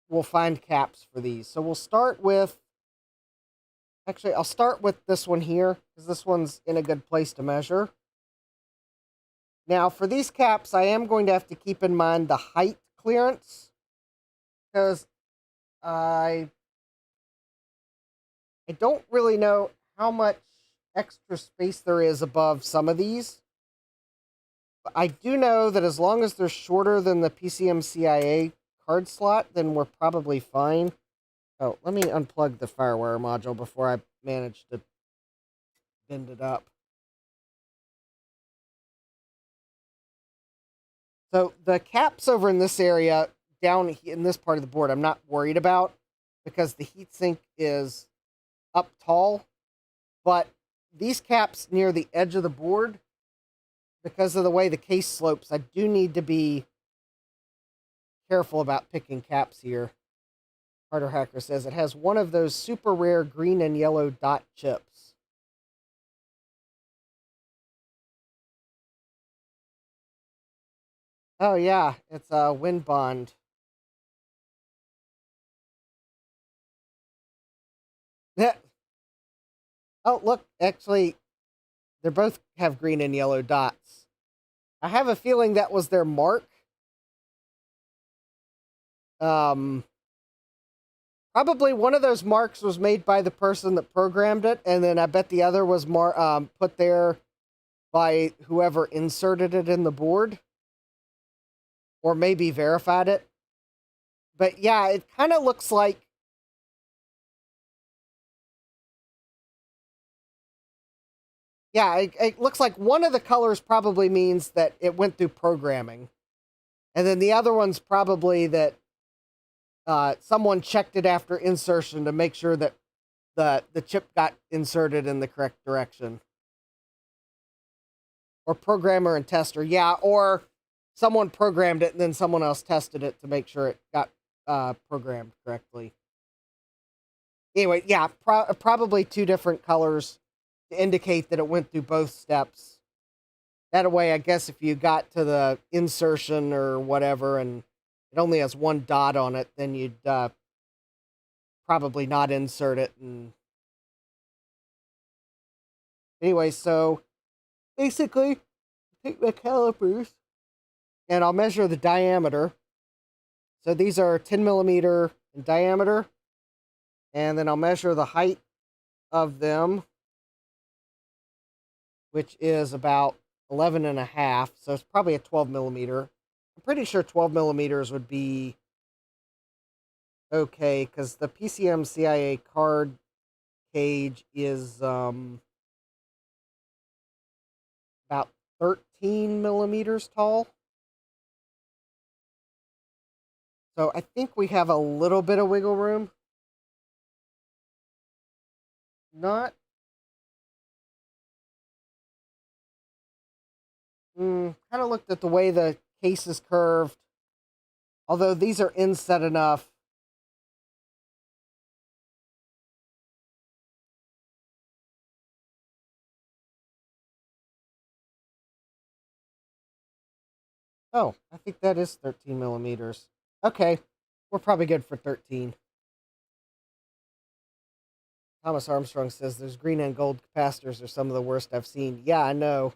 will find caps for these. So we'll start with, actually, I'll start with this one here, because this one's in a good place to measure. Now, for these caps, I am going to have to keep in mind the height clearance, because I don't really know how much extra space there is above some of these. But I do know that as long as they're shorter than the PCMCIA card slot, then we're probably fine. Oh, let me unplug the FireWire module before I manage to bend it up. So the caps over in this area, down in this part of the board, I'm not worried about because the heatsink is up tall. But these caps near the edge of the board, because of the way the case slopes, I do need to be careful about picking caps here. Harder Hacker says it has one of those super rare green and yellow dot chips. Oh yeah, it's a wind bond. Yeah. Oh look, actually, they both have green and yellow dots. I have a feeling that was their mark. Probably one of those marks was made by the person that programmed it, and then I bet the other was put there by whoever inserted it in the board, or maybe verified it. But yeah, it kind of looks like... Yeah, it looks like one of the colors probably means that it went through programming. And then the other one's probably that someone checked it after insertion to make sure that the chip got inserted in the correct direction. Or programmer and tester, yeah, or someone programmed it and then someone else tested it to make sure it got programmed correctly. Anyway, yeah, probably two different colors to indicate that it went through both steps. That way, I guess if you got to the insertion or whatever and it only has one dot on it, then you'd probably not insert it. And anyway, so basically, take the calipers and I'll measure the diameter. So these are 10 millimeter in diameter. And then I'll measure the height of them, which is about 11 and a half. So it's probably a 12 millimeter. I'm pretty sure 12 millimeters would be okay, because the PCMCIA card cage is about 13 millimeters tall. So I think we have a little bit of wiggle room. Not... kind of looked at the way the case is curved. Although these are inset enough. Oh, I think that is 13 millimeters. Okay, we're probably good for 13. Thomas Armstrong says there's green and gold capacitors are some of the worst I've seen. Yeah, I know.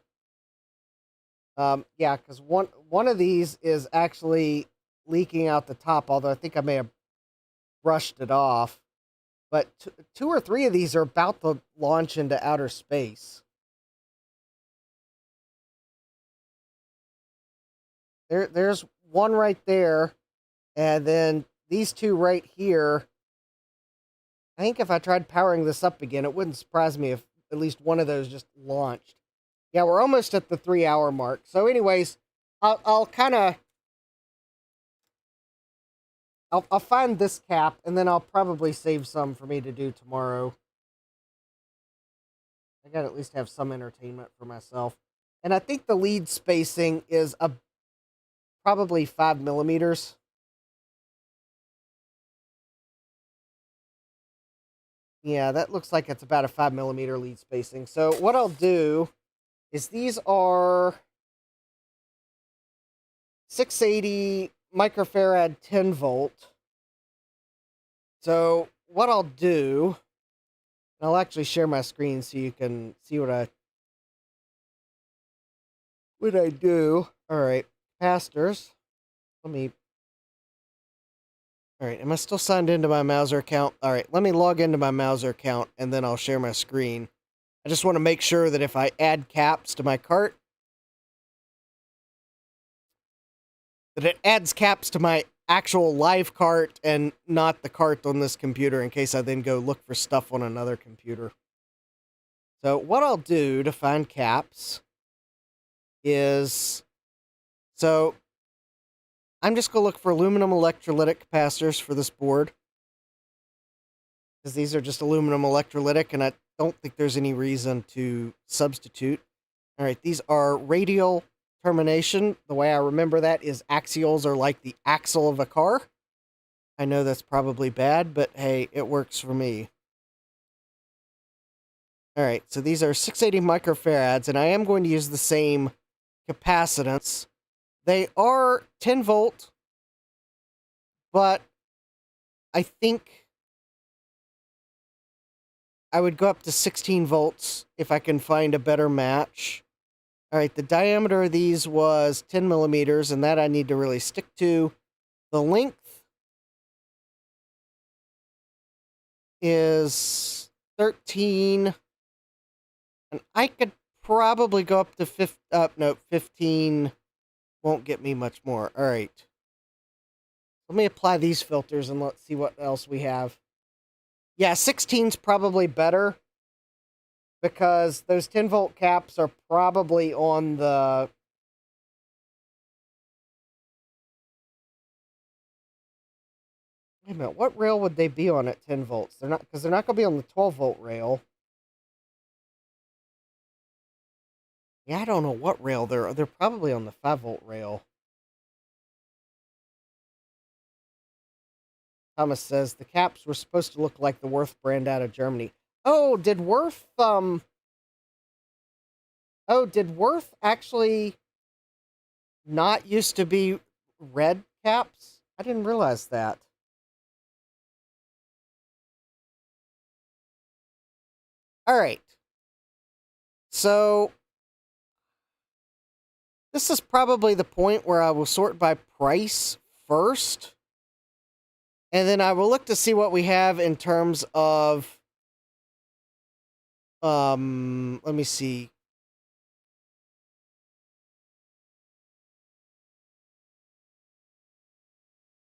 Yeah, because one of these is actually leaking out the top, although I think I may have brushed it off. But two or three of these are about to launch into outer space. There's one right there, and then these two right here. I think if I tried powering this up again, it wouldn't surprise me if at least one of those just launched. Yeah, we're almost at the 3-hour mark. So anyways, I'll kind of... I'll find this cap, and then I'll probably save some for me to do tomorrow. I gotta at least have some entertainment for myself. And I think the lead spacing is probably 5 millimeters. Yeah, that looks like it's about a 5 millimeter lead spacing. So what I'll do is these are 680 microfarad 10 volt. So what I'll do, I'll actually share my screen so you can see what I do. All right, capacitors. Let me All right, am I still signed into my Mauser account? All right, let me log into my Mauser account, and then I'll share my screen. I just want to make sure that if I add caps to my cart, that it adds caps to my actual live cart and not the cart on this computer in case I then go look for stuff on another computer. So what I'll do to find caps is, so I'm just going to look for aluminum electrolytic capacitors for this board, because these are just aluminum electrolytic, and I don't think there's any reason to substitute. All right, these are radial termination. The way I remember that is axials are like the axle of a car. I know that's probably bad, but hey, it works for me. All right, so these are 680 microfarads, and I am going to use the same capacitance. They are 10 volt, but I think I would go up to 16 volts if I can find a better match. All right, the diameter of these was 10 millimeters, and that I need to really stick to. The length is 13, and I could probably go up to 15 won't get me much more. All right. Let me apply these filters and let's see what else we have. Yeah, 16's probably better because those 10 volt caps are probably on the... Wait a minute, what rail would they be on at 10 volts? They're not, because they're not going to be on the 12 volt rail. Yeah, I don't know what rail they're probably on the 5 volt rail. Thomas says the caps were supposed to look like the Worth brand out of Germany. Oh, did Worth actually not used to be red caps? I didn't realize that. All right. So this is probably the point where I will sort by price first. And then I will look to see what we have in terms of, let me see.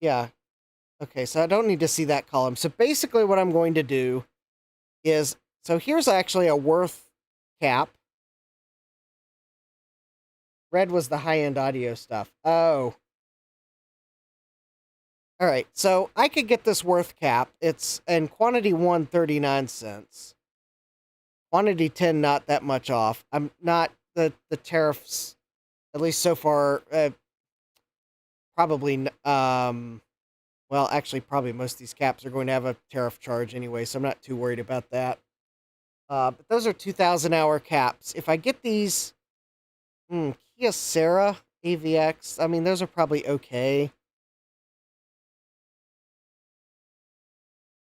Yeah. Okay, so I don't need to see that column. So basically what I'm going to do is, so here's actually a Worth cap. Red was the high-end audio stuff. Oh. All right, so I could get this Worth cap. It's in quantity 1, 39 cents. Quantity 10, not that much off. I'm not, the tariffs, at least so far, probably, well, actually, probably most of these caps are going to have a tariff charge anyway, so I'm not too worried about that. But those are 2,000 hour caps. If I get these, Kyocera AVX, I mean, those are probably okay.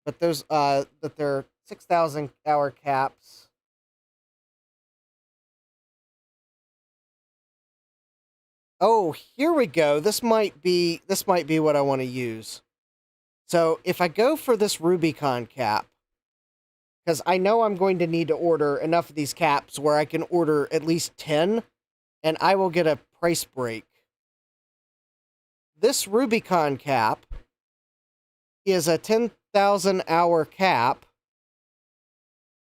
But those, but they're 6,000 hour caps. Oh, here we go. This might be what I want to use. So if I go for this Rubicon cap, because I know I'm going to need to order enough of these caps where I can order at least 10, and I will get a price break. This Rubicon cap is a 10,000 hour cap.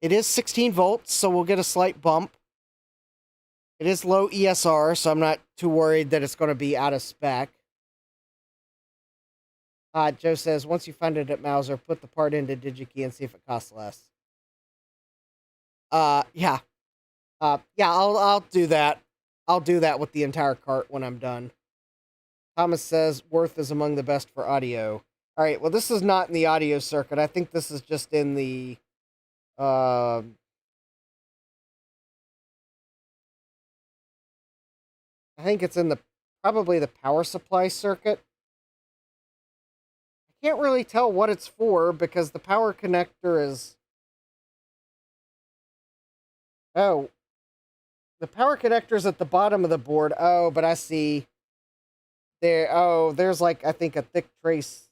It is 16 volts, so we'll get a slight bump. It is low ESR, so I'm not too worried that it's going to be out of spec. Joe says, once you find it at Mauser, put the part into DigiKey and see if it costs less. Yeah. Yeah, I'll do that. I'll do that with the entire cart when I'm done. Thomas says, Worth is among the best for audio. All right, well, this is not in the audio circuit. I think this is just in the... I think it's in the... probably the power supply circuit. I can't really tell what it's for because the power connector is... Oh. The power connector's at the bottom of the board. Oh, but I see... There, oh, there's like, I think a thick trace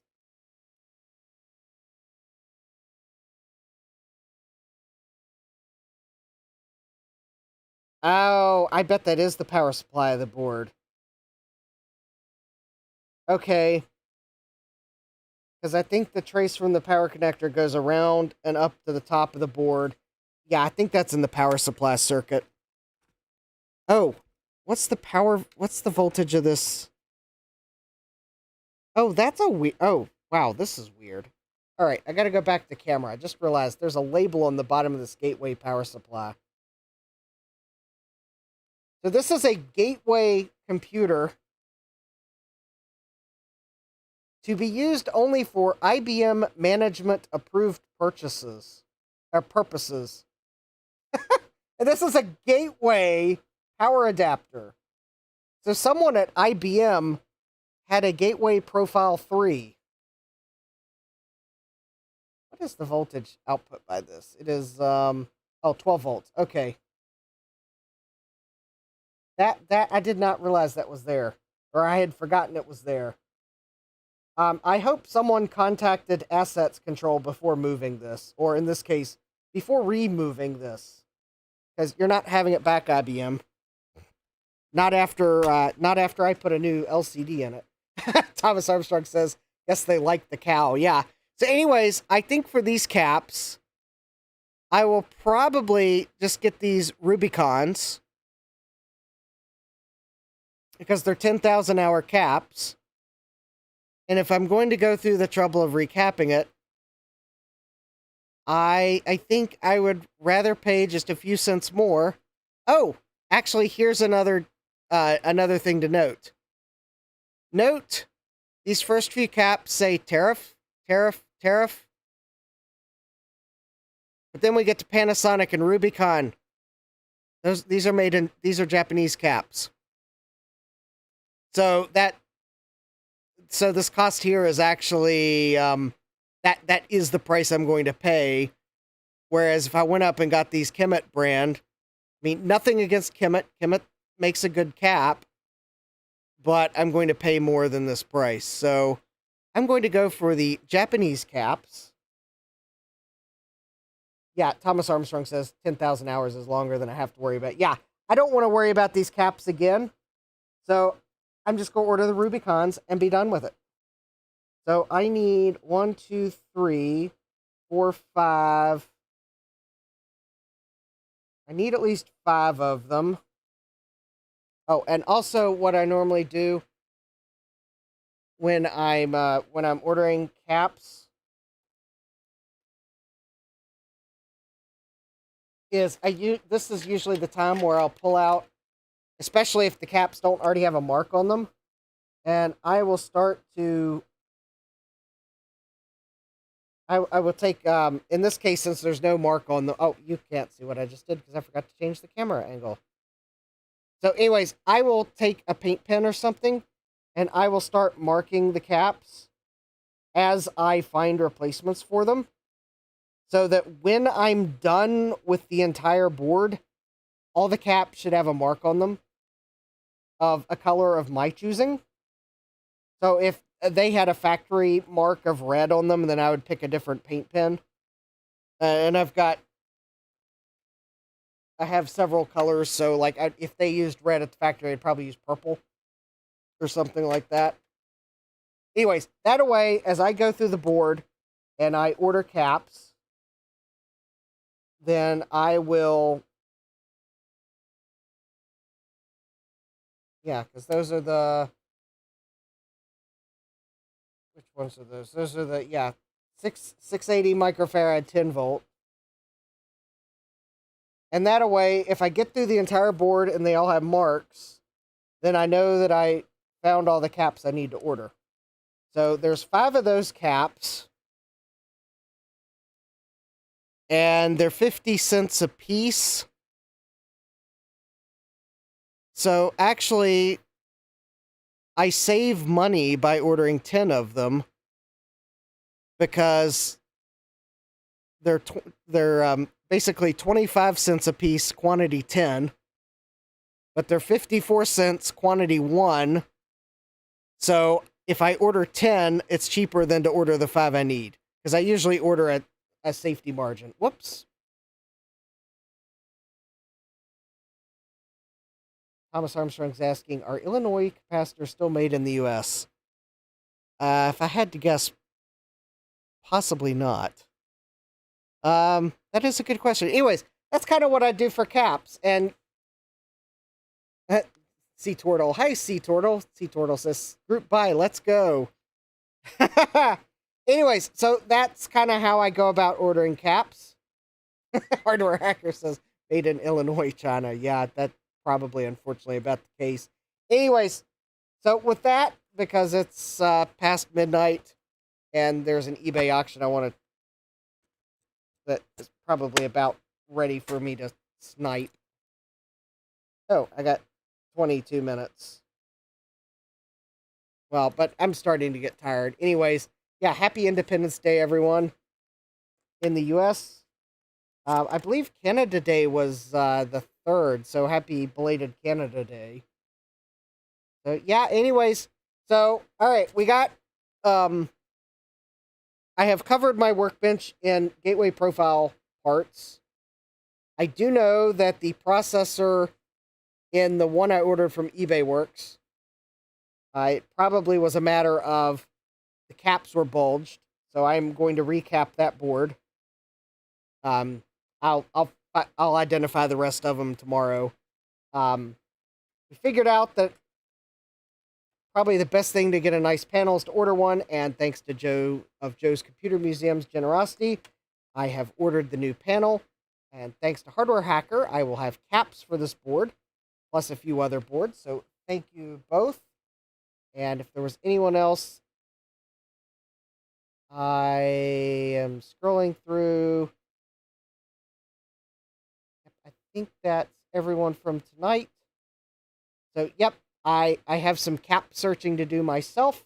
Oh, I bet that is the power supply of the board. Okay. Because I think the trace from the power connector goes around and up to the top of the board. Yeah, I think that's in the power supply circuit. Oh, what's the voltage of this? Oh, that's a weird, oh, wow, this is weird. All right, I gotta go back to the camera. I just realized there's a label on the bottom of this gateway power supply. So this is a gateway computer to be used only for IBM management approved purposes. And this is a gateway power adapter. So someone at IBM had a gateway profile 3. What is the voltage output by this? It is 12 volts. Okay. That I did not realize that was there, or I had forgotten it was there. I hope someone contacted assets control before moving this, or in this case, before removing this, because you're not having it back, IBM. Not after I put a new LCD in it. Thomas Armstrong says, "Guess they like the cow." Yeah. So, anyways, I think for these caps, I will probably just get these Rubicons because they're 10,000 hour caps. And if I'm going to go through the trouble of recapping it, I think I would rather pay just a few cents more. Oh, actually, here's another thing to note. Note, these first few caps say tariff. But then we get to Panasonic and Rubicon. These are Japanese caps. So this cost here is actually that is the price I'm going to pay. Whereas if I went up and got these Kemet brand, I mean, nothing against Kemet. Kemet makes a good cap, but I'm going to pay more than this price. So I'm going to go for the Japanese caps. Yeah, Thomas Armstrong says 10,000 hours is longer than I have to worry about. Yeah, I don't want to worry about these caps again. So I'm just going to order the Rubicons and be done with it. So I need 1, 2, 3, 4, 5. I need at least 5 of them. Oh, and also what I normally do when I'm ordering caps is this is usually the time where I'll pull out, especially if the caps don't already have a mark on them, and I will start to. I will take in this case, since there's no mark on the. Oh, you can't see what I just did because I forgot to change the camera angle. So, anyways, I will take a paint pen or something, and I will start marking the caps as I find replacements for them, so that when I'm done with the entire board, all the caps should have a mark on them of a color of my choosing. So if they had a factory mark of red on them, then I would pick a different paint pen. And I have several colors, so like if they used red at the factory, I'd probably use purple or something like that. Anyways, that way, as I go through the board and I order caps, then I will... Yeah, because those are the... Which ones are those? Those are the, yeah, 680 microfarad 10 volt. And that way, if I get through the entire board and they all have marks, then I know that I found all the caps I need to order. So there's 5 of those caps. And they're 50 cents a piece. So actually, I save money by ordering 10 of them because they're basically 25 cents a piece, quantity 10, but they're 54 cents, quantity 1. So if I order 10, it's cheaper than to order the 5 I need, because I usually order at a safety margin. Whoops. Thomas Armstrong's asking, are Illinois capacitors still made in the U.S.? If I had to guess, possibly not. That is a good question. Anyways, that's kind of what I do for caps. And Sea Turtle. Hi, Sea Turtle. Sea Turtle says, group buy, let's go. Anyways, so that's kind of how I go about ordering caps. Hardware Hacker says, made in Illinois, China. Yeah, that's probably, unfortunately, about the case. Anyways, so with that, because it's past midnight and there's an eBay auction that is probably about ready for me to snipe. Oh, I got 22 minutes. Well, but I'm starting to get tired. Anyways, yeah, happy Independence Day, everyone. In the U.S., I believe Canada Day was the 3rd, so happy belated Canada Day. So, yeah, anyways, so, all right, we got, I have covered my workbench in gateway profile parts. I do know that the processor in the one I ordered from eBay works. It probably was a matter of the caps were bulged, so I'm going to recap that board. I'll identify the rest of them tomorrow. We figured out that probably the best thing to get a nice panel is to order one, and thanks to Joe of Joe's Computer Museum's generosity, I have ordered the new panel, and thanks to Hardware Hacker, I will have caps for this board, plus a few other boards, so thank you both. And if there was anyone else, I am scrolling through. I think that's everyone from tonight. So, yep, I have some cap searching to do myself.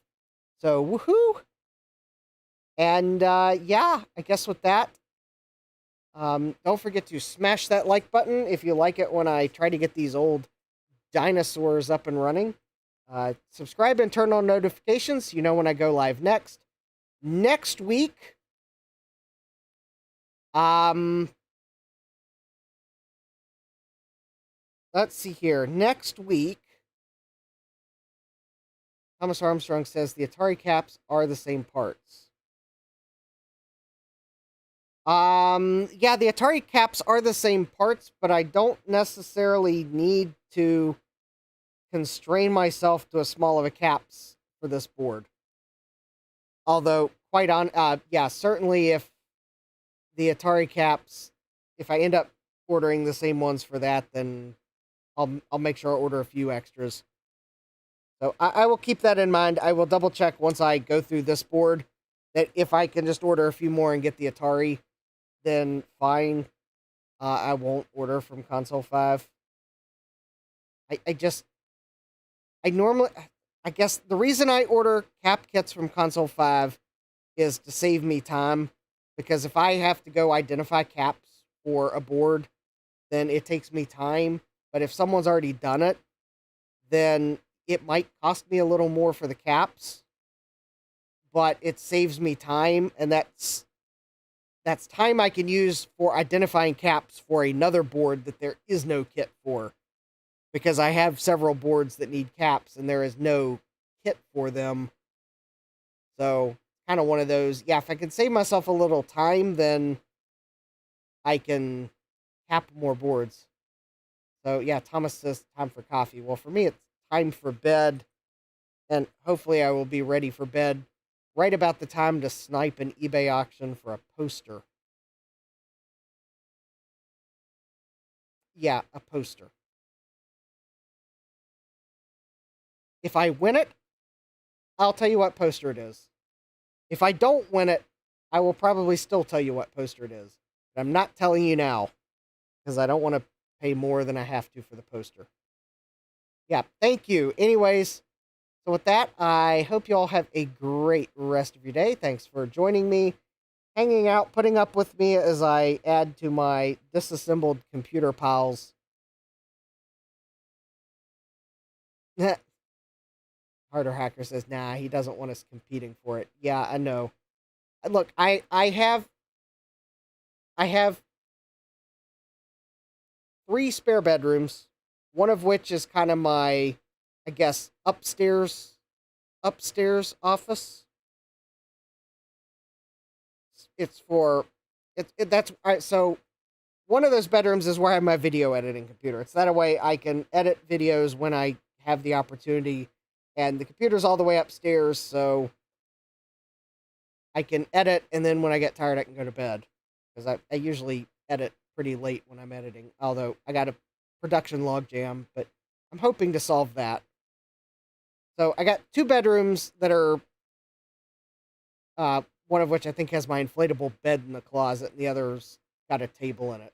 So, woohoo! And, yeah, I guess with that, don't forget to smash that like button if you like it when I try to get these old dinosaurs up and running. Subscribe and turn on notifications so you know when I go live next. Next week, let's see here. Next week, Thomas Armstrong says the Atari caps are the same parts. Yeah, the Atari caps are the same parts, but I don't necessarily need to constrain myself to a small of a caps for this board. Although, yeah, certainly if the Atari caps, if I end up ordering the same ones for that, then I'll make sure I order a few extras. So I will keep that in mind. I will double check once I go through this board that if I can just order a few more and get the Atari, then fine. I won't order from Console 5. I guess the reason I order cap kits from Console 5 is to save me time, because if I have to go identify caps for a board, then it takes me time. But if someone's already done it, then it might cost me a little more for the caps, but it saves me time, and that's time I can use for identifying caps for another board that there is no kit for. Because I have several boards that need caps, and there is no kit for them. So, kind of one of those, yeah, if I can save myself a little time, then I can cap more boards. So, yeah, Thomas says time for coffee. Well, for me, it's time for bed, and hopefully I will be ready for bed right about the time to snipe an eBay auction for a poster. Yeah, a poster. If I win it, I'll tell you what poster it is. If I don't win it, I will probably still tell you what poster it is. But I'm not telling you now, because I don't want to pay more than I have to for the poster. Yeah, thank you. Anyways, so with that, I hope you all have a great rest of your day. Thanks for joining me, hanging out, putting up with me as I add to my disassembled computer piles. Harder Hacker says, nah, he doesn't want us competing for it. Yeah, I know. Look, I have 3 spare bedrooms. one of which is kind of my, I guess, upstairs office. It's for that's all right. So one of those bedrooms is where I have my video editing computer. It's that way I can edit videos when I have the opportunity, and the computer's all the way upstairs, so I can edit, and then when I get tired, I can go to bed. Because I usually edit pretty late when I'm editing, although I got a production log jam, but I'm hoping to solve that. So I got 2 bedrooms that are, one of which I think has my inflatable bed in the closet, and the other's got a table in it.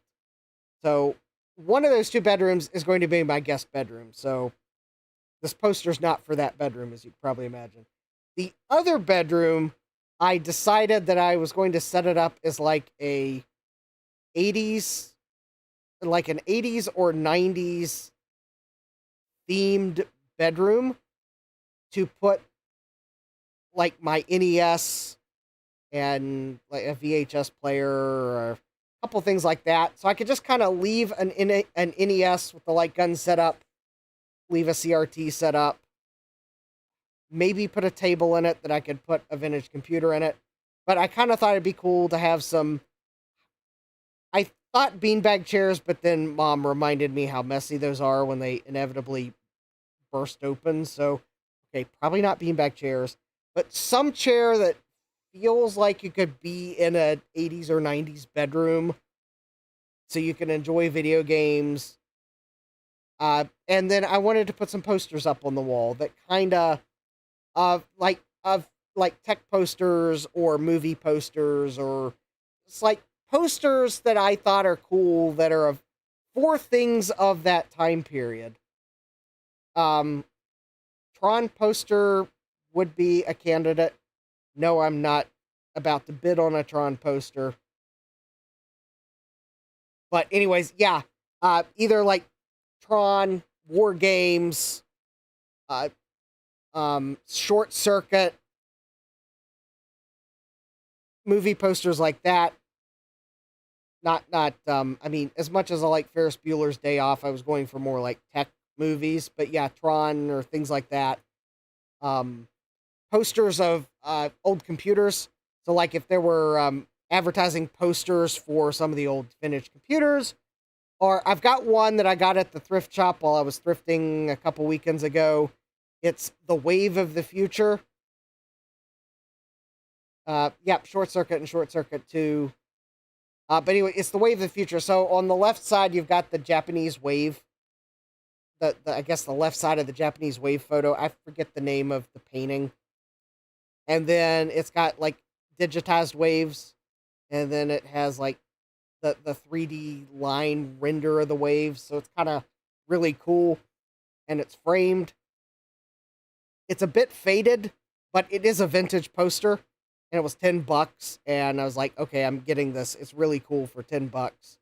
So one of those 2 bedrooms is going to be my guest bedroom, so this poster's not for that bedroom, as you can probably imagine. The other bedroom, I decided that I was going to set it up as like an 80s or 90s themed bedroom to put like my NES and like a VHS player or a couple things like that. So I could just kind of leave an NES with the light gun set up, leave a CRT set up, maybe put a table in it that I could put a vintage computer in it. But I kind of thought it'd be cool to have some, I thought beanbag chairs, but then Mom reminded me how messy those are when they inevitably burst open. So, okay, probably not beanbag chairs, but some chair that feels like you could be in a 80s or 90s bedroom so you can enjoy video games. And then I wanted to put some posters up on the wall that kind of like tech posters or movie posters, or it's like posters that I thought are cool that are for things of that time period. Tron poster would be a candidate. No, I'm not about to bid on a Tron poster. But anyways, yeah, either like Tron, War Games, Short Circuit, movie posters like that. Not, I mean, as much as I like Ferris Bueller's Day Off, I was going for more like tech movies, but yeah, Tron or things like that. Posters of old computers. So like if there were advertising posters for some of the old vintage computers, or I've got one that I got at the thrift shop while I was thrifting a couple weekends ago. It's The Wave of the Future. Yep, Short Circuit and Short Circuit 2. But anyway, it's The Wave of the Future. So on the left side, you've got the Japanese wave. I guess the left side of the Japanese wave photo. I forget the name of the painting. And then it's got like digitized waves. And then it has like the 3D line render of the waves. So it's kind of really cool. And it's framed. It's a bit faded, but it is a vintage poster. And it was $10. And I was like, okay, I'm getting this. It's really cool for $10.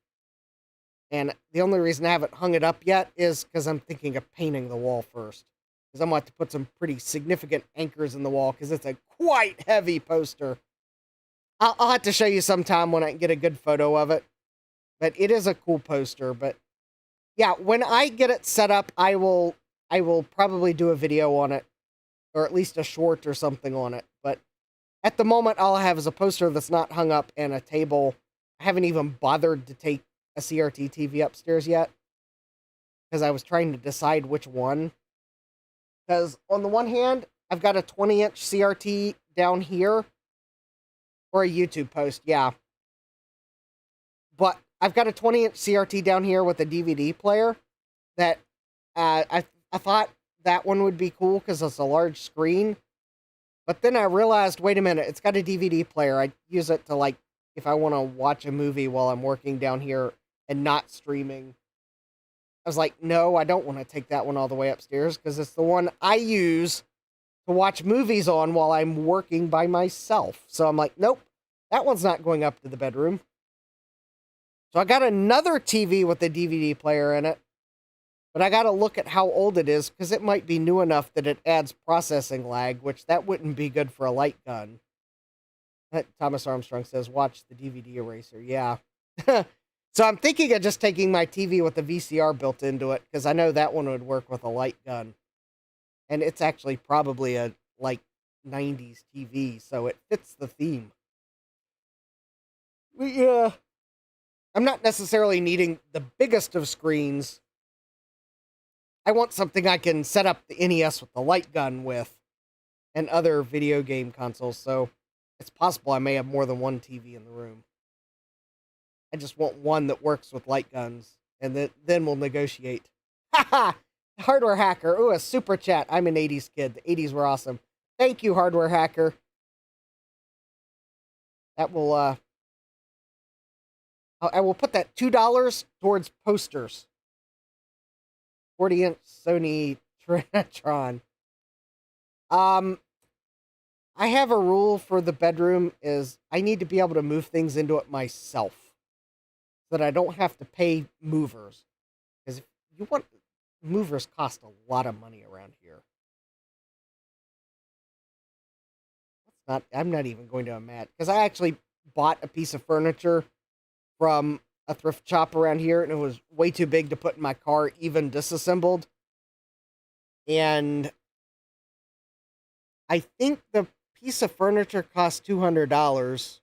And the only reason I haven't hung it up yet is because I'm thinking of painting the wall first. Because I'm going to have to put some pretty significant anchors in the wall because it's a quite heavy poster. I'll have to show you sometime when I can get a good photo of it. But it is a cool poster. But yeah, when I get it set up, I will probably do a video on it. Or at least a short or something on it. But at the moment, all I have is a poster that's not hung up and a table. I haven't even bothered to take a CRT TV upstairs yet. Because I was trying to decide which one. Because on the one hand, I've got a 20-inch CRT down here. Or a YouTube post, yeah. But I've got a 20-inch CRT down here with a DVD player. That I thought that one would be cool because it's a large screen. But then I realized, wait a minute, it's got a DVD player. I use it to, like, if I want to watch a movie while I'm working down here and not streaming. I was like, no, I don't want to take that one all the way upstairs because it's the one I use to watch movies on while I'm working by myself. So I'm like, nope, that one's not going up to the bedroom. So I got another TV with a DVD player in it. But I got to look at how old it is because it might be new enough that it adds processing lag, which that wouldn't be good for a light gun. Thomas Armstrong says, watch the DVD eraser. Yeah. So I'm thinking of just taking my TV with the VCR built into it, because I know that one would work with a light gun. And it's actually probably a, like, 90s TV, so it fits the theme. Yeah. I'm not necessarily needing the biggest of screens. I want something I can set up the NES with the light gun with, and other video game consoles, so it's possible I may have more than one TV in the room. I just want one that works with light guns, and then we'll negotiate. Haha! Hardware Hacker. Ooh, a super chat. I'm an 80s kid. The 80s were awesome. Thank you, Hardware Hacker. That will, I will put that $2 towards posters. 40-inch Sony Trinitron. I have a rule for the bedroom is I need to be able to move things into it myself, so that I don't have to pay movers. Because if you want, movers cost a lot of money around here. I'm not even going to imagine, because I actually bought a piece of furniture from a thrift shop around here, and it was way too big to put in my car, even disassembled. And I think the piece of furniture cost $200.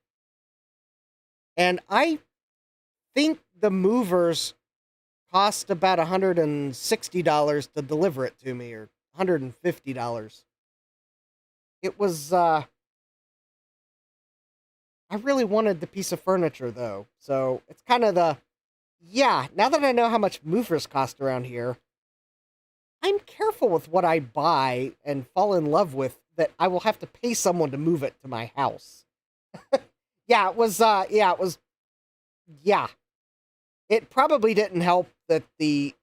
And I think the movers cost about $160 to deliver it to me, or $150. It was, I really wanted the piece of furniture, though. So it's kind of yeah, now that I know how much movers cost around here, I'm careful with what I buy and fall in love with, that I will have to pay someone to move it to my house. Yeah, it was, yeah. It probably didn't help that the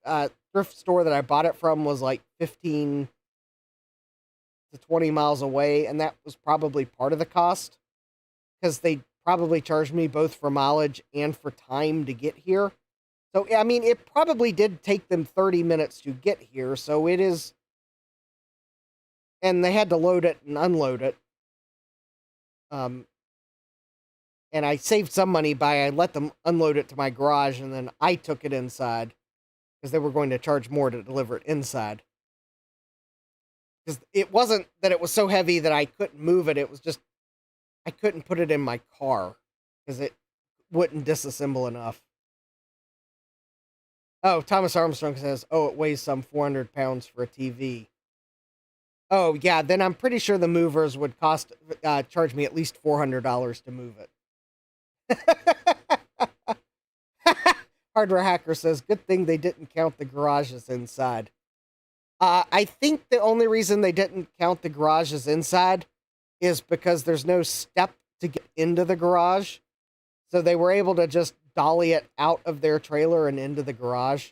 thrift store that I bought it from was like 15 to 20 miles away, and that was probably part of the cost, because they probably charged me both for mileage and for time to get here. So, I mean, it probably did take them 30 minutes to get here, so it is... And they had to load it and unload it. And I saved some money by I let them unload it to my garage, and then I took it inside, because they were going to charge more to deliver it inside. Because it wasn't that it was so heavy that I couldn't move it, it was just I couldn't put it in my car, because it wouldn't disassemble enough. Oh, Thomas Armstrong says, oh, it weighs some 400 pounds for a TV. Oh, yeah, then I'm pretty sure the movers would charge me at least $400 to move it. Hardware Hacker says, good thing they didn't count the garages inside. I think the only reason they didn't count the garages inside is because there's no step to get into the garage. So they were able to just dolly it out of their trailer and into the garage.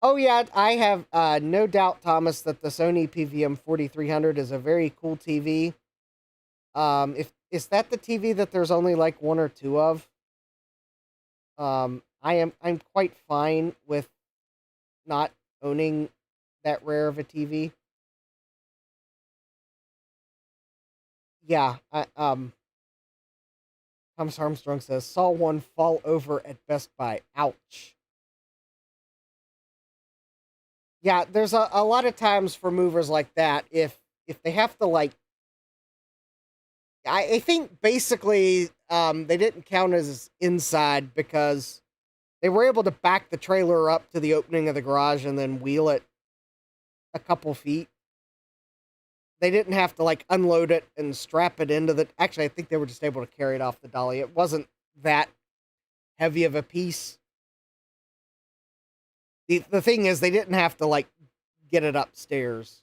Oh, yeah, I have no doubt, Thomas, that the Sony PVM 4300 is a very cool TV. Is that the TV that there's only like one or two of? I'm quite fine with not owning that rare of a TV. Yeah, Thomas Armstrong says, saw one fall over at Best Buy. Ouch. Yeah, there's a lot of times for movers like that, if they have to, like... I think basically they didn't count as inside because they were able to back the trailer up to the opening of the garage and then wheel it a couple feet. They didn't have to, like, unload it and strap it into the... Actually, I think they were just able to carry it off the dolly. It wasn't that heavy of a piece. The thing is, they didn't have to, like, get it upstairs.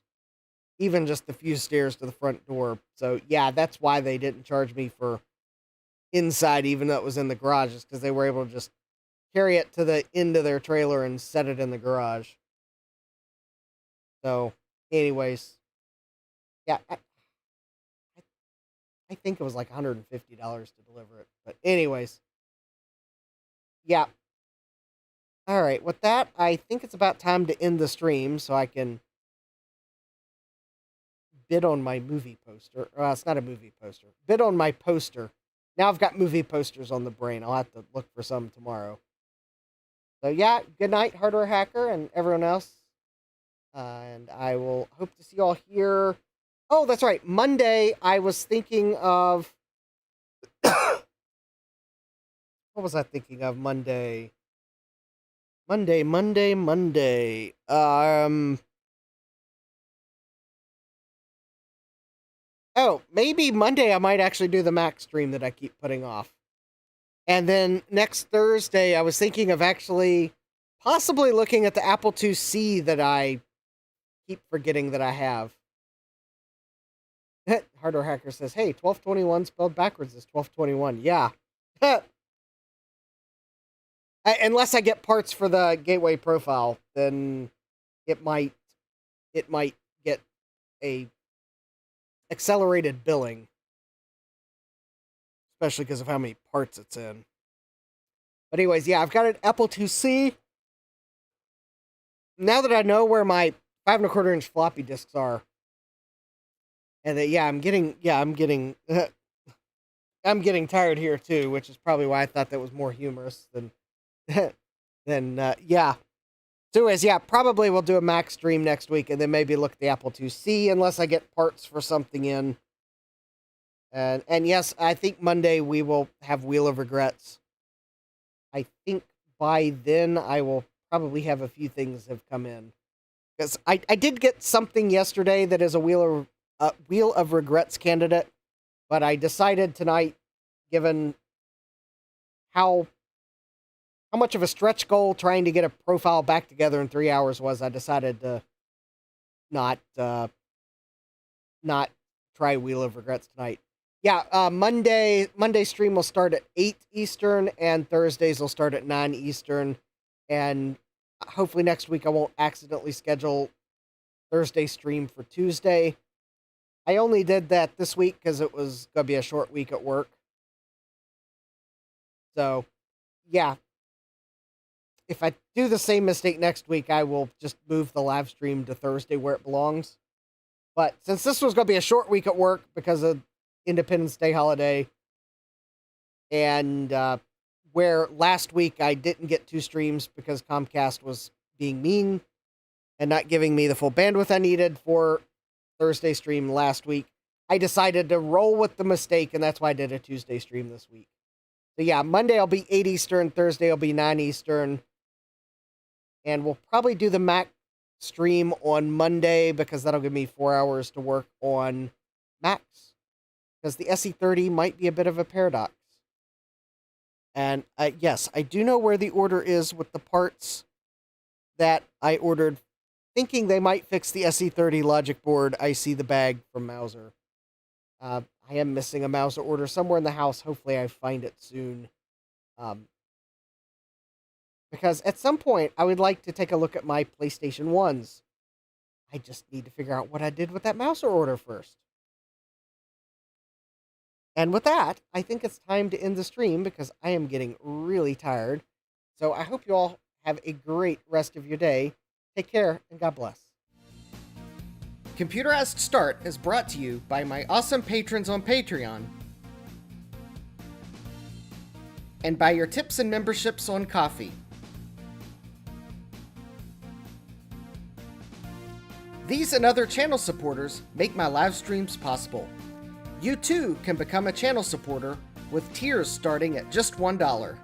Even just a few stairs to the front door. So, yeah, that's why they didn't charge me for inside, even though it was in the garage, is because they were able to just carry it to the end of their trailer and set it in the garage. So, anyways... Yeah, I think it was like $150 to deliver it. But anyways. Yeah. All right, with that, I think it's about time to end the stream so I can bid on my movie poster. It's not a movie poster. Bid on my poster. Now I've got movie posters on the brain. I'll have to look for some tomorrow. So yeah, good night, Hardware Hacker, and everyone else. And I will hope to see you all here. Oh, that's right. Monday, I was thinking of. What was I thinking of Monday? Monday. Oh, maybe Monday I might actually do the Mac stream that I keep putting off. And then next Thursday, I was thinking of actually possibly looking at the Apple IIc that I keep forgetting that I have. Hardware Hacker says, hey, 1221 spelled backwards is 1221. Yeah. Unless I get parts for the gateway profile, then it might get a accelerated billing, especially because of how many parts it's in. But anyways, yeah, I've got an Apple IIc. Now that I know where my 5.25-inch floppy disks are, and that I'm getting I'm getting tired here too, which is probably why I thought that was more humorous than yeah. So anyways, yeah, probably we'll do a Mac stream next week, and then maybe look at the Apple IIc, unless I get parts for something in. And yes, I think Monday we will have Wheel of Regrets. I think by then I will probably have a few things have come in. Because I did get something yesterday that is a Wheel of Regrets candidate, but I decided tonight, given how much of a stretch goal trying to get a profile back together in 3 hours was, I decided to not try Wheel of Regrets tonight. Yeah, Monday stream will start at 8 Eastern, and Thursdays will start at 9 Eastern, and hopefully next week I won't accidentally schedule Thursday stream for Tuesday. I only did that this week because it was going to be a short week at work. So, yeah. If I do the same mistake next week, I will just move the live stream to Thursday where it belongs. But since this was going to be a short week at work because of Independence Day holiday, and where last week I didn't get 2 streams because Comcast was being mean and not giving me the full bandwidth I needed for Thursday stream last week, I decided to roll with the mistake, and that's why I did a Tuesday stream this week. So yeah, Monday I'll be 8 Eastern, Thursday I'll be 9 Eastern, and we'll probably do the Mac stream on Monday because that'll give me 4 hours to work on Macs, because the SE30 might be a bit of a paradox. And yes, I do know where the order is with the parts that I ordered, thinking they might fix the SE30 logic board. I see the bag from Mouser. I am missing a Mouser order somewhere in the house. Hopefully I find it soon. Because at some point, I would like to take a look at my PlayStation 1s. I just need to figure out what I did with that Mouser order first. And with that, I think it's time to end the stream because I am getting really tired. So I hope you all have a great rest of your day. Take care, and God bless. Computerized Start is brought to you by my awesome patrons on Patreon, and by your tips and memberships on Ko-fi. These and other channel supporters make my live streams possible. You too can become a channel supporter with tiers starting at just $1.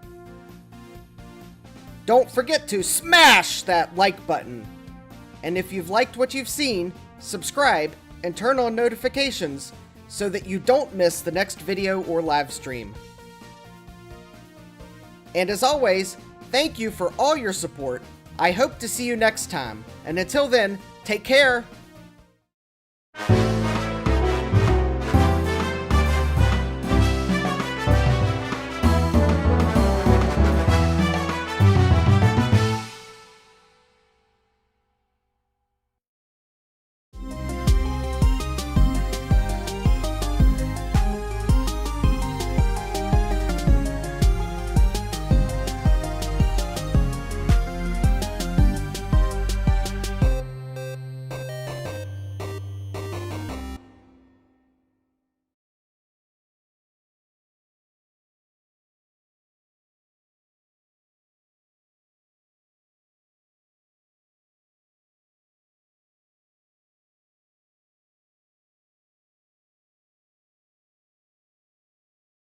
Don't forget to smash that like button. And if you've liked what you've seen, subscribe and turn on notifications so that you don't miss the next video or live stream. And as always, thank you for all your support. I hope to see you next time. And until then, take care.